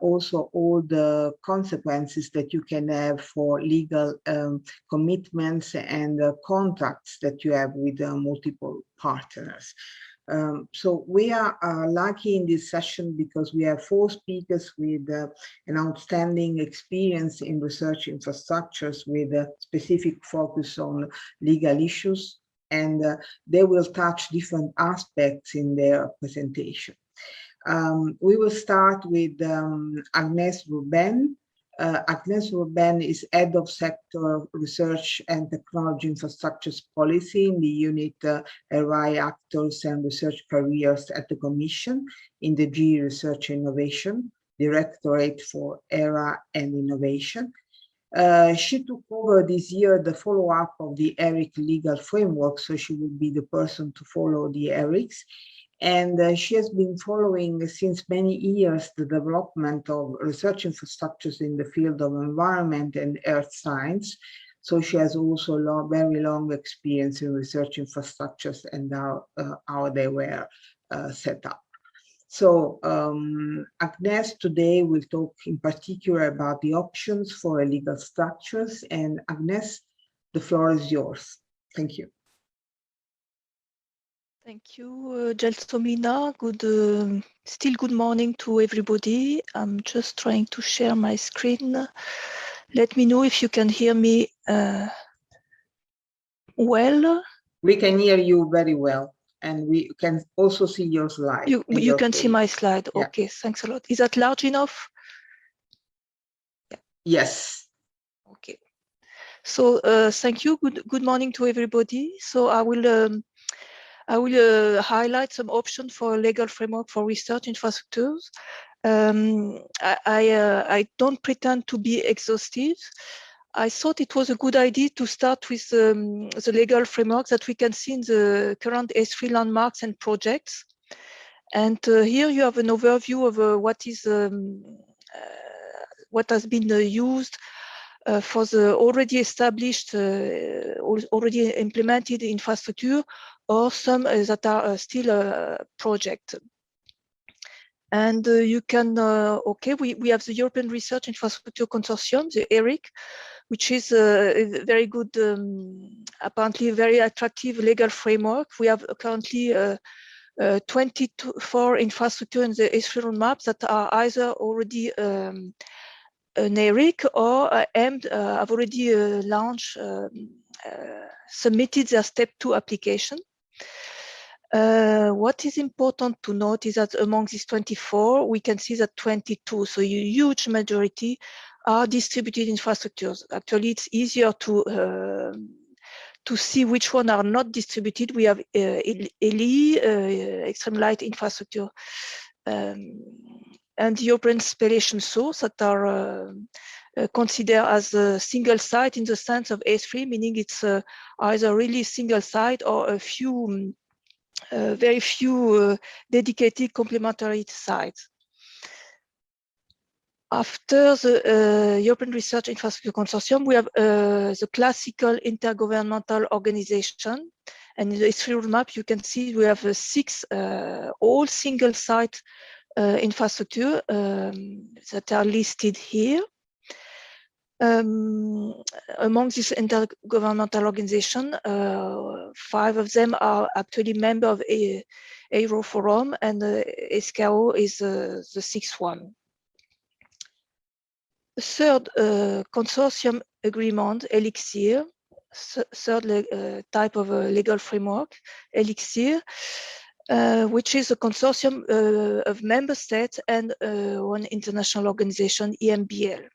S11: also all the consequences that you can have for legal commitments and contracts that you have with multiple partners. So we are lucky in this session because we have 4 speakers with an outstanding experience in research infrastructures with a specific focus on legal issues, and they will touch different aspects in their presentation. We will start with Agnès Ruben. Agnès Ruben is Head of Sector Research and Technology Infrastructures Policy in the unit EoE Actors and Research Careers at the Commission in the GE Research Innovation, Directorate for ERA and Innovation. She took over this year the follow-up of the ERIC legal framework, so she will be the person to follow the ERICs. And she has been following since many years the development of research infrastructures in the field of environment and earth science. So she has also very long experience in research infrastructures and how they were set up. So Agnès today will talk in particular about the options for legal structures. And Agnès, the floor is yours. Thank you.
S12: Thank you, Gelsomina. Still good morning to everybody. I'm just trying to share my screen. Let me know if you can hear me well.
S11: We can hear you very well, and we can also see your slide.
S12: You can see my slide.
S11: Yeah.
S12: Okay, thanks a lot. Is that large enough?
S11: Yeah. Yes.
S12: Okay. So thank you. Good morning to everybody. So I I will highlight some options for a legal framework for research infrastructures. I don't pretend to be exhaustive. I thought it was a good idea to start with the legal framework that we can see in the current ESFRI landmarks and projects. And here you have an overview of what has been used for the already established, already implemented infrastructure, or some that are still a project. And you can, we have the European Research Infrastructure Consortium, the ERIC, which is a very good, apparently very attractive legal framework. We have currently 24 infrastructure in the ESFRI roadmaps that are either already an ERIC or have already launched, submitted their step 2 application. What is important to note is that among these 24, we can see that 22, so a huge majority, are distributed infrastructures. Actually, it's easier to see which one are not distributed. We have EoE, extreme light infrastructure, and the European spallation source that are considered as a single site in the sense of ESFRI, meaning it's either really single site or a few, very few dedicated complementary sites. After the European Research Infrastructure Consortium, we have the classical intergovernmental organization. And in the ESFRI roadmap, you can see we have 6 all single site infrastructure that are listed here. Among this intergovernmental organization, 5 of them are actually members of Euro Forum, and ESCAO is the 6th one. The third consortium agreement, Elixir, third type of legal framework, Elixir, which is a consortium of member states and one international organization, EMBL.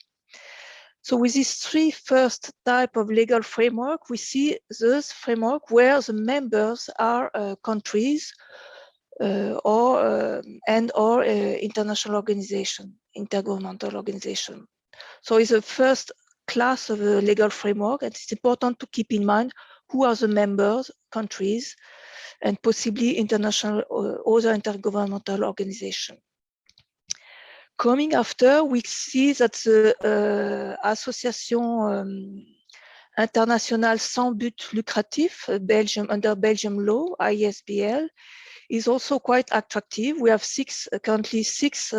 S12: So with these 3 first type of legal framework, we see this framework where the members are countries or international organization, intergovernmental organization. So it's a first class of a legal framework, and it's important to keep in mind who are the members, countries, and possibly international or other intergovernmental organization. Coming after, we see that the Association Internationale Sans But Lucratif, Belgium, under Belgium law, ISBL, is also quite attractive. We have currently six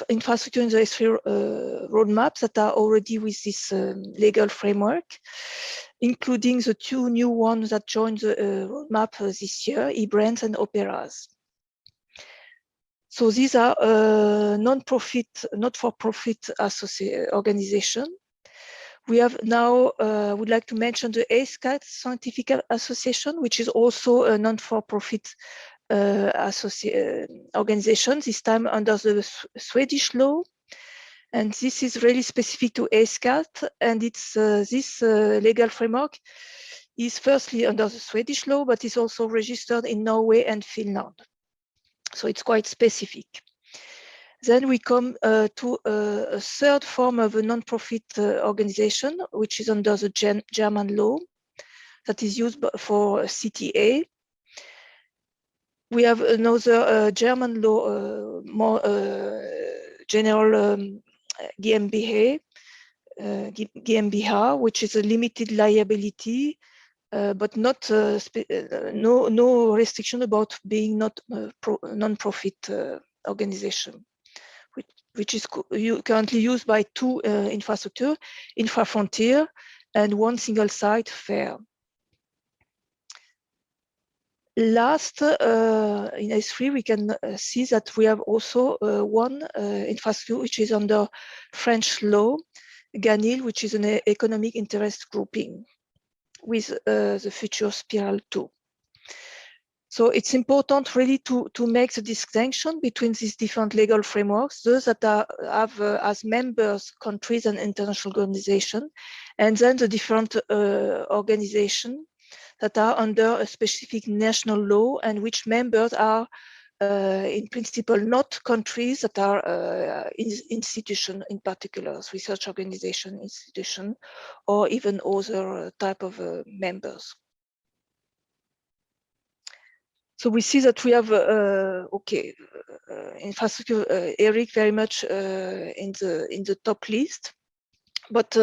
S12: infrastructure in the ESFRI roadmaps that are already with this legal framework, including the 2 new ones that joined the roadmap this year, eBrands and Operas. So these are non-profit, not-for-profit organization. We have now, would like to mention the ESCAT Scientific Association, which is also a non-for-profit organization, this time under the Swedish law. And this is really specific to ESCAT, and it's this legal framework is firstly under the Swedish law, but is also registered in Norway and Finland. So it's quite specific. Then we come to a third form of a non-profit organization, which is under the German law, that is used for CTA. We have another German law, more general GmbH, which is a limited liability, but not no restriction about being not non-profit organization, which is currently used by 2 infrastructure, Infrafrontier and 1 single site, FAIR. Last, in ESFRI, we can see that we have also one infrastructure which is under French law, GANIL, which is an economic interest grouping with the future Spiral 2. So it's important really to make the distinction between these different legal frameworks, those that have as members countries and international organizations, and then the different organizations that are under a specific national law and which members are in principle not countries that are institution, in particular research organization institution, or even other type of members. So we see that we have infrastructure, ERIC very much in the top list, but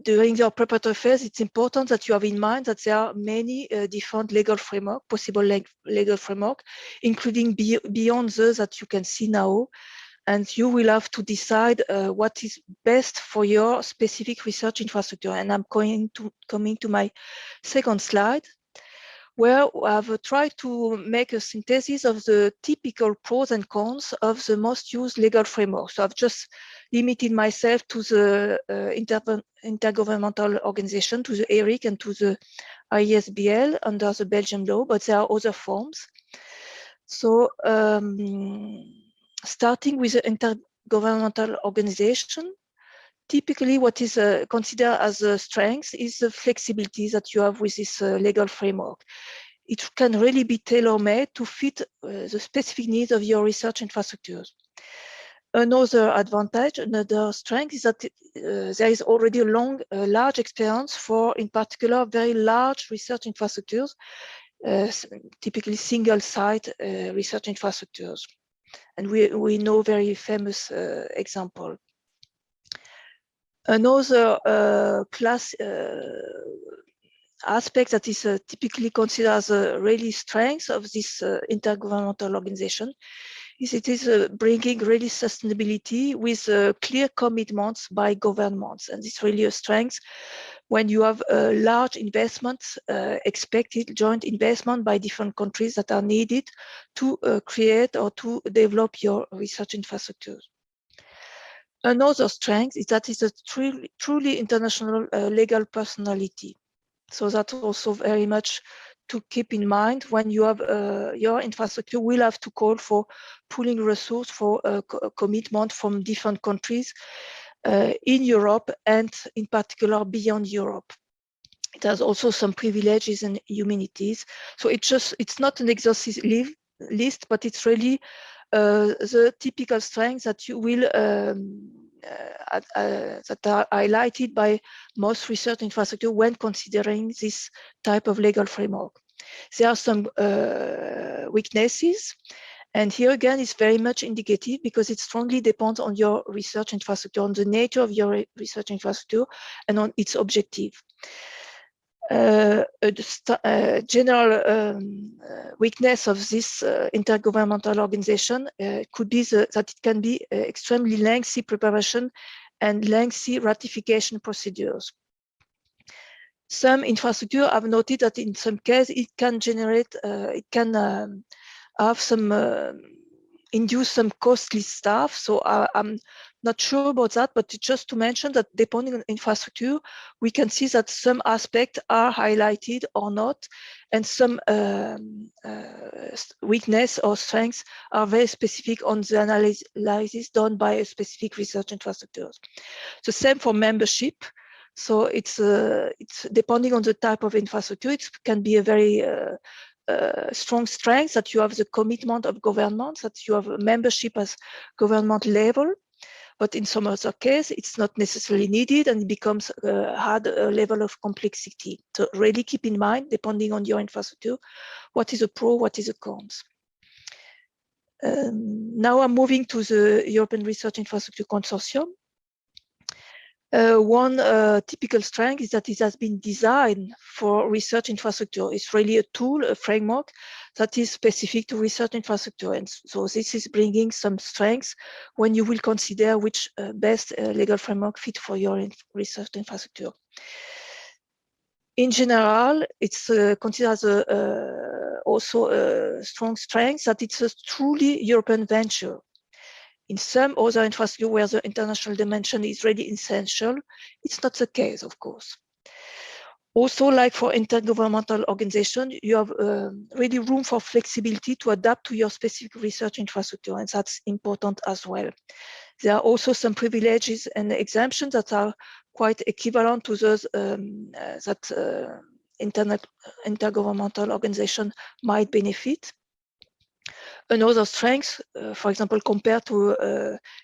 S12: during your preparatory phase, it's important that you have in mind that there are many different legal framework, possible legal framework, including beyond those that you can see now. And you will have to decide what is best for your specific research infrastructure. And I'm coming to my second slide, where I've tried to make a synthesis of the typical pros and cons of the most used legal framework. So I've just limited myself to the intergovernmental organization, to the ERIC and to the IESBL under the Belgian law, but there are other forms. So starting with the intergovernmental organization, typically what is considered as a strength is the flexibility that you have with this legal framework. It can really be tailor-made to fit the specific needs of your research infrastructures. Another advantage, another strength is that there is already a large experience for, in particular, very large research infrastructures, typically single-site research infrastructures. And we know very famous example. Another class aspect that is typically considered as a really strength of this intergovernmental organization is it is bringing really sustainability with clear commitments by governments. And it's really a strength when you have large investments, expected joint investment by different countries that are needed to create or to develop your research infrastructure. Another strength is that it's a truly international legal personality. So that's also very much to keep in mind when you have your infrastructure will have to call for pooling resource for commitment from different countries in Europe and in particular beyond Europe. It has also some privileges and immunities. So it's not an exhaustive list, but it's really the typical strengths that you will that are highlighted by most research infrastructure when considering this type of legal framework. There are some weaknesses, and here again it's very much indicative because it strongly depends on your research infrastructure, on the nature of your research infrastructure, and on its objective. General weakness of this intergovernmental organization could be that it can be extremely lengthy preparation and lengthy ratification procedures. Some infrastructure have noted that in some cases it can generate, have some induce some costly staff. So I'm not sure about that, but just to mention that depending on infrastructure, we can see that some aspects are highlighted or not, and some weakness or strengths are very specific on the analysis done by a specific research infrastructure. The same for membership. So it's depending on the type of infrastructure, it can be a very strong strength that you have the commitment of governments, that you have a membership as government level, but in some other case, it's not necessarily needed and it becomes hard level of complexity. So really keep in mind, depending on your infrastructure, what is a pro, what is a cons. Now I'm moving to the European Research Infrastructure Consortium. One typical strength is that it has been designed for research infrastructure. It's really a tool, a framework that is specific to research infrastructure. And so this is bringing some strengths when you will consider which best legal framework fit for your research infrastructure. In general, it's considered as also a strong strength that it's a truly European venture. In some other infrastructure where the international dimension is really essential, it's not the case, of course. Also, like for intergovernmental organization, you have really room for flexibility to adapt to your specific research infrastructure, and that's important as well. There are also some privileges and exemptions that are quite equivalent to those that intergovernmental organization might benefit. Another strength, for example, compared to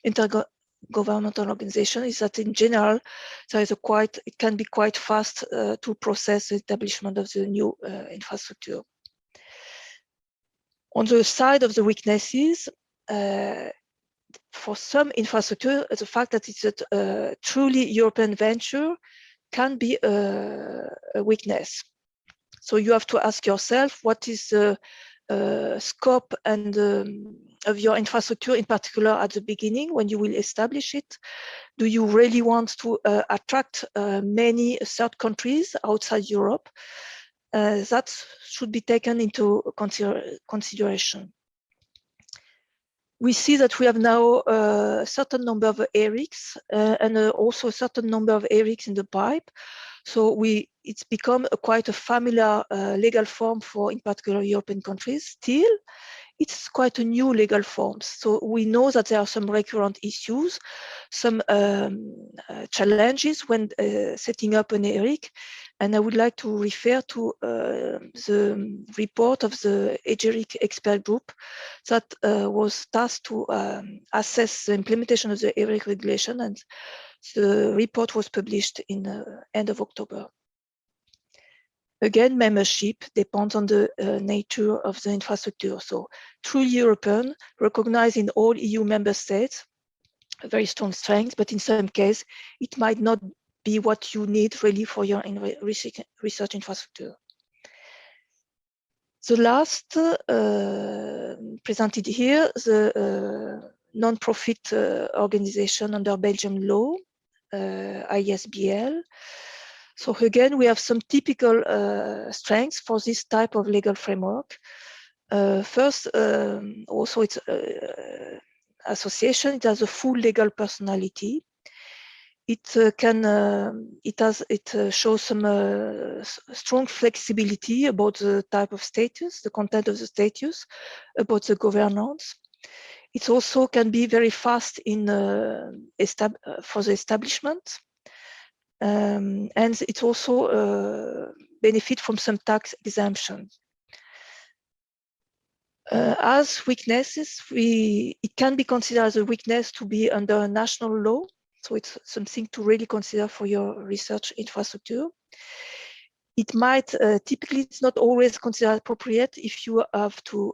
S12: intergovernmental organization, is that in general there is it can be quite fast to process the establishment of the new infrastructure. On the side of the weaknesses, for some infrastructure, the fact that it's a truly European venture can be a weakness. So you have to ask yourself, what is the scope and of your infrastructure, in particular at the beginning when you will establish it? Do you really want to attract many third countries outside Europe? That should be taken into consideration. We see that we have now a certain number of ERICs and also a certain number of ERICs in the pipe. So it's become quite a familiar legal form for, in particular, European countries. Still, it's quite a new legal form. So we know that there are some recurrent issues, some challenges when setting up an ERIC. And I would like to refer to the report of the EGERIC expert group that was tasked to assess the implementation of the ERIC regulation, and the report was published in the end of October. Again, membership depends on the nature of the infrastructure. So truly European, recognized in all EU member states, a very strong strength, but in some cases, it might not be what you need really for your research infrastructure. The last presented here, the non-profit organization under Belgian law, ISBL. So again, we have some typical strengths for this type of legal framework. First, also it's association. It has a full legal personality. It shows some strong flexibility about the type of status, the content of the status, about the governance. It also can be very fast in for the establishment, and it also benefit from some tax exemption. As weaknesses, it can be considered as a weakness to be under national law. So it's something to really consider for your research infrastructure. It might, typically it's not always considered appropriate if you have to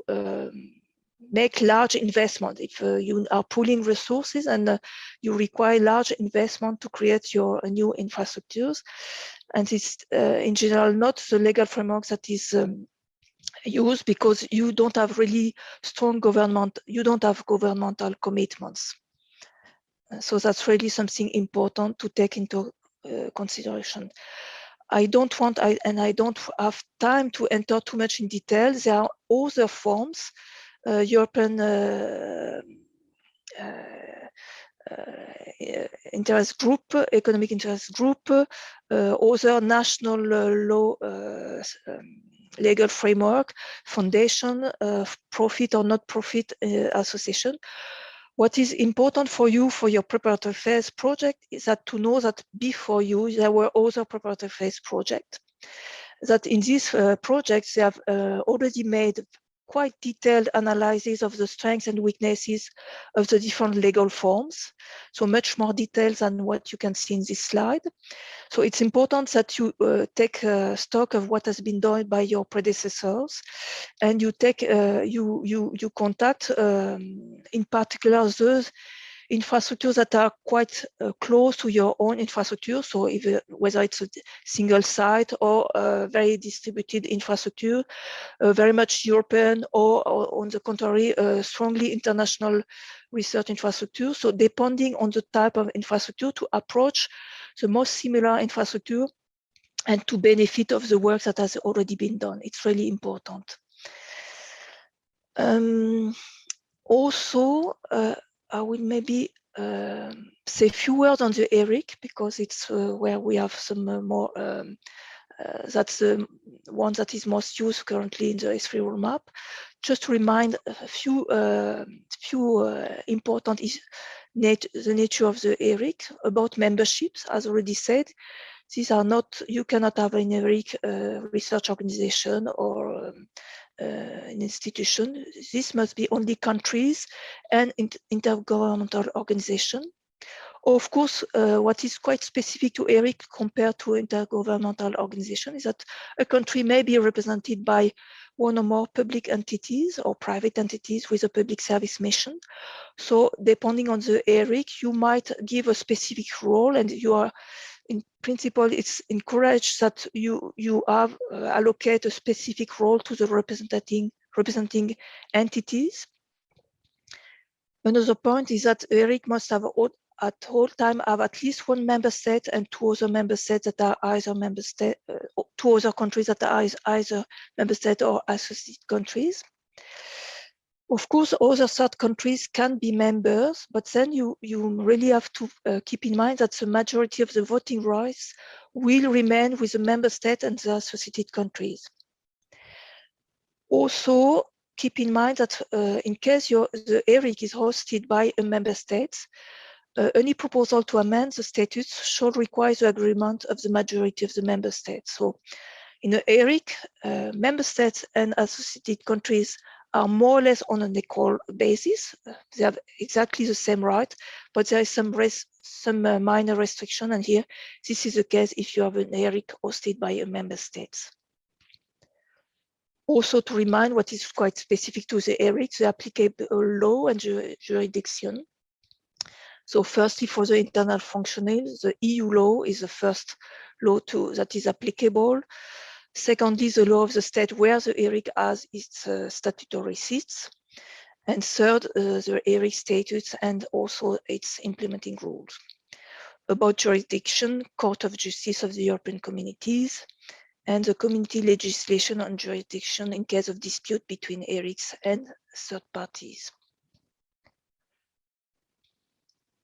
S12: make large investment, if you are pooling resources and you require large investment to create your new infrastructures. And it's in general not the legal framework that is used, because you don't have really strong you don't have governmental commitments. So that's really something important to take into consideration. I don't have time to enter too much in detail. There are other forms, European interest group, economic interest group, other national law legal framework, foundation, profit or not profit association. What is important for you for your preparatory phase project is that to know that before you, there were other preparatory phase projects. That in these projects, they have already made quite detailed analysis of the strengths and weaknesses of the different legal forms. So much more details than what you can see in this slide. So it's important that you take stock of what has been done by your predecessors, and you take you contact in particular those infrastructures that are quite close to your own infrastructure. So whether it's a single site or a very distributed infrastructure, very much European, or on the contrary, strongly international research infrastructure. So depending on the type of infrastructure, to approach the most similar infrastructure and to benefit of the work that has already been done. It's really important. Also, I will maybe say a few words on the ERIC, because it's where we have some more, that's the one that is most used currently in the ESFRI roadmap. Just to remind a few important the nature of the ERIC, about memberships, as already said. These are not, you cannot have an ERIC research organization or an institution. This must be only countries and intergovernmental organization. Of course, what is quite specific to ERIC compared to intergovernmental organization is that a country may be represented by one or more public entities or private entities with a public service mission. So depending on the ERIC, you might give a specific role, and you are, in principle, it's encouraged that you have allocate a specific role to the representing entities. Another point is that ERIC must have at all time have at least one member state and two other member states that are either member state, two other countries that are either member state or associated countries. Of course, other third countries can be members, but then you really have to keep in mind that the majority of the voting rights will remain with the member state and the associated countries. Also, keep in mind that in case the ERIC is hosted by a member state, any proposal to amend the statutes should require the agreement of the majority of the member states. So in the ERIC, member states and associated countries are more or less on an equal basis. They have exactly the same right, but there is some minor restriction, and here this is the case if you have an ERIC hosted by a member state. Also to remind what is quite specific to the ERIC, the applicable law and jurisdiction. So firstly, for the internal functioning, the EU law is the first law that is applicable. Secondly, the law of the state where the ERIC has its statutory seats. And third, the ERIC statutes and also its implementing rules. About jurisdiction, Court of Justice of the European Communities, and the community legislation on jurisdiction in case of dispute between ERICs and third parties.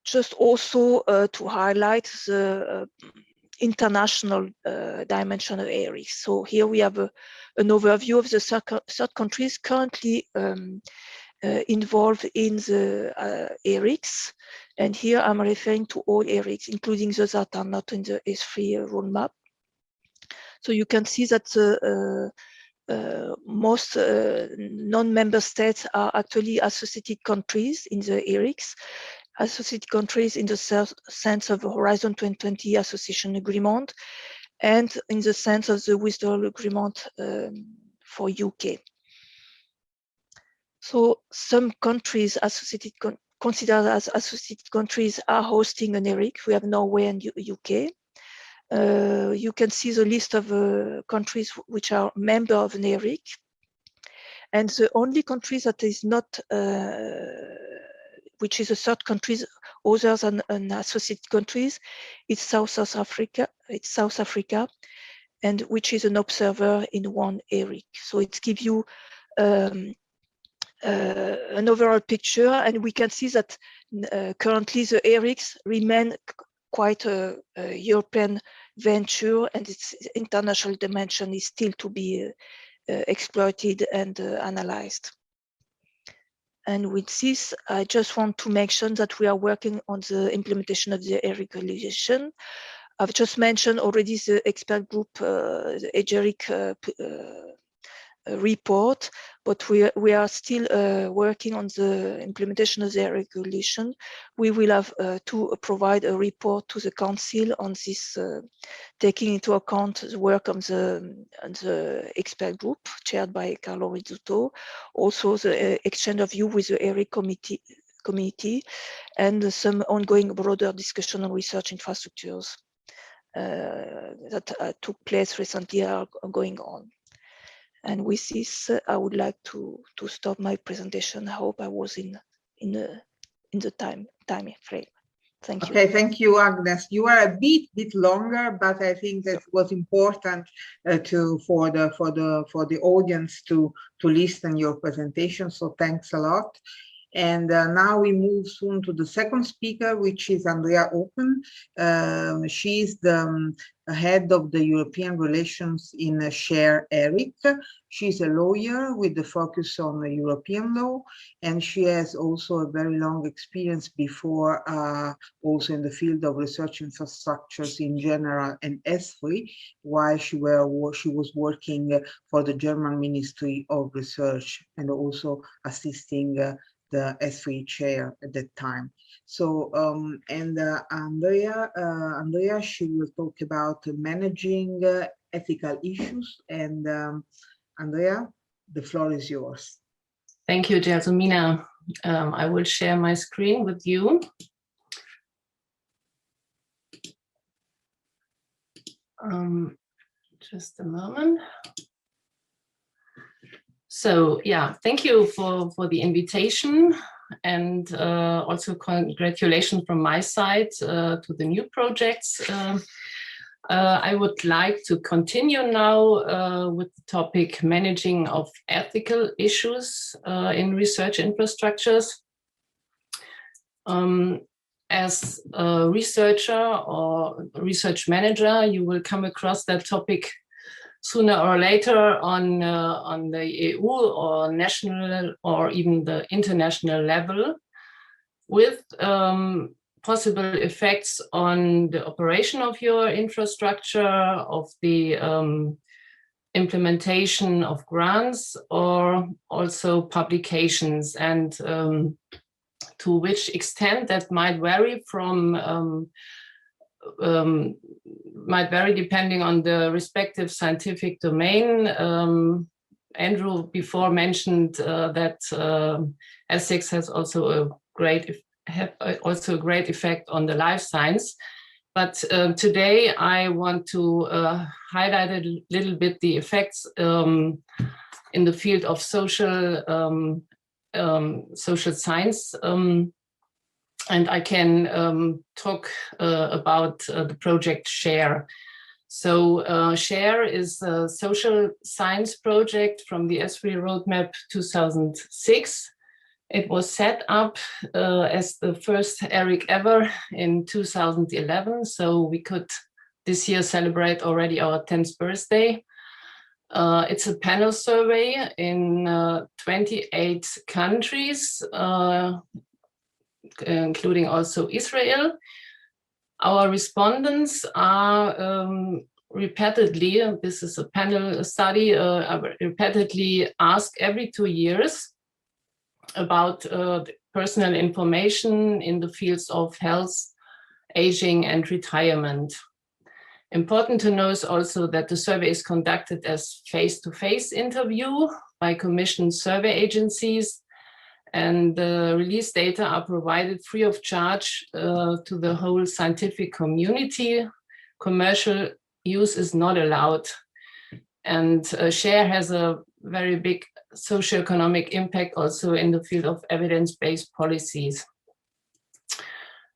S12: Just also to highlight the international dimension of ERICs. So here we have an overview of the third countries currently involved in the ERICs. And here I'm referring to all ERICs, including those that are not in the ESFRI roadmap. So you can see that most non-member states are actually associated countries in the ERICs. Associated countries in the sense of Horizon 2020 Association Agreement and in the sense of the Withdrawal Agreement for UK. So some countries considered as associated countries are hosting an ERIC. We have Norway and UK. You can see the list of countries which are member of an ERIC. And the only countries that is not which is a third countries other than an associated countries, it's South Africa, and which is an observer in one ERIC. So it gives you an overall picture, and we can see that currently the ERICs remain quite a European venture, and its international dimension is still to be exploited and analyzed. And with this, I just want to mention that we are working on the implementation of the ERIC regulation. I've just mentioned already the expert group, the ERIC report, but we are still working on the implementation of the regulation. We will have to provide a report to the council on this, taking into account the work of the expert group chaired by Carlo Rizzuto, also the exchange of view with the ERIC committee, and some ongoing broader discussion on research infrastructures that took place recently are going on. And with this, I would like to stop my presentation. I hope I was in the time frame. Thank you.
S11: Okay, thank you, Agnes. You are a bit longer, but I think that was important for the audience to listen your presentation. So thanks a lot. And now we move soon to the second speaker, which is Andrea Open. She's the head of the European relations in Share ERIC. She's a lawyer with the focus on the European law, and she has also a very long experience before, also in the field of research infrastructures in general and ESFRI, while she was working for the German Ministry of Research and also assisting the ESFRI chair at that time. So, Andrea, she will talk about managing ethical issues. And Andrea, the floor is yours.
S13: Thank you, Jasmina. I will share my screen with you. Just a moment. So yeah, thank you for the invitation, and also congratulations from my side to the new projects. I would like to continue now with the topic managing of ethical issues in research infrastructures. As a researcher or research manager, you will come across that topic sooner or later on the EU or national or even the international level, with possible effects on the operation of your infrastructure, of the implementation of grants, or also publications, and to which extent that might vary from might vary depending on the respective scientific domain. Andrew before mentioned that ethics has also a great effect on the life science. But today I want to highlight a little bit the effects in the field of social science. And I can talk about the project SHARE. So SHARE is a social science project from the ESFRI roadmap 2006. It was set up as the first ERIC ever in 2011. So we could this year celebrate already our 10th birthday. It's a panel survey in 28 countries, including also Israel. Our respondents are repeatedly, this is a panel study, repeatedly asked every 2 years about personal information in the fields of health, aging, and retirement. Important to know is also that the survey is conducted as face-to-face interview by commissioned survey agencies, and the release data are provided free of charge to the whole scientific community. Commercial use is not allowed. And SHARE has a very big socio-economic impact also in the field of evidence-based policies.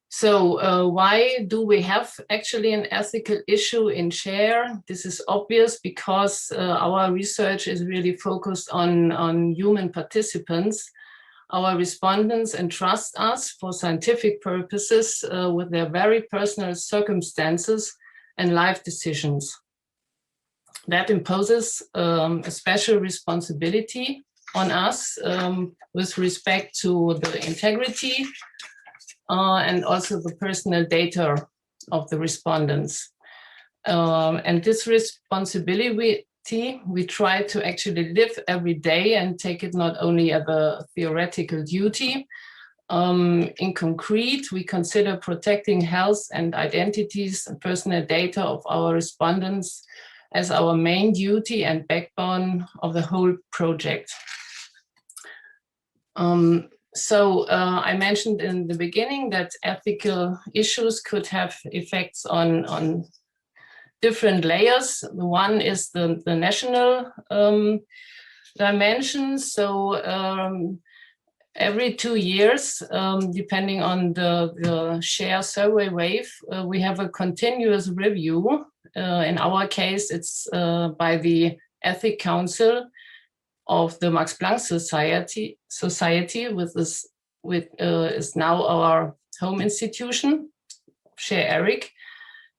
S13: So why do we have actually an ethical issue in SHARE? This is obvious because our research is really focused on human participants. Our respondents entrust us for scientific purposes with their very personal circumstances and life decisions. That imposes a special responsibility on us with respect to the integrity and also the personal data of the respondents. And this responsibility we try to actually live every day and take it not only as a theoretical duty. In concrete, we consider protecting health and identities and personal data of our respondents as our main duty and backbone of the whole project. I mentioned in the beginning that ethical issues could have effects on different layers. One is the national dimension. So every 2 years, depending on the SHARE survey wave, we have a continuous review. In our case, it's by the Ethics Council of the Max Planck Society with this is now our home institution, Share ERIC.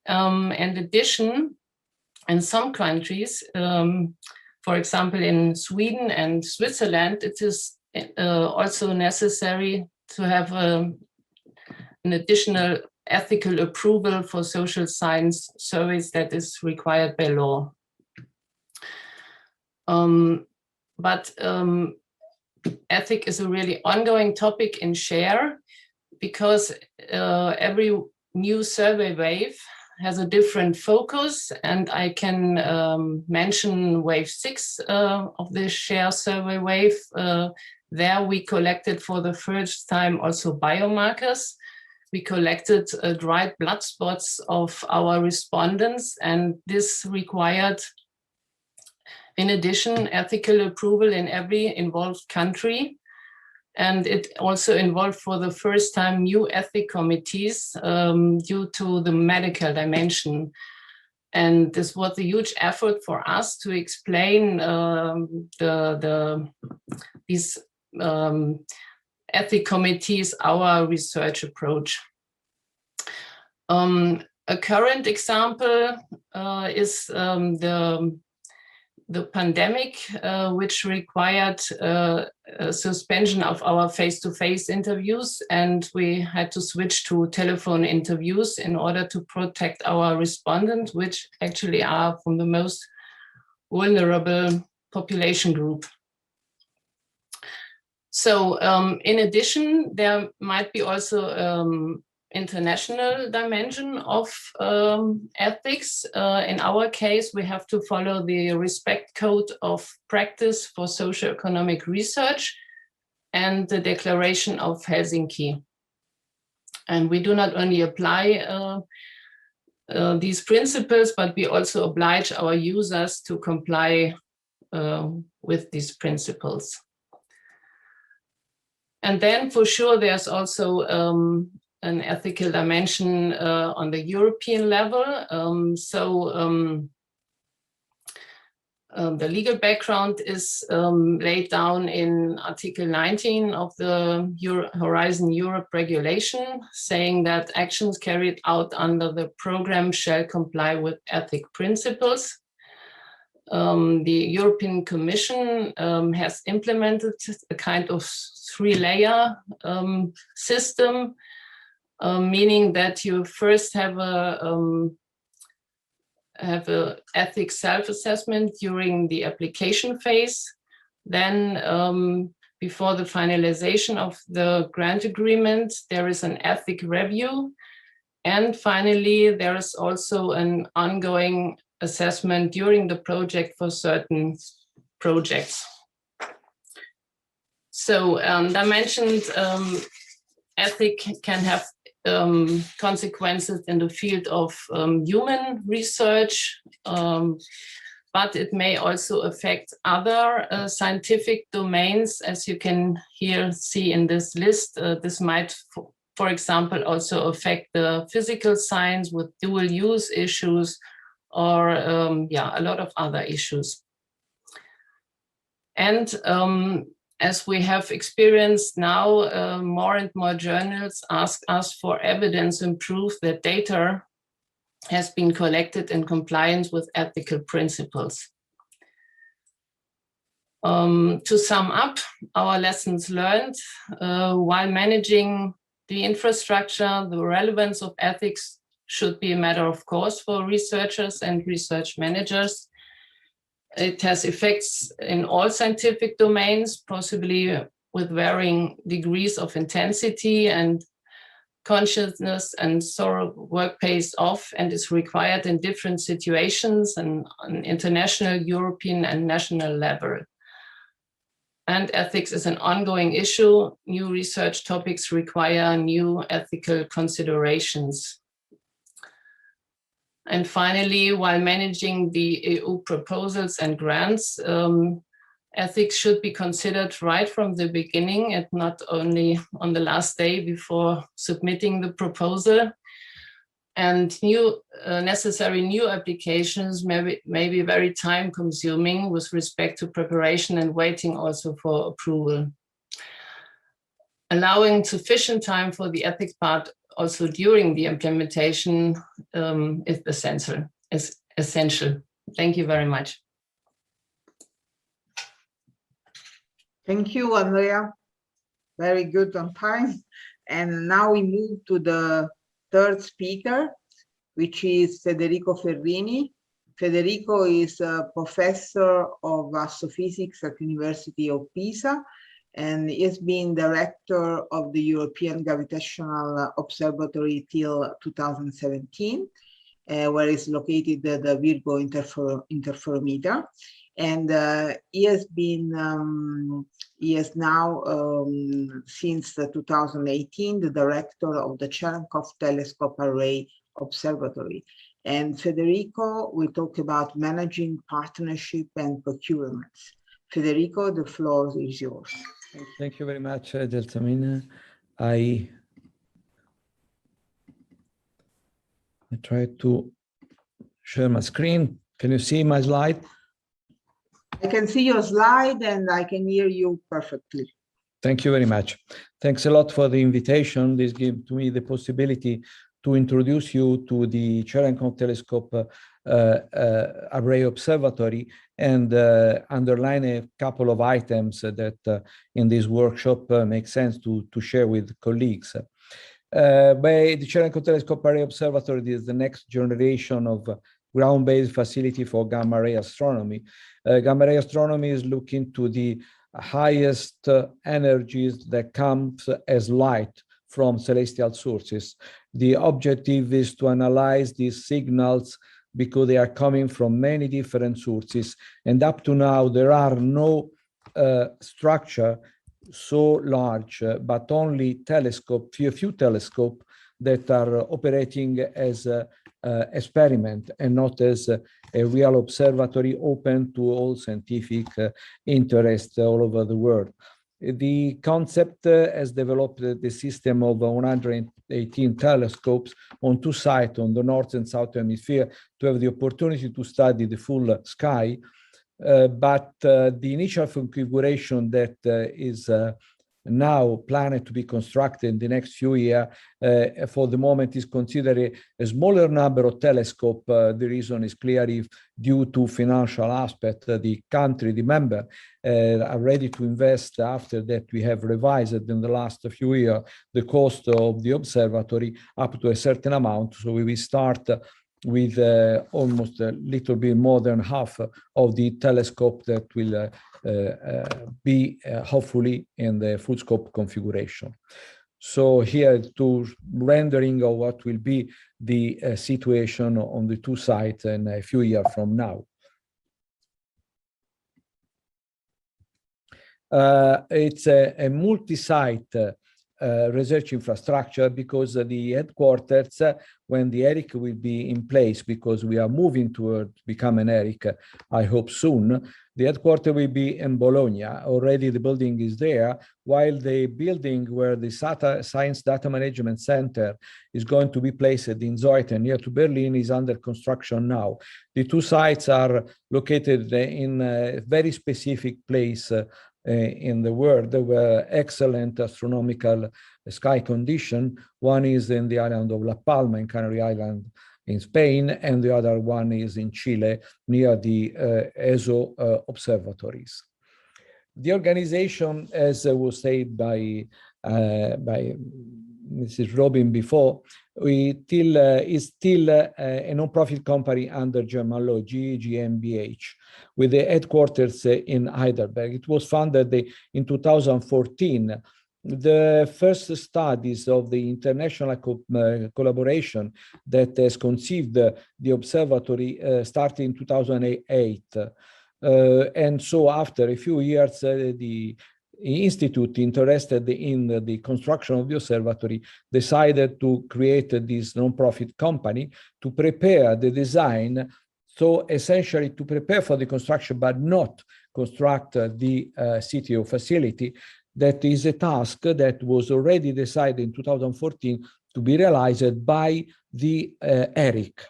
S13: In addition, in some countries, for example, in Sweden and Switzerland, it is also necessary to have an additional ethical approval for social science surveys that is required by law. But ethic is a really ongoing topic in SHARE, because every new survey wave has a different focus, and I can mention wave 6 of the SHARE survey wave. There we collected for the first time also biomarkers. We collected dried blood spots of our respondents, and this required, in addition, ethical approval in every involved country. And it also involved for the first time new ethic committees due to the medical dimension. And this was a huge effort for us to explain these ethic committees our research approach. A current example is the pandemic, which required a suspension of our face-to-face interviews, and we had to switch to telephone interviews in order to protect our respondents, which actually are from the most vulnerable population group. So in addition, there might be also international dimension of ethics. In our case, we have to follow the Respect Code of Practice for Socio-Economic Research and the Declaration of Helsinki. And we do not only apply these principles, but we also oblige our users to comply with these principles. And then for sure, there's also an ethical dimension on the European level. The legal background is laid down in Article 19 of the Horizon Europe regulation, saying that actions carried out under the program shall comply with ethic principles. The European Commission has implemented a kind of 3-layer system, meaning that you first have a ethics self-assessment during the application phase. Then before the finalization of the grant agreement, there is an ethic review. And finally, there is also an ongoing assessment during the project for certain projects. So I mentioned ethic can have consequences in the field of human research, but it may also affect other scientific domains, as you can here see in this list. This might, for example, also affect the physical science with dual use issues, or a lot of other issues. And as we have experienced now, more and more journals ask us for evidence and proof that data has been collected in compliance with ethical principles. To sum up our lessons learned, while managing the infrastructure, the relevance of ethics should be a matter of course for researchers and research managers. It has effects in all scientific domains, possibly with varying degrees of intensity and consciousness, and so work pays off and is required in different situations and on international, European and national level. And ethics is an ongoing issue. New research topics require new ethical considerations. And finally, while managing the EU proposals and grants, ethics should be considered right from the beginning and not only on the last day before submitting the proposal. And necessary new applications may be very time consuming with respect to preparation and waiting also for approval. allowing sufficient time for the ethics part also during the implementation is essential. Thank you very much.
S11: Thank you, Andrea. Very good on time. And now we move to the third speaker, which is Federico Ferrini. Federico is a professor of astrophysics at University of Pisa, and he has been director of the European Gravitational Observatory till 2017, where is located the Virgo interferometer. And he has now, since 2018, the director of the Cherenkov Telescope Array Observatory. And Federico will talk about managing partnership and procurements. Federico, the floor is yours.
S14: Thank you very much, Gelsamina. I try to share my screen. Can you see my slide?
S11: I can see your slide and I can hear you perfectly.
S14: Thank you very much. Thanks a lot for the invitation. This gives to me the possibility to introduce you to the Cherenkov Telescope Array Observatory and underline a couple of items that in this workshop make sense to share with colleagues. The Cherenkov Telescope Array Observatory is the next generation of ground-based facility for gamma-ray astronomy. Gamma-ray astronomy is looking to the highest energies that comes as light from celestial sources. The objective is to analyze these signals because they are coming from many different sources. And up to now, there are no structure so large, but only telescope, few telescopes that are operating as experiment and not as a real observatory open to all scientific interest all over the world. The concept has developed the system of 118 telescopes on two sites on the north and south hemisphere to have the opportunity to study the full sky. But the initial configuration that is now planned to be constructed in the next few years, for the moment is considered a smaller number of telescopes. The reason is clearly due to financial aspect. The country, the member, are ready to invest after that we have revised in the last few years the cost of the observatory up to a certain amount. So we will start with almost a little bit more than half of the telescope that will be hopefully in the full scope configuration. So here to rendering of what will be the situation on the two sites in a few years from now. It's a multi-site research infrastructure because the headquarters, when the ERIC will be in place, because we are moving toward become an ERIC, I hope soon, the headquarters will be in Bologna. Already the building is there, while the building where the Science Data Management Center is going to be placed in Zeuthen, near to Berlin, is under construction now. The two sites are located in a very specific place in the world. There were excellent astronomical sky condition. One is in the island of La Palma in Canary Island in Spain, and the other one is in Chile near the ESO observatories. The organization, as was said by Mrs. Robin before, is still a non-profit company under German law, GmbH, with the headquarters in Heidelberg. It was founded in 2014. The first studies of the international collaboration that has conceived the observatory started in 2008. And so after a few years, the institute interested in the construction of the observatory decided to create this non-profit company to prepare the design. So essentially to prepare for the construction, but not construct the CTO facility. That is a task that was already decided in 2014 to be realized by the ERIC.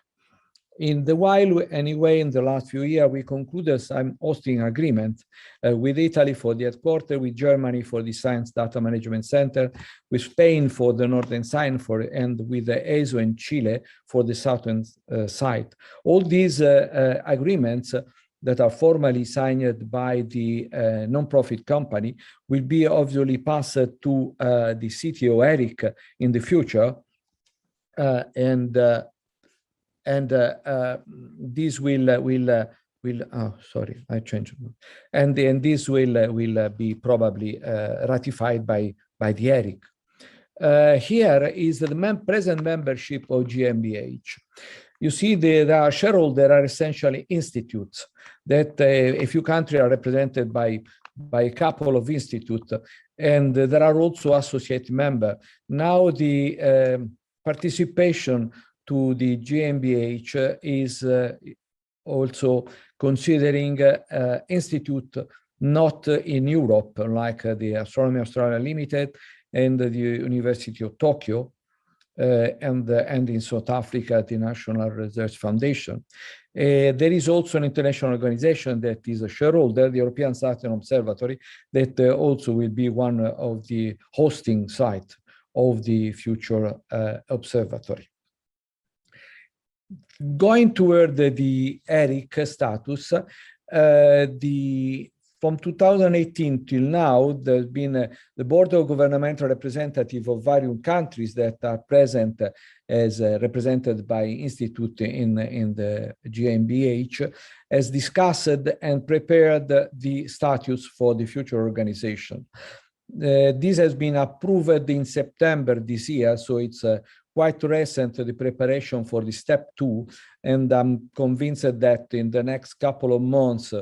S14: In the while, anyway, in the last few years, we concluded some hosting agreement with Italy for the headquarters, with Germany for the Science Data Management Center, with Spain for the northern side, and with the ESO in Chile for the southern side. All these agreements that are formally signed by the non-profit company will be obviously passed to the CTO Eric in the future, and this will oh, sorry, I changed, and this will be probably ratified by the Eric. Here is the present membership of GmbH. You see, the shareholders are essentially institutes that a few countries are represented by a couple of institutes, and there are also associate members. Now the participation to the GmbH is also considering institute not in Europe, like the Astronomy Australia Limited and the University of Tokyo, and in South Africa, the National Research Foundation. There is also an international organization that is a shareholder, the European Saturn Observatory, that also will be one of the hosting sites of the future observatory. Going toward the ERIC status, from 2018 till now, there's been the Board of Governmental Representatives of various countries that are present as represented by institute in the GmbH, has discussed and prepared the status for the future organization. This has been approved in September this year, so it's quite recent, the preparation for the step 2, and I'm convinced that in the next couple of months,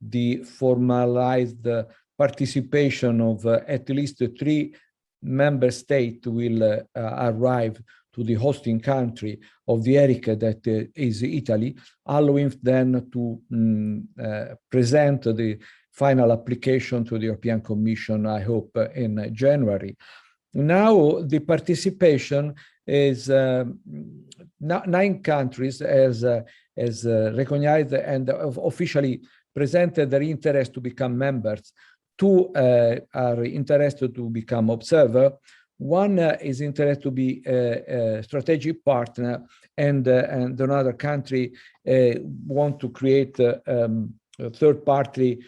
S14: the formalized participation of at least 3 member states will arrive to the hosting country of the ERIC, that is Italy, allowing them to present the final application to the European Commission, I hope, in January. Now the participation is 9 countries as recognized and officially presented their interest to become members. 2 are interested to become observer. 1 is interested to be a strategic partner, and another country want to create a third-party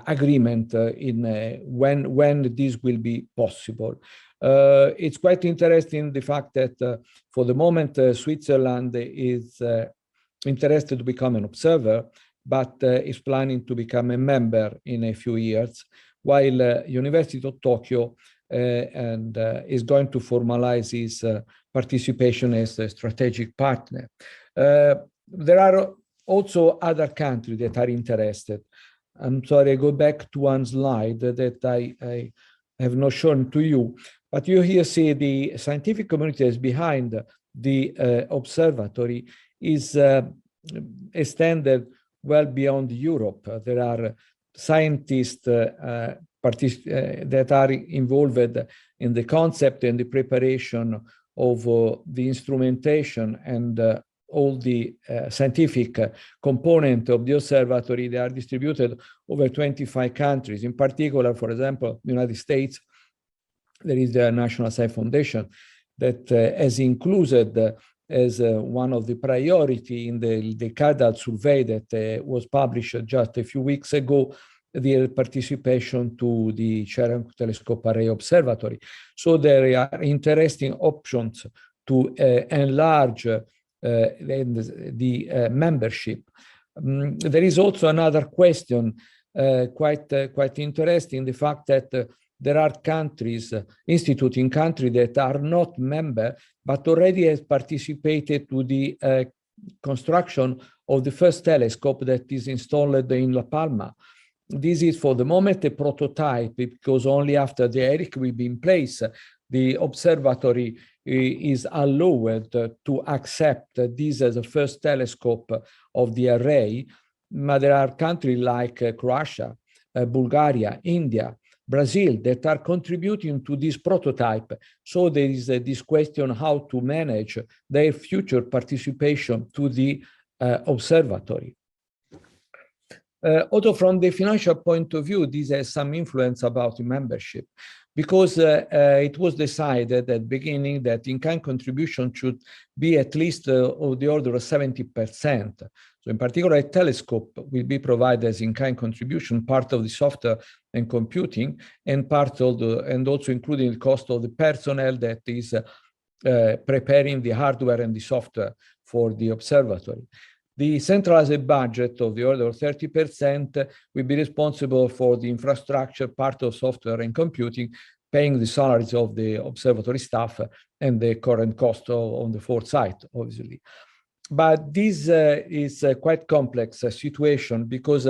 S14: agreement in when this will be possible. It's quite interesting the fact that for the moment Switzerland is interested to become an observer, but is planning to become a member in a few years, while University of Tokyo is going to formalize its participation as a strategic partner. There are also other countries that are interested. I'm sorry, I go back to one slide that I have not shown to you, but you here see the scientific community is behind the observatory is extended well beyond Europe. There are scientists that are involved in the concept and the preparation of the instrumentation and all the scientific component of the observatory. They are distributed over 25 countries. In particular, for example, the United States, there is the National Science Foundation that has included as one of the priority in the decadal survey that was published just a few weeks ago, the participation to the Cherry Telescope Array Observatory. So there are interesting options to enlarge the membership. There is also another question quite interesting, the fact that there are countries, institutes in countries that are not members, but already has participated to the construction of the first telescope that is installed in La Palma. This is for the moment a prototype, because only after the ERIC will be in place, the observatory is allowed to accept this as a first telescope of the array. But there are countries like Croatia, Bulgaria, India, Brazil that are contributing to this prototype. So there is this question how to manage their future participation to the observatory. Also from the financial point of view, this has some influence about the membership, because it was decided at the beginning that in-kind contribution should be at least of the order of 70%. So in particular, a telescope will be provided as in-kind contribution, part of the software and computing, and part of the, and also including the cost of the personnel that is preparing the hardware and the software for the observatory. The centralized budget of the order of 30% will be responsible for the infrastructure, part of software and computing, paying the salaries of the observatory staff and the current cost on the fourth site, obviously. But this is a quite complex situation, because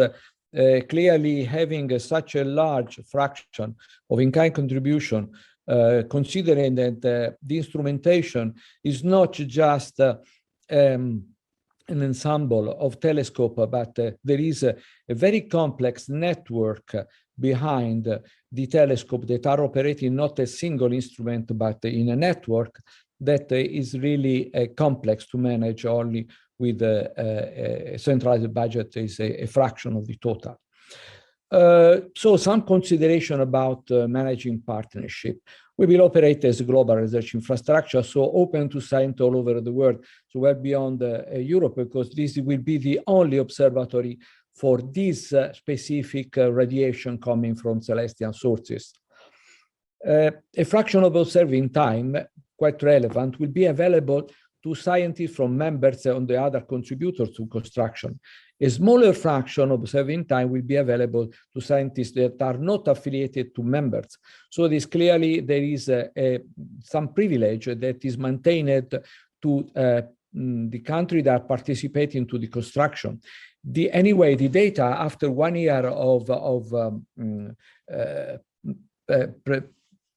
S14: clearly having such a large fraction of in-kind contribution, considering that the instrumentation is not just an ensemble of telescope, but there is a very complex network behind the telescope that are operating not a single instrument, but in a network that is really complex to manage only with a centralized budget is a fraction of the total. So some consideration about managing partnership. We will operate as a global research infrastructure, so open to science all over the world, so well beyond Europe, because this will be the only observatory for this specific radiation coming from celestial sources. A fraction of observing time, quite relevant, will be available to scientists from members and the other contributors to construction. A smaller fraction of observing time will be available to scientists that are not affiliated to members. So this clearly, there is some privilege that is maintained to the country that participate into the construction. Anyway, the data after 1 year of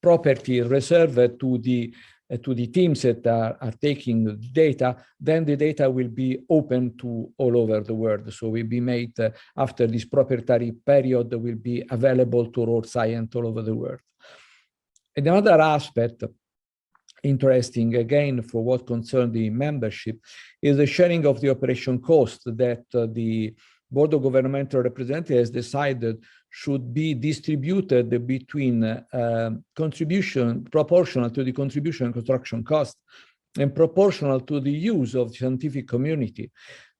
S14: property reserved to the teams that are taking the data, then the data will be open to all over the world. So will be made after this proprietary period will be available to all science all over the world. And another aspect interesting again for what concerns the membership is the sharing of the operation cost that the Board of Governmental Representatives has decided should be distributed between contribution proportional to the contribution and construction cost and proportional to the use of the scientific community.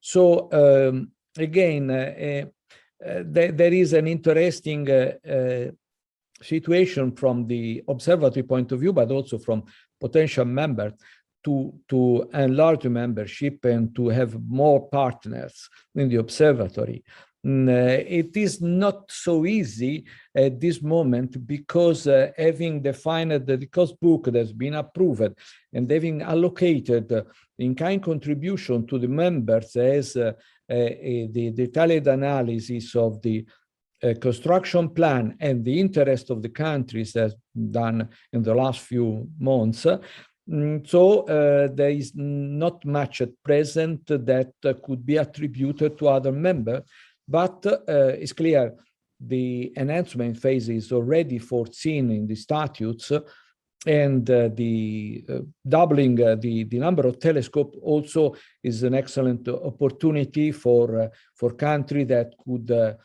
S14: So again, there is an interesting situation from the observatory point of view, but also from potential members to enlarge the membership and to have more partners in the observatory. It is not so easy at this moment because having defined the cost book that's been approved and having allocated in-kind contribution to the members as the detailed analysis of the construction plan and the interest of the countries as done in the last few months. So there is not much at present that could be attributed to other members, but it's clear the enhancement phase is already foreseen in the statutes, and the doubling the number of telescopes also is an excellent opportunity for countries that could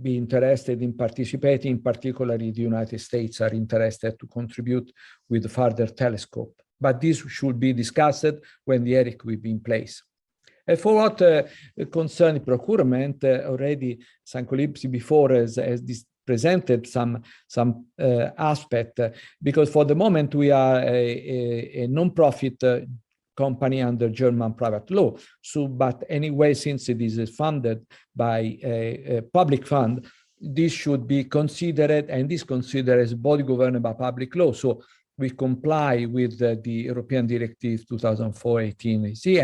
S14: be interested in participating, particularly the United States are interested to contribute with further telescope. But this should be discussed when the ERIC will be in place. And for what concerns procurement, already Sancolipsi before has presented some aspect, because for the moment we are a non-profit company under German private law. So, but anyway, since it is funded by a public fund, this should be considered, and is considered as body governed by public law. So we comply with the European Directive 2004/18/EC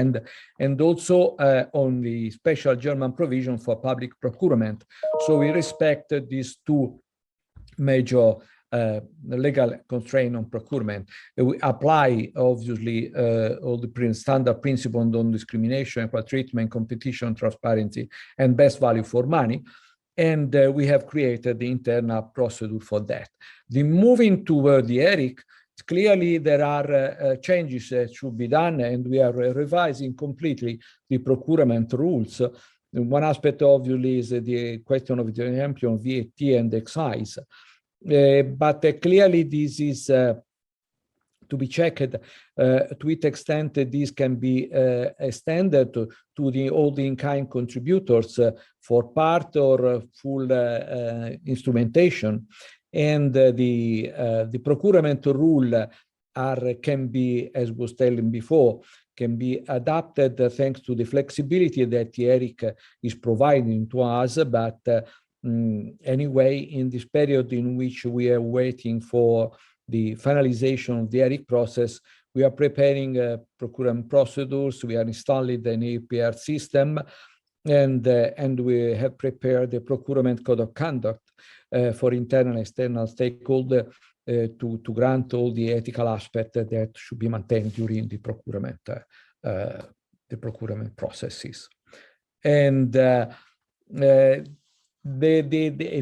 S14: and also on the special German provision for public procurement. So we respect these two major legal constraint on procurement. We apply, obviously, all the standard principles on non-discrimination, equal treatment, competition, transparency, and best value for money. And we have created the internal procedure for that. The moving toward the ERIC clearly there are changes that should be done, and we are revising completely the procurement rules. One aspect obviously is the question of the exemption of VAT and excise. But clearly this is to be checked to what extent this can be extended to the all the in-kind contributors for part or full instrumentation. And the procurement rule can be, as was telling before, can be adapted thanks to the flexibility that Eric is providing to us. But anyway, in this period in which we are waiting for the finalization of the ERIC process, we are preparing procurement procedures, we are installing an APR system, and we have prepared the procurement code of conduct for internal and external stakeholder to grant all the ethical aspects that should be maintained during the procurement processes. And a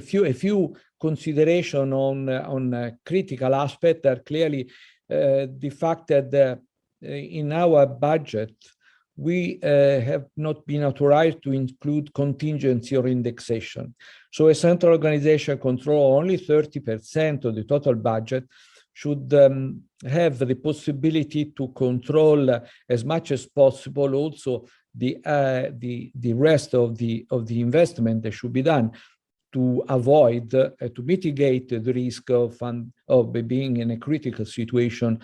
S14: few consideration on critical aspect are clearly the fact that in our budget we have not been authorized to include contingency or indexation. So a central organization control only 30% of the total budget should have the possibility to control as much as possible also the rest of the investment that should be done to avoid, to mitigate the risk of being in a critical situation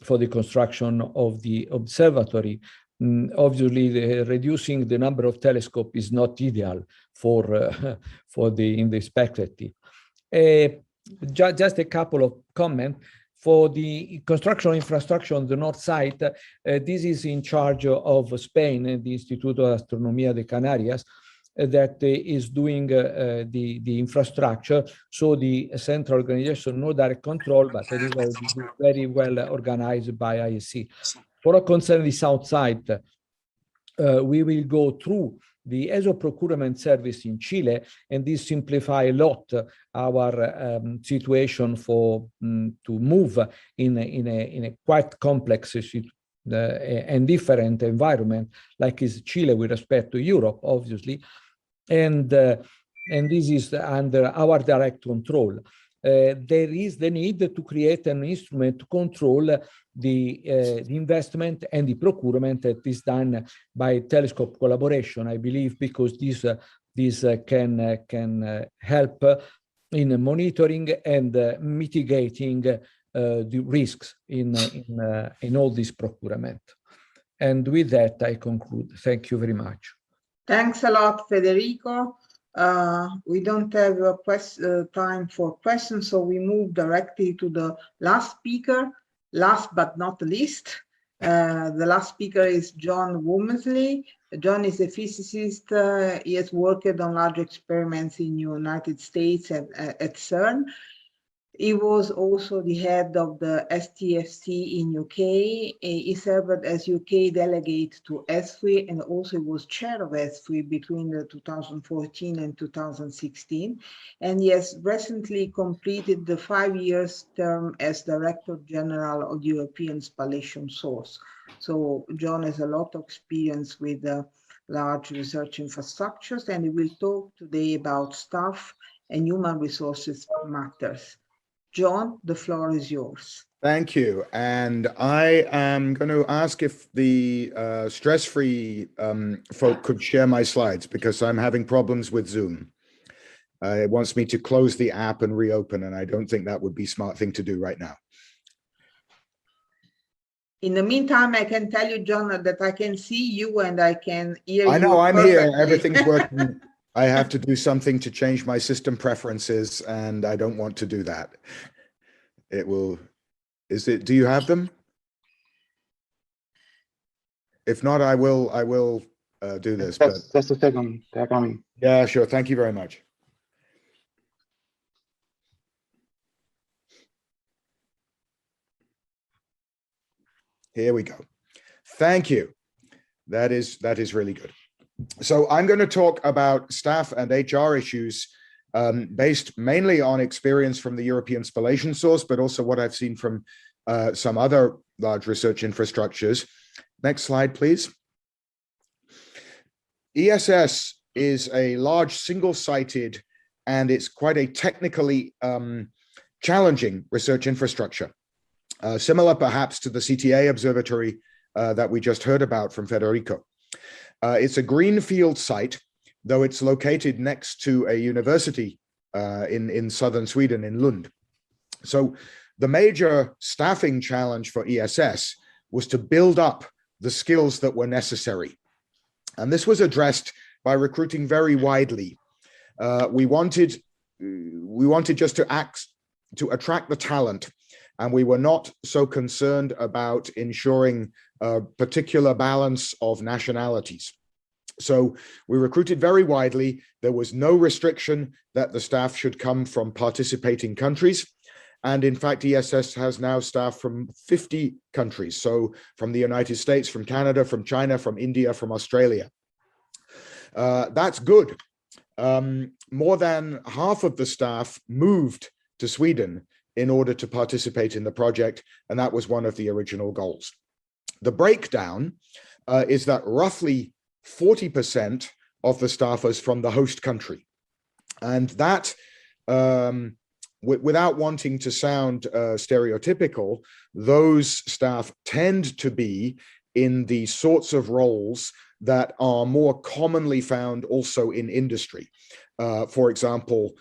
S14: for the construction of the observatory. Obviously, reducing the number of telescopes is not ideal in this perspective. Just a couple of comments. For the construction infrastructure on the north side, this is in charge of Spain, the Instituto de Astronomía de Canarias, that is doing the infrastructure. So the central organization, no direct control, but anyway, very well organized by ISC. For a concern the south side, we will go through the ESO procurement service in Chile, and this simplify a lot our situation to move in a quite complex and different environment like is Chile with respect to Europe, obviously, and this is under our direct control. There is the need to create an instrument to control the investment and the procurement that is done by telescope collaboration, I believe, because this can help in monitoring and mitigating the risks in all this procurement. And with that, I conclude. Thank you very much.
S11: Thanks a lot, Federico. We don't have time for questions, so we move directly to the last speaker. Last but not least, the last speaker is John Womersley. John is a physicist. He has worked on large experiments in the United States and at CERN. He was also the head of the STFC in UK. He served as UK delegate to ESFRI, and also was chair of ESFRI between 2014 and 2016. And he has recently completed the 5-year term as Director General of the European Spallation Source. So John has a lot of experience with large research infrastructures, and he will talk today about staff and human resources matters. John, the floor is yours.
S15: Thank you. And I am going to ask if the stress-free folk could share my slides, because I'm having problems with Zoom. It wants me to close the app and reopen, and I don't think that would be a smart thing to do right now.
S11: In the meantime, I can tell you, John, that I can see you and I can hear you.
S15: I know, I'm
S11: perfectly.
S15: here. Everything's working. I have to do something to change my system preferences, and I don't want to do that. It will, do you have them? If not, I will do this.
S16: Just a second, they're coming.
S15: Yeah, sure. Thank you very much. Here we go. Thank you. That is really good. So I'm going to talk about staff and HR issues based mainly on experience from the European Spallation Source, but also what I've seen from some other large research infrastructures. Next slide, please. ESS is a large single-sited, and it's quite a technically challenging research infrastructure, similar perhaps to the CTA observatory that we just heard about from Federico. It's a greenfield site, though it's located next to a university in southern Sweden, in Lund. So the major staffing challenge for ESS was to build up the skills that were necessary. And this was addressed by recruiting very widely. We wanted just to attract the talent, and we were not so concerned about ensuring a particular balance of nationalities. So we recruited very widely. There was no restriction that the staff should come from participating countries. And in fact, ESS has now staff from 50 countries. So from the United States, from Canada, from China, from India, from Australia. That's good. More than half of the staff moved to Sweden in order to participate in the project, and that was one of the original goals. The breakdown is that roughly 40% of the staff is from the host country. And that, without wanting to sound stereotypical, those staff tend to be in the sorts of roles that are more commonly found also in industry. For example,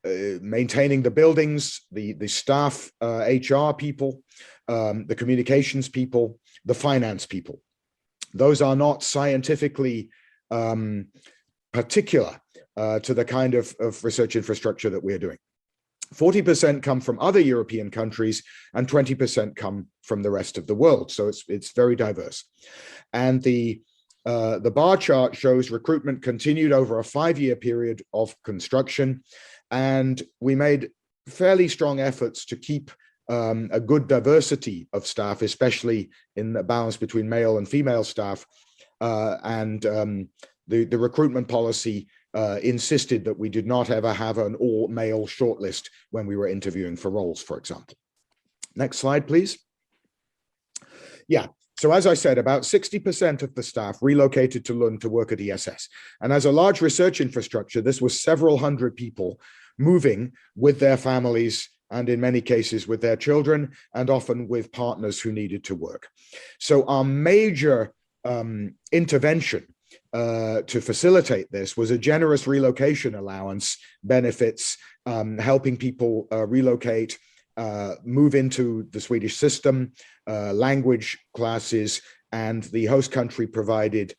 S15: maintaining the buildings, the staff, HR people, the communications people, the finance people. Those are not scientifically particular to the kind of research infrastructure that we're doing. 40% come from other European countries and 20% come from the rest of the world. So it's very diverse. And the bar chart shows recruitment continued over a 5-year period of construction. And we made fairly strong efforts to keep a good diversity of staff, especially in the balance between male and female staff. The recruitment policy insisted that we did not ever have an all-male shortlist when we were interviewing for roles, for example. Next slide, please. Yeah, so as I said, about 60% of the staff relocated to Lund to work at ESS. And as a large research infrastructure, this was several hundred people moving with their families, and in many cases with their children, and often with partners who needed to work. So our major intervention to facilitate this was a generous relocation allowance, benefits, helping people relocate, move into the Swedish system, language classes, and the host country provided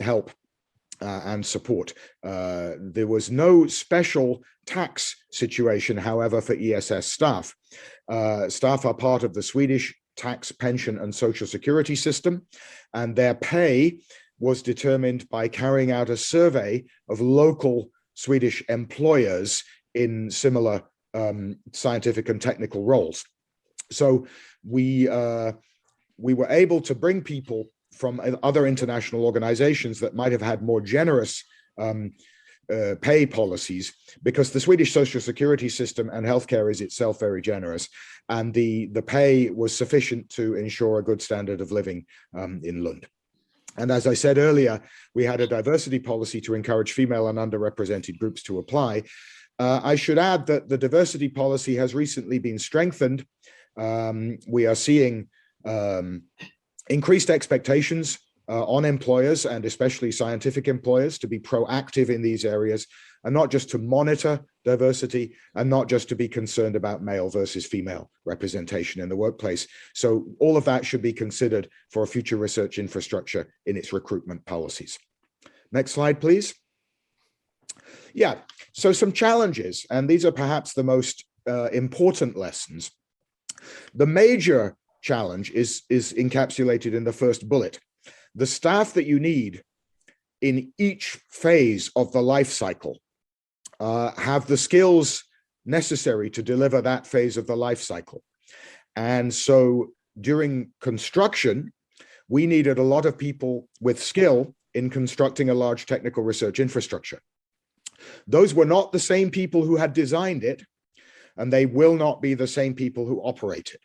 S15: help and support. There was no special tax situation, however, for ESS staff. Staff are part of the Swedish tax, pension, and social security system, and their pay was determined by carrying out a survey of local Swedish employers in similar scientific and technical roles. So we were able to bring people from other international organizations that might have had more generous pay policies, because the Swedish social security system and healthcare is itself very generous, and the pay was sufficient to ensure a good standard of living in Lund. And as I said earlier, we had a diversity policy to encourage female and underrepresented groups to apply. I should add that the diversity policy has recently been strengthened. We are seeing increased expectations on employers, and especially scientific employers, to be proactive in these areas, and not just to monitor diversity, and not just to be concerned about male versus female representation in the workplace. So all of that should be considered for a future research infrastructure in its recruitment policies. Next slide, please. Yeah, so some challenges, and these are perhaps the most important lessons. The major challenge is encapsulated in the first bullet. The staff that you need in each phase of the life cycle have the skills necessary to deliver that phase of the life cycle. And so during construction, we needed a lot of people with skill in constructing a large technical research infrastructure. Those were not the same people who had designed it, and they will not be the same people who operate it.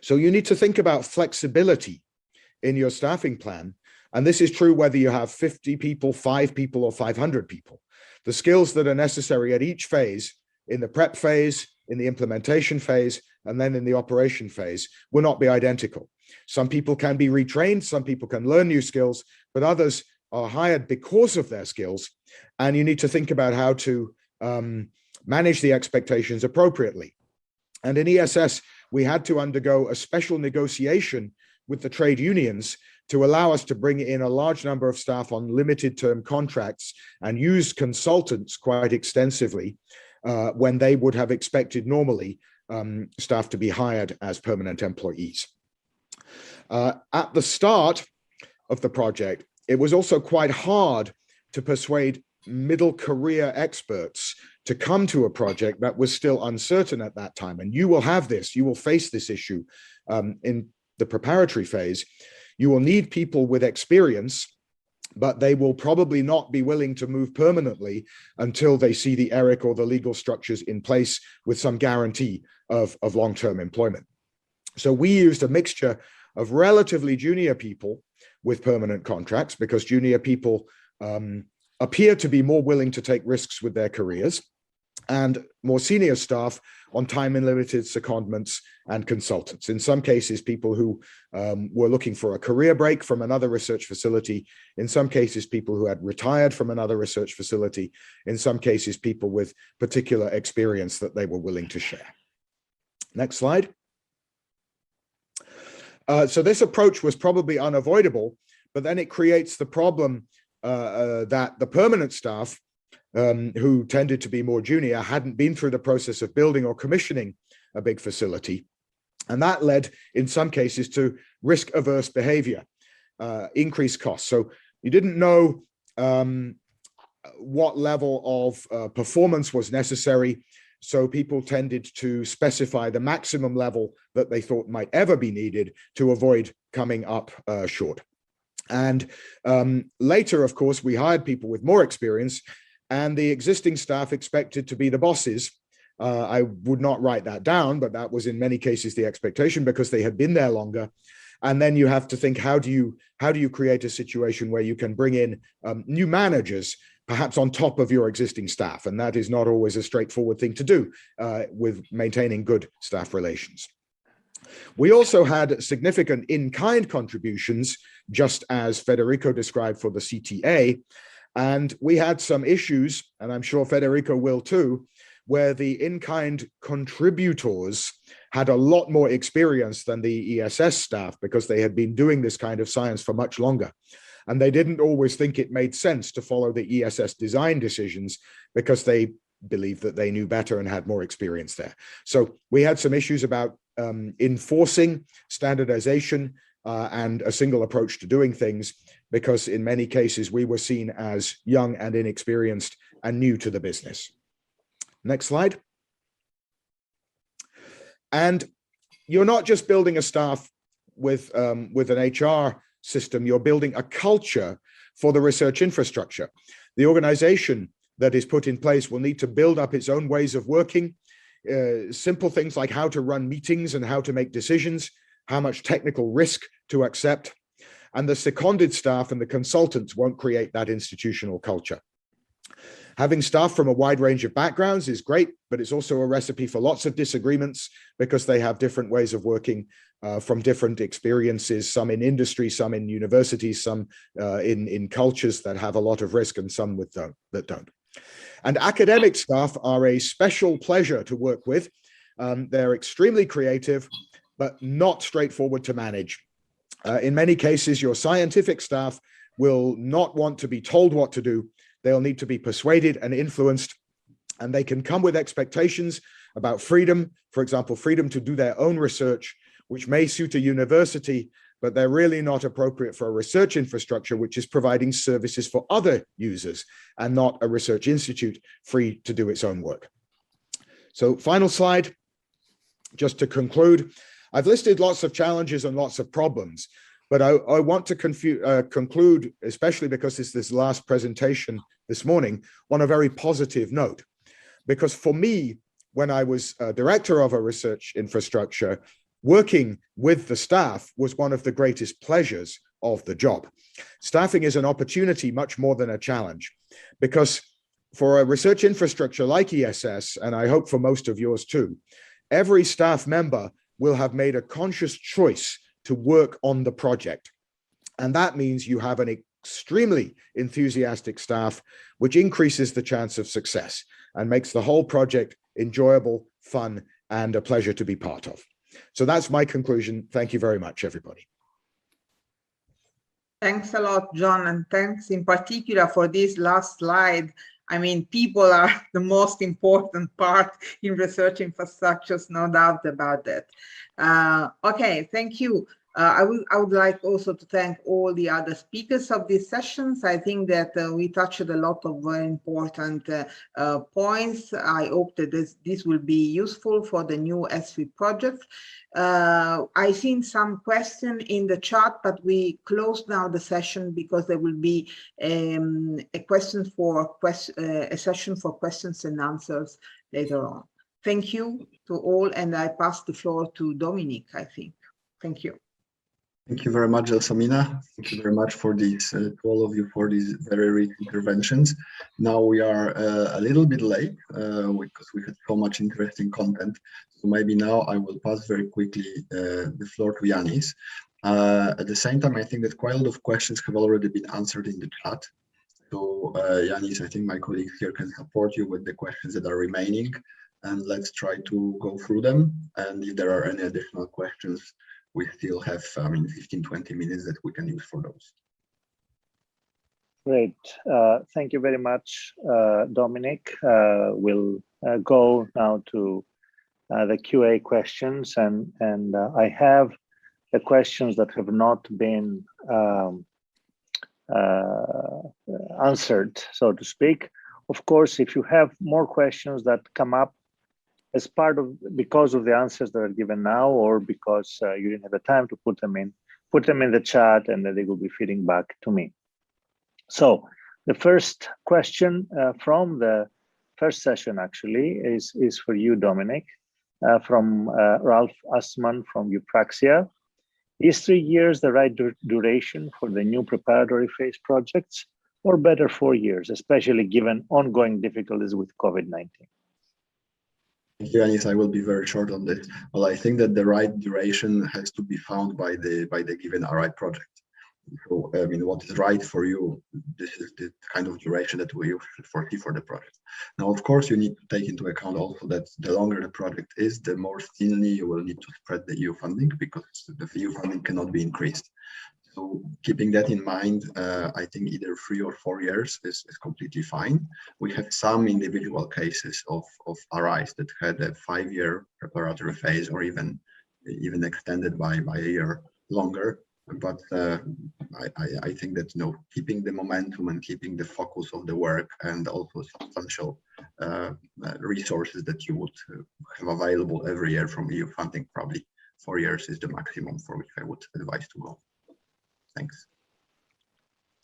S15: So you need to think about flexibility in your staffing plan. And this is true whether you have 50 people, 5 people, or 500 people. The skills that are necessary at each phase, in the prep phase, in the implementation phase, and then in the operation phase, will not be identical. Some people can be retrained, some people can learn new skills, but others are hired because of their skills. And you need to think about how to manage the expectations appropriately. And in ESS, we had to undergo a special negotiation with the trade unions to allow us to bring in a large number of staff on limited term contracts and use consultants quite extensively when they would have expected normally staff to be hired as permanent employees. At the start of the project, it was also quite hard to persuade middle career experts to come to a project that was still uncertain at that time. And you will have this, you will face this issue in the preparatory phase. You will need people with experience, but they will probably not be willing to move permanently until they see the ERIC or the legal structures in place with some guarantee of long-term employment. So we used a mixture of relatively junior people with permanent contracts because junior people appear to be more willing to take risks with their careers, and more senior staff on time and limited secondments and consultants. In some cases, people who were looking for a career break from another research facility. In some cases, people who had retired from another research facility. In some cases, people with particular experience that they were willing to share. Next slide. So this approach was probably unavoidable, but then it creates the problem that the permanent staff who tended to be more junior hadn't been through the process of building or commissioning a big facility. And that led, in some cases, to risk-averse behavior, increased costs. So you didn't know what level of performance was necessary. So people tended to specify the maximum level that they thought might ever be needed to avoid coming up short. And later, of course, we hired people with more experience, and the existing staff expected to be the bosses. I would not write that down, but that was in many cases the expectation because they had been there longer. And then you have to think, how do you create a situation where you can bring in new managers, perhaps on top of your existing staff? And that is not always a straightforward thing to do with maintaining good staff relations. We also had significant in-kind contributions, just as Federico described for the CTA. And we had some issues, and I'm sure Federico will too, where the in-kind contributors had a lot more experience than the ESS staff because they had been doing this kind of science for much longer. And they didn't always think it made sense to follow the ESS design decisions because they believed that they knew better and had more experience there. So we had some issues about enforcing standardization and a single approach to doing things, because in many cases we were seen as young and inexperienced and new to the business. Next slide. And you're not just building a staff with an HR system, you're building a culture for the research infrastructure. The organization that is put in place will need to build up its own ways of working, simple things like how to run meetings and how to make decisions, how much technical risk to accept. And the seconded staff and the consultants won't create that institutional culture. Having staff from a wide range of backgrounds is great, but it's also a recipe for lots of disagreements because they have different ways of working from different experiences, some in industry, some in universities, some in cultures that have a lot of risk, and some that don't. And academic staff are a special pleasure to work with. They're extremely creative, but not straightforward to manage. In many cases, your scientific staff will not want to be told what to do. They'll need to be persuaded and influenced, and they can come with expectations about freedom, for example, freedom to do their own research, which may suit a university, but they're really not appropriate for a research infrastructure, which is providing services for other users and not a research institute free to do its own work. So final slide, just to conclude. I've listed lots of challenges and lots of problems, but I want to conclude, especially because it's this last presentation this morning, on a very positive note. Because for me, when I was director of a research infrastructure, working with the staff was one of the greatest pleasures of the job. Staffing is an opportunity much more than a challenge, because for a research infrastructure like ESS, and I hope for most of yours too, every staff member will have made a conscious choice to work on the project. And that means you have an extremely enthusiastic staff, which increases the chance of success and makes the whole project enjoyable, fun, and a pleasure to be part of. So that's my conclusion. Thank you very much, everybody.
S11: Thanks a lot, John, and thanks in particular for this last slide. I mean, people are the most important part in research infrastructures, no doubt about that. Okay, thank you. I would like also to thank all the other speakers of these sessions. I think that we touched a lot of very important points. I hope that this will be useful for the new ESFRI project. I've seen some questions in the chat, but we close now the session because there will be a session for questions and answers later on. Thank you to all, and I pass the floor to Dominic, I think. Thank you.
S1: Thank you very much, Elsamina. Thank you very much for these, to all of you for these very rich interventions. Now we are a little bit late because we had so much interesting content. So maybe now I will pass very quickly the floor to Yanis. At the same time, I think that quite a lot of questions have already been answered in the chat. So Yanis, I think my colleagues here can support you with the questions that are remaining, and let's try to go through them. And if there are any additional questions, we still have, 15-20 minutes that we can use for those.
S17: Great. Thank you very much, Dominic. We'll go now to the QA questions, and I have the questions that have not been answered, so to speak. Of course, if you have more questions that come up as part of, because of the answers that are given now, or because you didn't have the time to put them in the chat, and then they will be feeding back to me. So the first question from the first session actually is for you, Dominic, from Ralph Assman from Eupraxia. Is 3 years the right duration for the new preparatory phase projects, or better 4 years, especially given ongoing difficulties with COVID-19?
S1: Thank you, Yanis. I will be very short on this. Well, I think that the right duration has to be found by the given RI project. So, I mean, what is right for you, this is the kind of duration that we should foresee for the project. Now, of course, you need to take into account also that the longer the project is, the more thinly you will need to spread the EU funding, because the EU funding cannot be increased. So keeping that in mind, I think either 3 or 4 years is completely fine. We have some individual cases of RIs that had a 5-year preparatory phase, or even extended by a year longer. But I think that, you know, keeping the momentum and keeping the focus of the work, and also substantial resources that you would have available every year from EU funding, probably 4 years is the maximum for which I would advise to go. Thanks.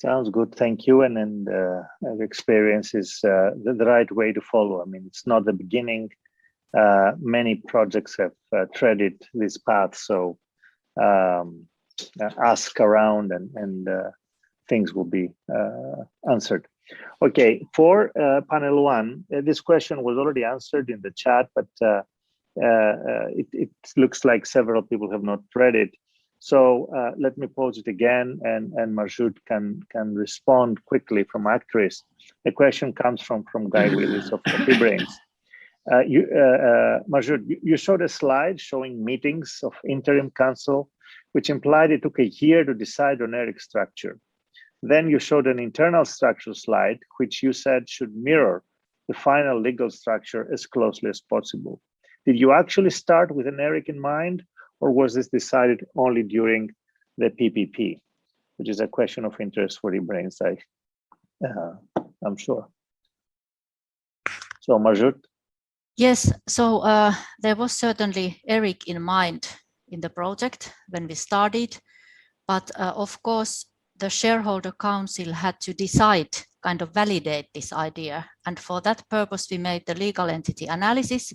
S17: Sounds good. Thank you. And then the experience is the right way to follow. I mean, it's not the beginning. Many projects have treaded this path. So ask around, and things will be answered. Okay, for panel 1, this question was already answered in the chat, but it looks like several people have not read it. So let me pose it again, and Marjorie can respond quickly from Actress. The question comes from Guy Willis of Copybrains. Marjorie, you showed a slide showing meetings of interim council, which implied it took a year to decide on ERIC structure. Then you showed an internal structure slide, which you said should mirror the final legal structure as closely as possible. Did you actually start with an ERIC in mind, or was this decided only during the PPP, which is a question of interest for the brains, I'm sure. So Marjorie?
S7: Yes, so there was certainly ERIC in mind in the project when we started, but of course the shareholder council had to decide kind of validate this idea. And for that purpose, we made the legal entity analysis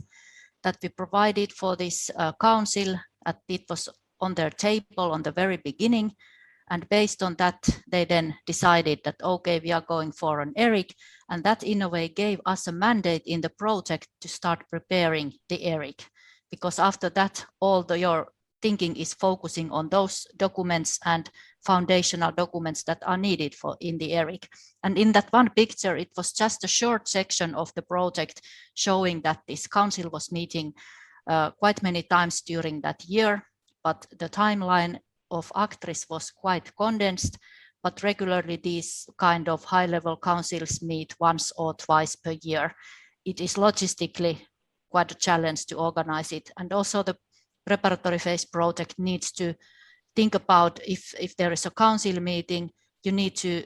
S7: that we provided for this council. It was on their table on the very beginning. And based on that, they then decided that, okay, we are going for an ERIC. And that in a way gave us a mandate in the project to start preparing the ERIC. Because after that, your thinking is focusing on those documents and foundational documents that are needed for in the ERIC. And in that one picture, it was just a short section of the project showing that this council was meeting quite many times during that year, but the timeline of Actris was quite condensed, but regularly these kind of high-level councils meet once or twice per year. It is logistically quite a challenge to organize it. And also the preparatory phase project needs to think about if there is a council meeting, you need to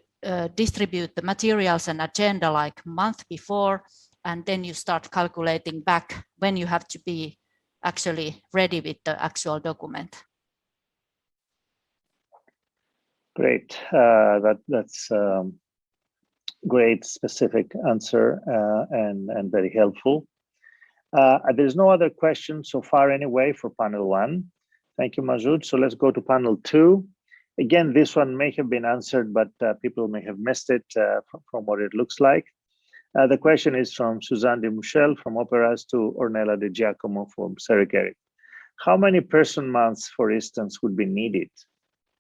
S7: distribute the materials and agenda like a month before, and then you start calculating back when you have to be actually ready with the actual document.
S17: Great. That's great specific answer and very helpful. There's no other questions so far anyway for panel 1. Thank you, Masoud. So let's go to panel 2. Again, this one may have been answered, but people may have missed it from what it looks like. The question is from Suzanne de Michel from Operas to Ornella de Giacomo from Serikeri. How many person months, for instance, would be needed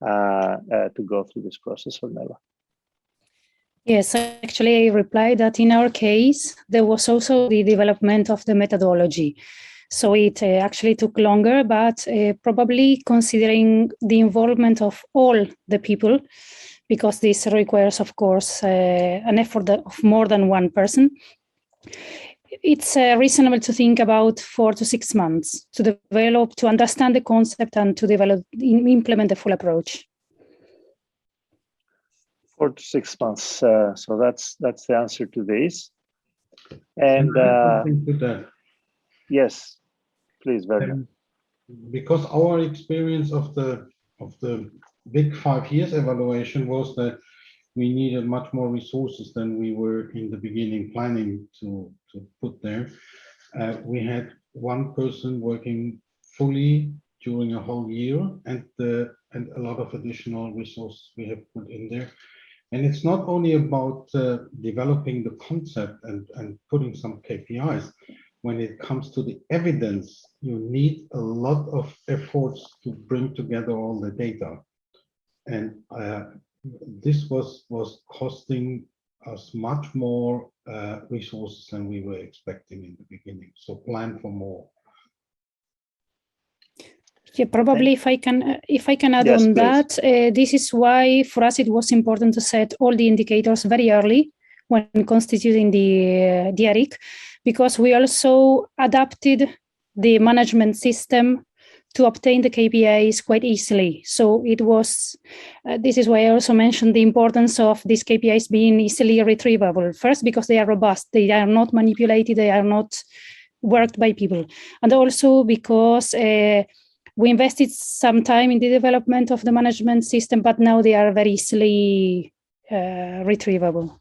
S17: to go through this process, Ornella?
S9: Yes, actually, I replied that in our case, there was also the development of the methodology. So it actually took longer, but probably considering the involvement of all the people, because this requires, of course, an effort of more than one person, it's reasonable to think about 4 to 6 months to develop, to understand the concept and to develop, implement the full approach.
S17: 4 to 6 months. So that's the answer to this. And yes, please, Werner.
S8: Because our experience of the big 5 years evaluation was that we needed much more resources than we were in the beginning planning to put there. We had one person working fully during a whole year, and a lot of additional resources we have put in there. And it's not only about developing the concept and putting some KPIs. When it comes to the evidence, you need a lot of efforts to bring together all the data. And this was costing us much more resources than we were expecting in the beginning. So plan for more.
S9: Yeah, probably if I can add
S17: Yes,
S9: on
S17: please.
S9: that, this is why for us it was important to set all the indicators very early when constituting the ERIC, because we also adapted the management system to obtain the KPIs quite easily. So it was, this is why I also mentioned the importance of these KPIs being easily retrievable. First, because they are robust, they are not manipulated, they are not worked by people. And also because we invested some time in the development of the management system, but now they are very easily retrievable.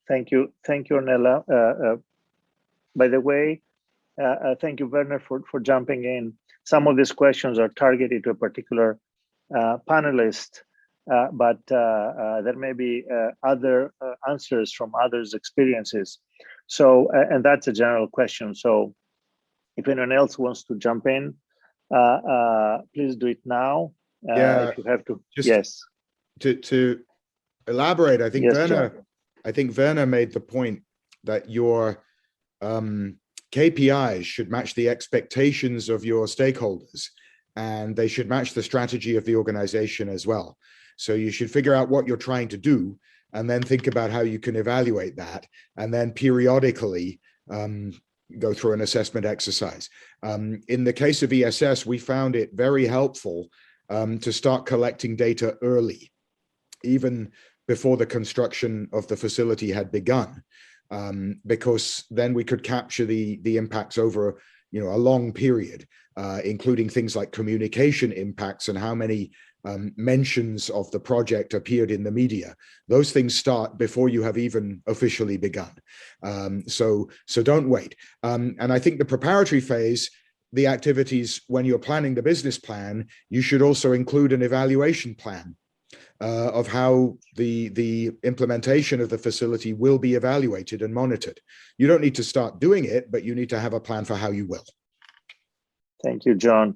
S17: Thank you, Ornella. By the way, thank you, Werner, for jumping in. Some of these questions are targeted to a particular panelist, but there may be other answers from others' experiences. So, and that's a general question. So if anyone else wants to jump in, please do it now.
S15: Yeah,
S17: if you have to.
S15: Just
S17: yes.
S15: To elaborate, I think
S17: Yes,
S15: Werner.
S17: John.
S15: I think Werner made the point that your KPIs should match the expectations of your stakeholders, and they should match the strategy of the organization as well. So you should figure out what you're trying to do, and then think about how you can evaluate that, and then periodically go through an assessment exercise. In the case of ESS, we found it very helpful to start collecting data early, even before the construction of the facility had begun, because then we could capture the impacts over a long period, including things like communication impacts and how many mentions of the project appeared in the media. Those things start before you have even officially begun. So don't wait. And I think the preparatory phase, the activities when you're planning the business plan, you should also include an evaluation plan of how the implementation of the facility will be evaluated and monitored. You don't need to start doing it, but you need to have a plan for how you will.
S17: Thank you, John.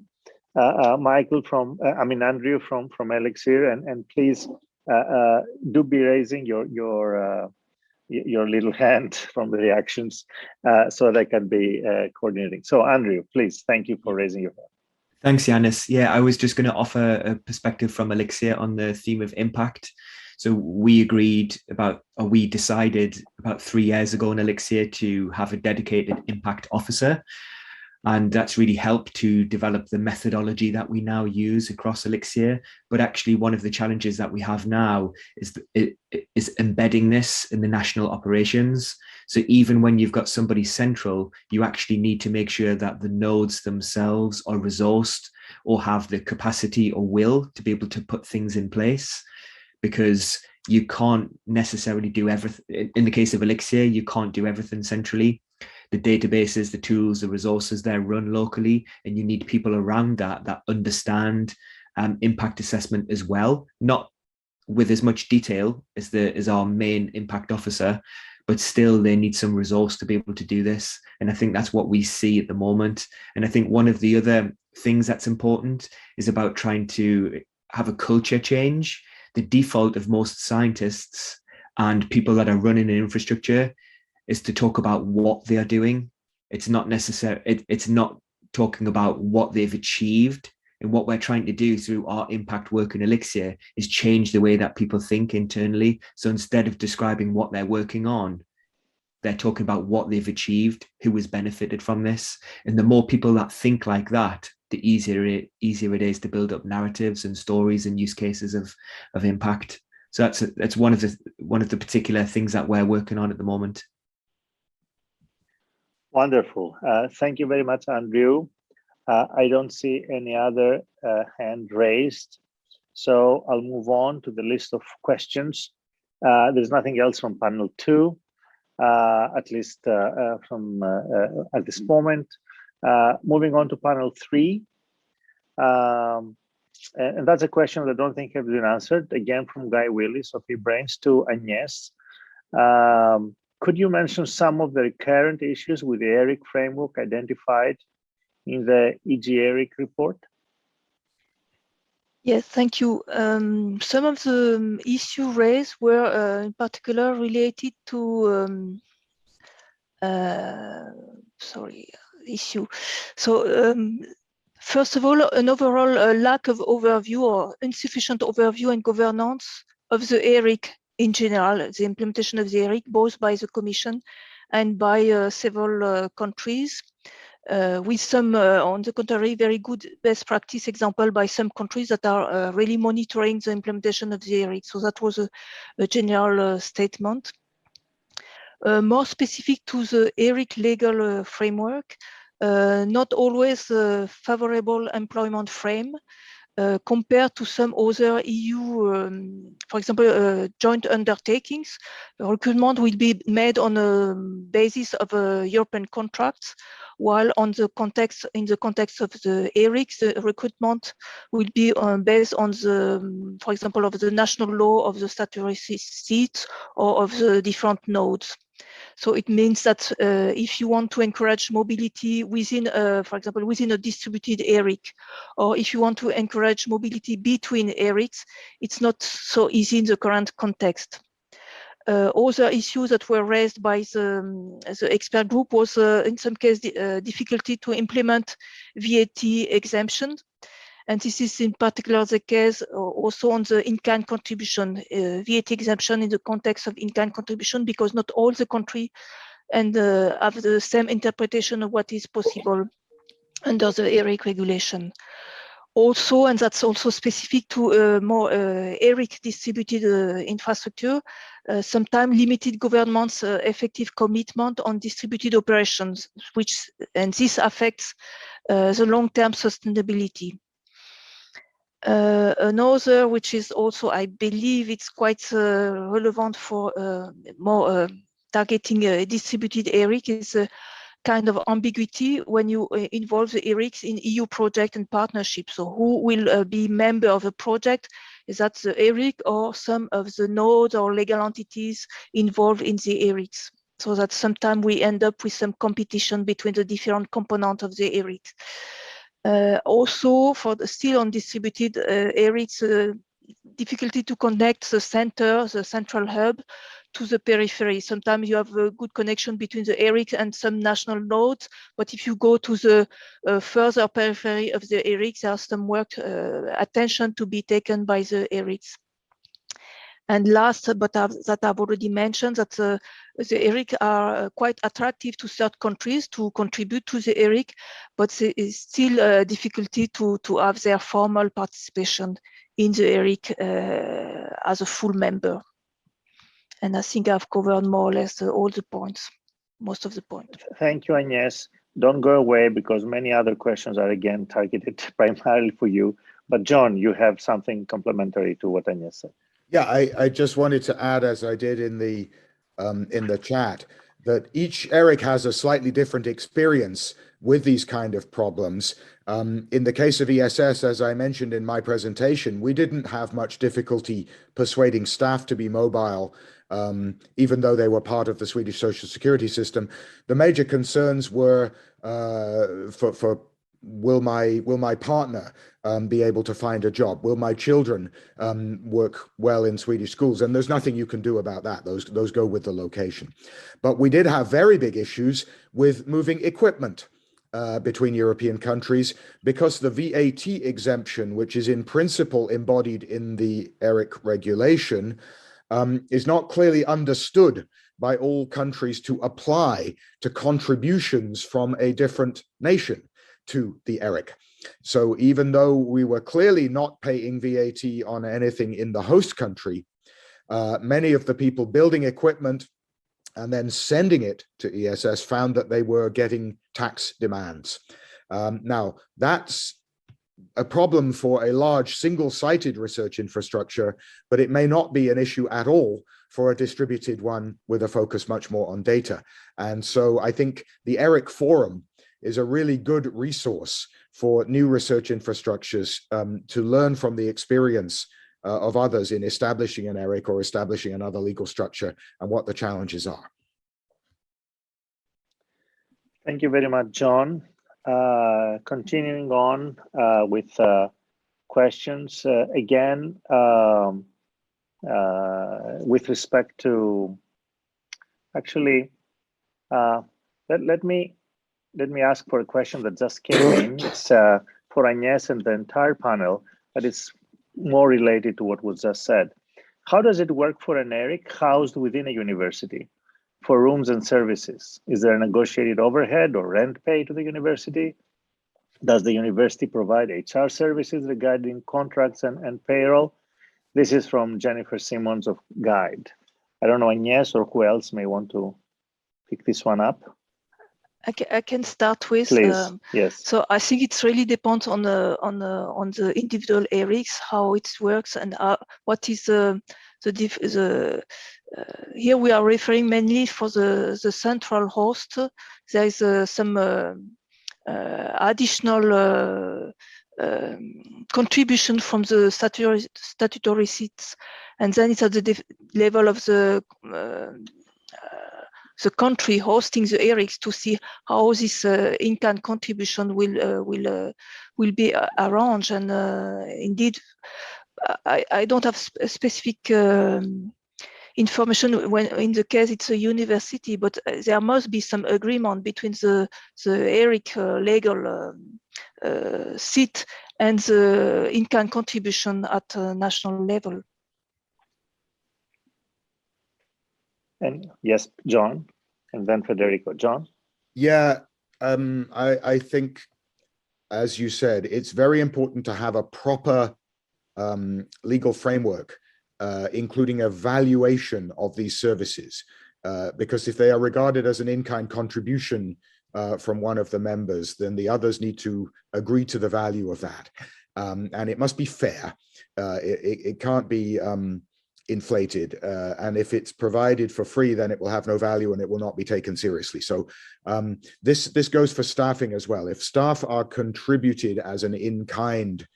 S17: Michael Andrew from Elixir, and please do be raising your little hand from the reactions so they can be coordinating. So Andrew, please, thank you for raising your hand.
S10: Thanks, Yanis. Yeah, I was just going to offer a perspective from Elixir on the theme of impact. So we decided about 3 years ago in Elixir to have a dedicated impact officer. And that's really helped to develop the methodology that we now use across Elixir. But actually, one of the challenges that we have now is embedding this in the national operations. So even when you've got somebody central, you actually need to make sure that the nodes themselves are resourced or have the capacity or will to be able to put things in place, because you can't necessarily do everything. In the case of Elixir, you can't do everything centrally. The databases, the tools, the resources, they're run locally, and you need people around that understand impact assessment as well, not with as much detail as our main impact officer, but still they need some resource to be able to do this. And I think that's what we see at the moment. And I think one of the other things that's important is about trying to have a culture change. The default of most scientists and people that are running an infrastructure is to talk about what they are doing. It's not necessary. It's not talking about what they've achieved. And what we're trying to do through our impact work in Elixir is change the way that people think internally. So instead of describing what they're working on, they're talking about what they've achieved, who has benefited from this. And the more people that think like that, the easier it is to build up narratives and stories and use cases of impact. So that's one of the particular things that we're working on at the moment.
S17: Wonderful. Thank you very much, Andrew. I don't see any other hand raised, so I'll move on to the list of questions. There's nothing else from panel 2, at least from at this moment. Moving on to panel 3, and that's a question that I don't think has been answered, again from Guy Willis of eBrains to Agnes. Could you mention some of the current issues with the ERIC framework identified in the EG-ERIC report?
S12: Yes, thank you. Some of the issues raised were in particular related to first of all, an overall lack of overview or insufficient overview and governance of the ERIC in general, the implementation of the ERIC, both by the Commission and by several countries, with some, on the contrary, very good best practice example by some countries that are really monitoring the implementation of the ERIC. So that was a general statement. More specific to the ERIC legal framework, not always a favorable employment frame compared to some other EU, for example, joint undertakings. Recruitment will be made on a basis of European contracts, while in the context of the ERIC, the recruitment will be based on the, for example, of the national law of the statutory seats or of the different nodes. So it means that if you want to encourage mobility within, for example, within a distributed ERIC, or if you want to encourage mobility between ERICs, it's not so easy in the current context. Other issues that were raised by the expert group was, in some cases, difficulty to implement VAT exemption. And this is in particular the case also on the in-kind contribution, VAT exemption in the context of in-kind contribution, because not all the country and have the same interpretation of what is possible under the ERIC regulation. Also, and that's also specific to more ERIC distributed infrastructure, sometimes limited government's effective commitment on distributed operations, and this affects the long-term sustainability. Another, which is also, I believe, it's quite relevant for more targeting distributed ERIC, is a kind of ambiguity when you involve the ERICs in EU project and partnership. So who will be member of a project? Is that the ERIC or some of the nodes or legal entities involved in the ERICs? So that sometimes we end up with some competition between the different components of the ERICs. Also, for the still on distributed ERICs, difficulty to connect the center, the central hub, to the periphery. Sometimes you have a good connection between the ERIC and some national nodes, but if you go to the further periphery of the ERICs, there's some work, attention to be taken by the ERICs. And last, but that I've already mentioned, that the ERIC are quite attractive to third countries to contribute to the ERIC, but there is still a difficulty to have their formal participation in the ERIC as a full member. And I think I've covered more or less all the points, most of the points.
S17: Thank you, Agnes. Don't go away because many other questions are again targeted primarily for you. But John, you have something complementary to what Agnes said.
S15: Yeah, I just wanted to add, as I did in the chat, that each ERIC has a slightly different experience with these kind of problems. In the case of ESS, as I mentioned in my presentation, we didn't have much difficulty persuading staff to be mobile, even though they were part of the Swedish social security system. The major concerns were for will my partner be able to find a job? Will my children work well in Swedish schools? And there's nothing you can do about that. Those go with the location. But we did have very big issues with moving equipment between European countries, because the VAT exemption, which is in principle embodied in the ERIC regulation, is not clearly understood by all countries to apply to contributions from a different nation to the ERIC. So even though we were clearly not paying VAT on anything in the host country, many of the people building equipment and then sending it to ESS found that they were getting tax demands. Now, that's a problem for a large single-sited research infrastructure, but it may not be an issue at all for a distributed one with a focus much more on data. And so I think the ERIC Forum is a really good resource for new research infrastructures to learn from the experience of others in establishing an ERIC or establishing another legal structure and what the challenges are.
S17: Thank you very much, John. Continuing on with questions, again, with respect to, actually, let me ask for a question that just came in. It's for Agnes and the entire panel, but it's more related to what was just said. How does it work for an ERIC housed within a university for rooms and services? Is there a negotiated overhead or rent paid to the university? Does the university provide HR services regarding contracts and payroll? This is from Jennifer Simmons of Guide. I don't know, Agnes or who else may want to pick this one up.
S12: I can start with.
S17: Please, yes.
S12: So I think it really depends on the individual ERICs, how it works, and what is here we are referring mainly for the central host. There is some additional contribution from the statutory seats, and then it's at the level of the country hosting the ERICs to see how this in-kind contribution will be arranged. And indeed, I don't have specific information when in the case it's a university, but there must be some agreement between the ERIC legal seat and the in-kind contribution at a national level.
S17: And yes, John, and then Federico. John?
S15: Yeah, I think as you said, it's very important to have a proper legal framework, including a valuation of these services, because if they are regarded as an in-kind contribution from one of the members, then the others need to agree to the value of that. And it must be fair. It can't be inflated. And if it's provided for free, then it will have no value and it will not be taken seriously. So this goes for staffing as well. If staff are contributed as an in-kind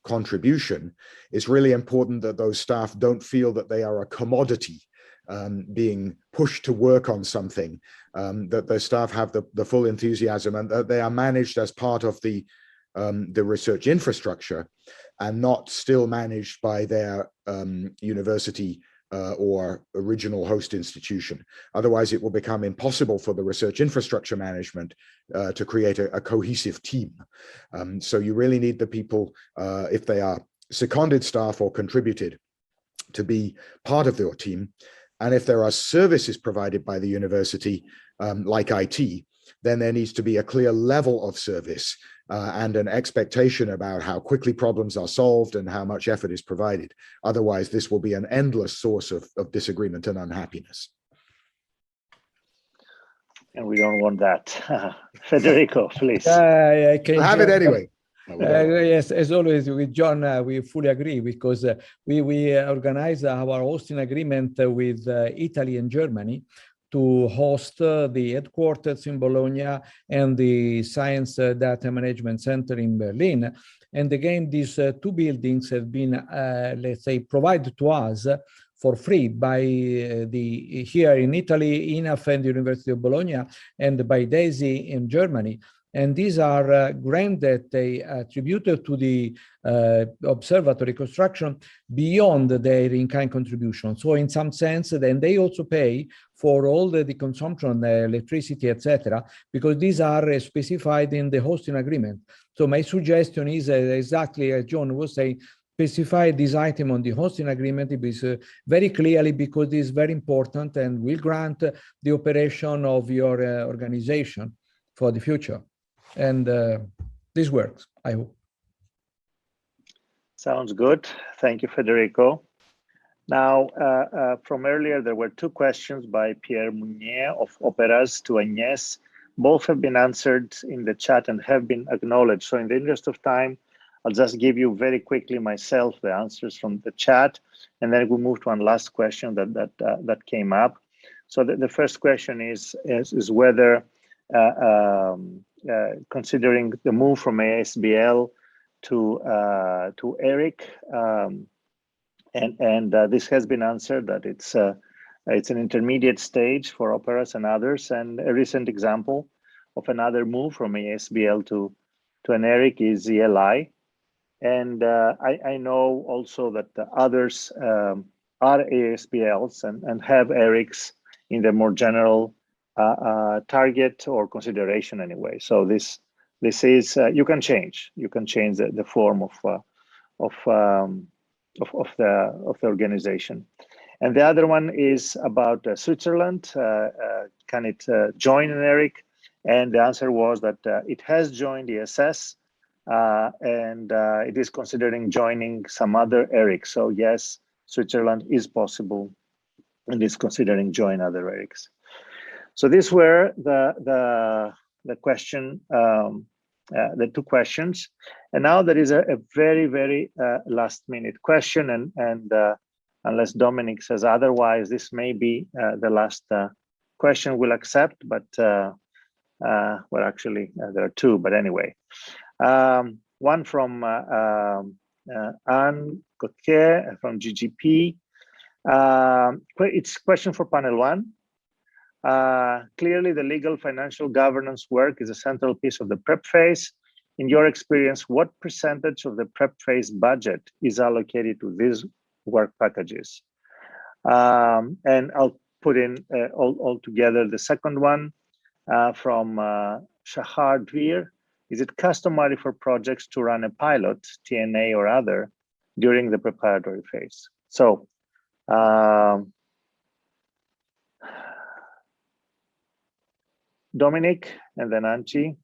S15: contribution, it's really important that those staff don't feel that they are a commodity being pushed to work on something, that the staff have the full enthusiasm and that they are managed as part of the research infrastructure and not still managed by their university or original host institution. Otherwise, it will become impossible for the research infrastructure management to create a cohesive team. So you really need the people, if they are seconded staff or contributed, to be part of your team. And if there are services provided by the university, like IT, then there needs to be a clear level of service and an expectation about how quickly problems are solved and how much effort is provided. Otherwise, this will be an endless source of disagreement and unhappiness.
S17: And we don't want that. Federico, please.
S14: I can
S15: have it anyway.
S14: Yes, as always with John, we fully agree, because we organize our hosting agreement with Italy and Germany to host the headquarters in Bologna and the Science Data Management Center in Berlin. And again, these two buildings have been, let's say, provided to us for free by here in Italy, INAF and the University of Bologna, and by DESI in Germany. And these are grants that they attributed to the observatory construction beyond their in-kind contribution. So in some sense, then they also pay for all the consumption, electricity, etc., because these are specified in the hosting agreement. So my suggestion is exactly as John was saying, specify this item on the hosting agreement very clearly, because it is very important and will grant the operation of your organization for the future. And this works, I hope.
S17: Sounds good. Thank you, Federico. Now, from earlier, there were two questions by Pierre Mounier of Operas to Agnès. Both have been answered in the chat and have been acknowledged. So in the interest of time, I'll just give you very quickly myself the answers from the chat, and then we'll move to one last question that came up. So the first question is whether considering the move from ASBL to ERIC, and this has been answered that it's an intermediate stage for Operas and others. And a recent example of another move from ASBL to an ERIC is ELI. And I know also that the others are ASBLs and have ERICs in the more general target or consideration anyway. So this is you can change the form of the organization. And the other one is about Switzerland. Can it join an ERIC? And the answer was that it has joined ESS, and it is considering joining some other ERICs. So yes, Switzerland is possible and is considering join other ERICs. So these were the question, the two questions. And now there is a very, very last minute question, and unless Dominic says otherwise, this may be the last question we'll accept, but well, actually there are two, but anyway. One from Anne Gauthier from GGP. It's a question for panel one. Clearly, the legal financial governance work is a central piece of the prep phase. In your experience, what percentage of the prep phase budget is allocated to these work packages? And I'll put in all together the second one from Shahar Dvir. Is it customary for projects to run a pilot, TNA or other, during the preparatory phase? So, Dominic and then Anchi.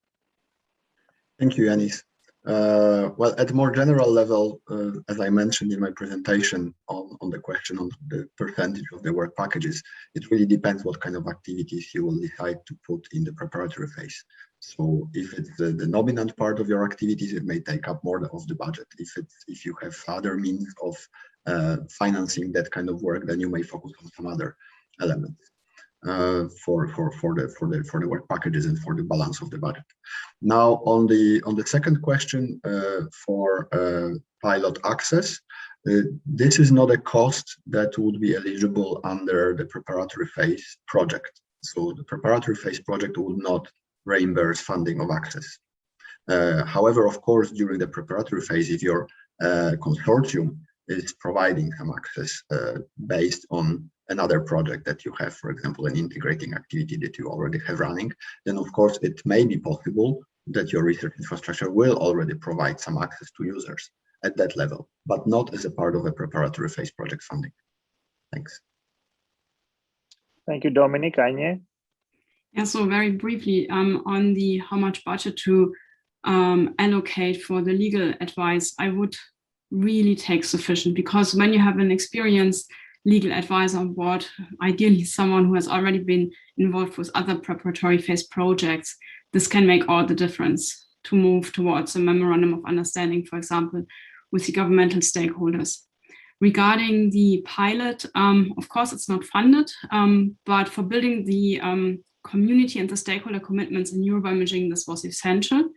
S1: Thank you, Yanis. Well, at a more general level, as I mentioned in my presentation on the question on the percentage of the work packages, it really depends what kind of activities you will decide to put in the preparatory phase. So if it's the nominant part of your activities, it may take up more of the budget. If you have other means of financing that kind of work, then you may focus on some other elements for the work packages and for the balance of the budget. Now, on the second question for pilot access, this is not a cost that would be eligible under the preparatory phase project. So the preparatory phase project would not reimburse funding of access. However, of course, during the preparatory phase, if your consortium is providing some access based on another project that you have, for example, an integrating activity that you already have running, then of course it may be possible that your research infrastructure will already provide some access to users at that level, but not as a part of a preparatory phase project funding. Thanks.
S17: Thank you, Dominic. Anya?
S5: Yeah, so very briefly on the how much budget to allocate for the legal advice, I would really take sufficient, because when you have an experienced legal advisor on board, ideally someone who has already been involved with other preparatory phase projects, this can make all the difference to move towards a memorandum of understanding, for example, with the governmental stakeholders. Regarding the pilot, of course, it's not funded, but for building the community and the stakeholder commitments in neurobiomaging, this was essential.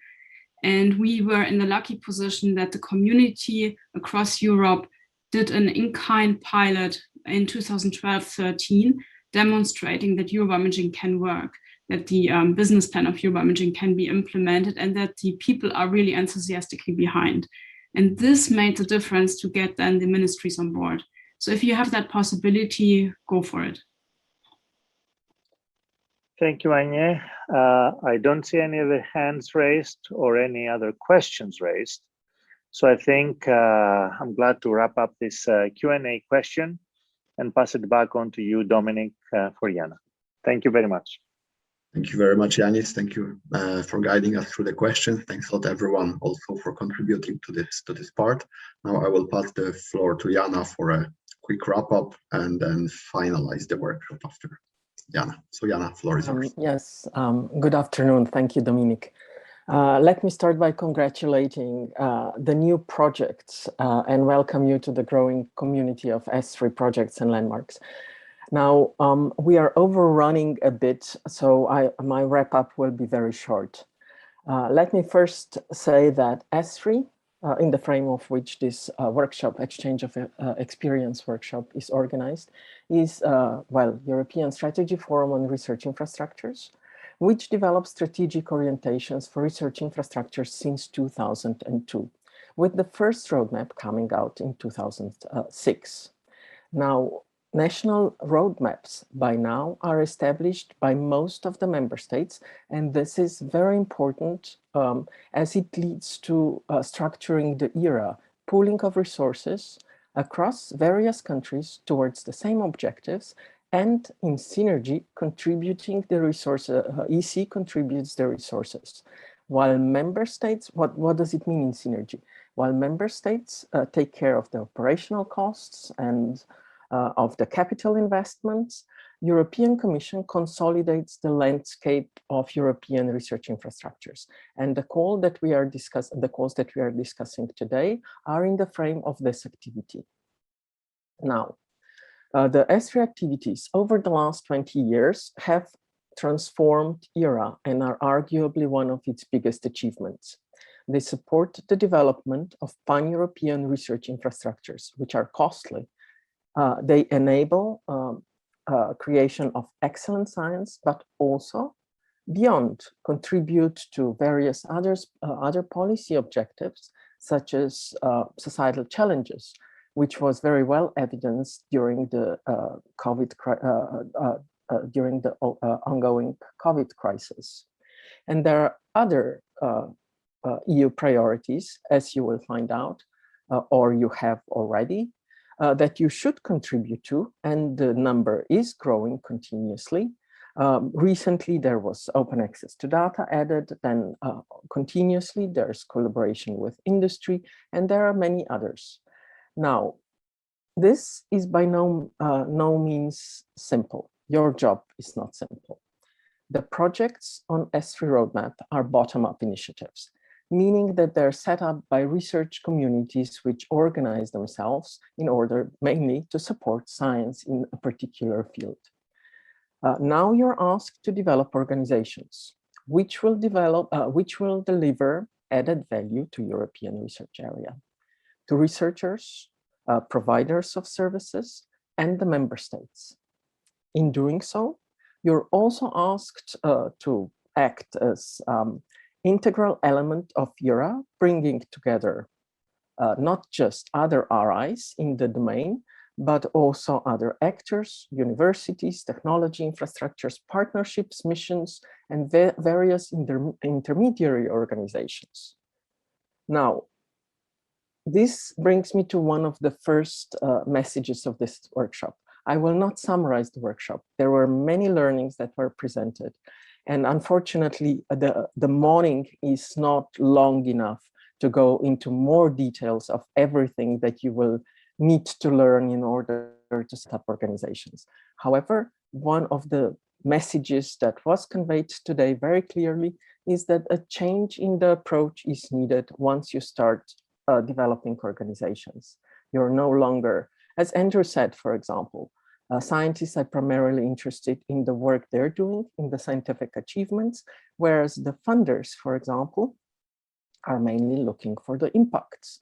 S5: And we were in the lucky position that the community across Europe did an in-kind pilot in 2012-13, demonstrating that neurobiomaging can work, that the business plan of neurobiomaging can be implemented, and that the people are really enthusiastically behind. And this made the difference to get then the ministries on board. So if you have that possibility, go for it.
S17: Thank you, Anya. I don't see any other hands raised or any other questions raised. So I think I'm glad to wrap up this Q&A question and pass it back on to you, Dominic, for Yana. Thank you very much.
S1: Thank you very much, Yanis. Thank you for guiding us through the questions. Thanks a lot, everyone, also for contributing to this part. Now I will pass the floor to Yana for a quick wrap-up and then finalize the workshop after. Yana. So Yana, floor is yours.
S18: Yes, good afternoon. Thank you, Dominic. Let me start by congratulating the new projects and welcome you to the growing community of ESFRI projects and landmarks. Now, we are overrunning a bit, so my wrap-up will be very short. Let me first say that ESFRI, in the frame of which this workshop, Exchange of Experience workshop is organized, is, well, European Strategy Forum on Research Infrastructures, which develops strategic orientations for research infrastructures since 2002, with the first roadmap coming out in 2006. Now, national roadmaps by now are established by most of the member states, and this is very important as it leads to structuring the ERA, pooling of resources across various countries towards the same objectives, and in synergy contributing the resources, EC contributes the resources. While member states, what does it mean in synergy? While member states take care of the operational costs and of the capital investments, European Commission consolidates the landscape of European research infrastructures. And the calls that we are discussing today are in the frame of this activity. Now, the ESFRI activities over the last 20 years have transformed ERA and are arguably one of its biggest achievements. They support the development of pan-European research infrastructures, which are costly. They enable creation of excellent science, but also beyond contribute to various other policy objectives, such as societal challenges, which was very well evidenced during the ongoing COVID crisis. And there are other EU priorities, as you will find out, or you have already, that you should contribute to, and the number is growing continuously. Recently, there was open access to data added, then continuously there's collaboration with industry, and there are many others. Now, this is by no means simple. Your job is not simple. The projects on ESFRI roadmap are bottom-up initiatives, meaning that they're set up by research communities which organize themselves in order mainly to support science in a particular field. Now you're asked to develop organizations which will deliver added value to European research area, to researchers, providers of services, and the member states. In doing so, you're also asked to act as integral element of ERA, bringing together not just other RIs in the domain, but also other actors, universities, technology infrastructures, partnerships, missions, and various intermediary organizations. Now, this brings me to one of the first messages of this workshop. I will not summarize the workshop. There were many learnings that were presented. And unfortunately, the morning is not long enough to go into more details of everything that you will need to learn in order to set up organizations. However, one of the messages that was conveyed today very clearly is that a change in the approach is needed once you start developing organizations. You're no longer, as Andrew said, for example, scientists are primarily interested in the work they're doing, in the scientific achievements, whereas the funders, for example, are mainly looking for the impacts.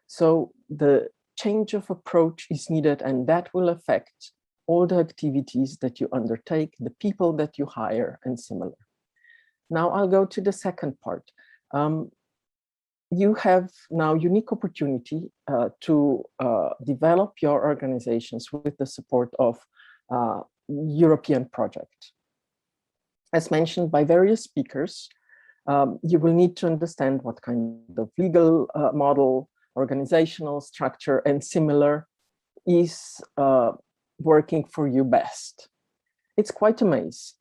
S18: So the change of approach is needed, and that will affect all the activities that you undertake, the people that you hire, and similar. Now I'll go to the second part. You have now unique opportunity to develop your organizations with the support of European project. As mentioned by various speakers, you will need to understand what kind of legal model, organizational structure, and similar is working for you best. It's quite a maze,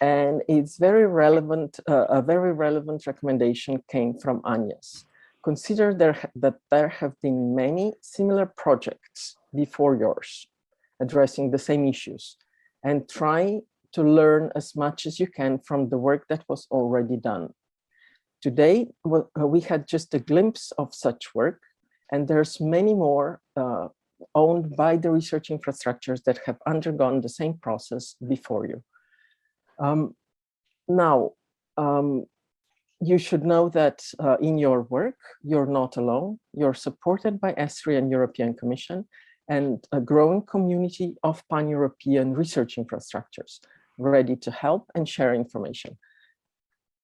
S18: and it's very relevant. A very relevant recommendation came from Agnes. Consider that there have been many similar projects before yours addressing the same issues, and try to learn as much as you can from the work that was already done. Today, we had just a glimpse of such work, and there's many more owned by the research infrastructures that have undergone the same process before you. You should know that in your work, you're not alone. You're supported by ESFRI and European Commission and a growing community of pan-European research infrastructures ready to help and share information.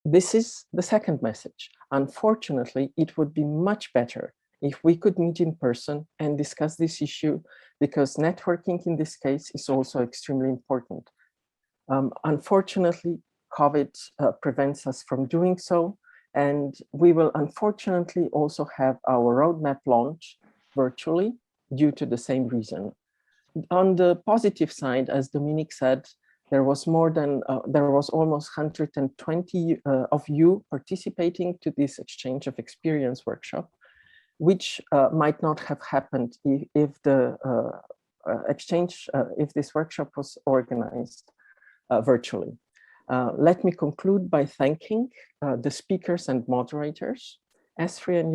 S18: This is the second message. Unfortunately, it would be much better if we could meet in person and discuss this issue, because networking in this case is also extremely important. Unfortunately, COVID prevents us from doing so, and we will unfortunately also have our roadmap launch virtually due to the same reason. On the positive side, as Dominique said, there was almost 120 of you participating to this exchange of experience workshop, which might not have happened if the if this workshop was organized virtually. Let me conclude by thanking the speakers and moderators, ESFRI and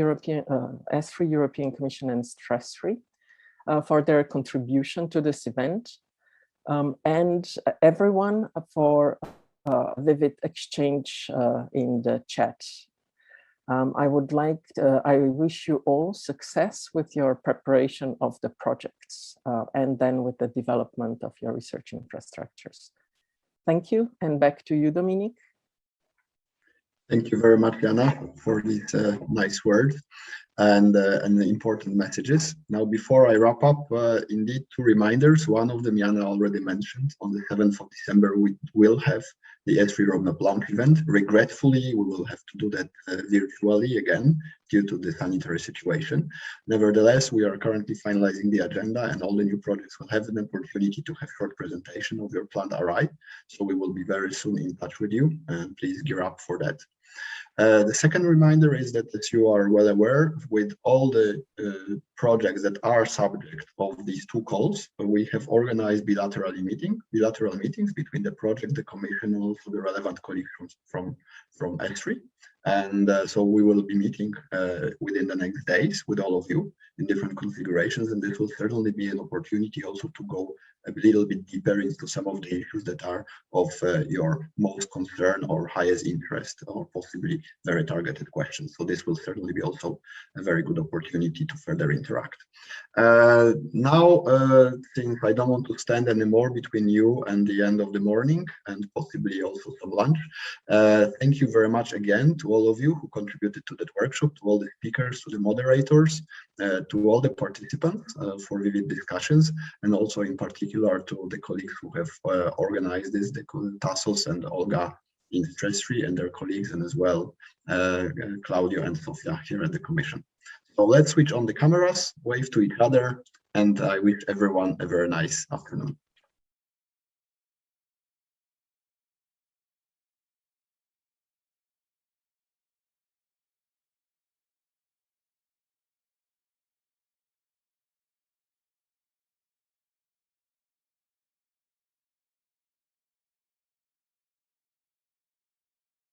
S18: ESFRI, European Commission, and STRESFRI for their contribution to this event, and everyone for vivid exchange in the chat. I wish you all success with your preparation of the projects and then with the development of your research infrastructures. Thank you, and back to you, Dominique.
S1: Thank you very much, Jana, for these nice words. and important messages. Now, before I wrap up, indeed, 2 reminders. One of them Jana already mentioned. On the 7th of December, we will have the ESFRI Roadmap launch event. Regretfully, we will have to do that virtually again due to the sanitary situation. Nevertheless, we are currently finalizing the agenda, and all the new projects will have an opportunity to have short presentation of your planned RI. So we will be very soon in touch with you, and please gear up for that. The second reminder is that, as you are well aware, with all the projects that are subject of these 2 calls, we have organized bilateral meetings between the project, the commission, and also the relevant colleagues from ESFRI. And so we will be meeting within the next days with all of you in different configurations, and this will certainly be an opportunity also to go a little bit deeper into some of the issues that are of your most concern or highest interest, or possibly very targeted questions. So this will certainly be also a very good opportunity to further interact. Now, since I don't want to stand anymore between you and the end of the morning, and possibly also some lunch, thank you very much again to all of you who contributed to that workshop, to all the speakers, to the moderators, to all the participants for vivid discussions, and also in particular to the colleagues who have organized this, the Tassos and Olga in Stress-Free and their colleagues, and as well Claudio and Sofia here at the Commission. So let's switch on the cameras, wave to each other, and I wish everyone a very nice afternoon.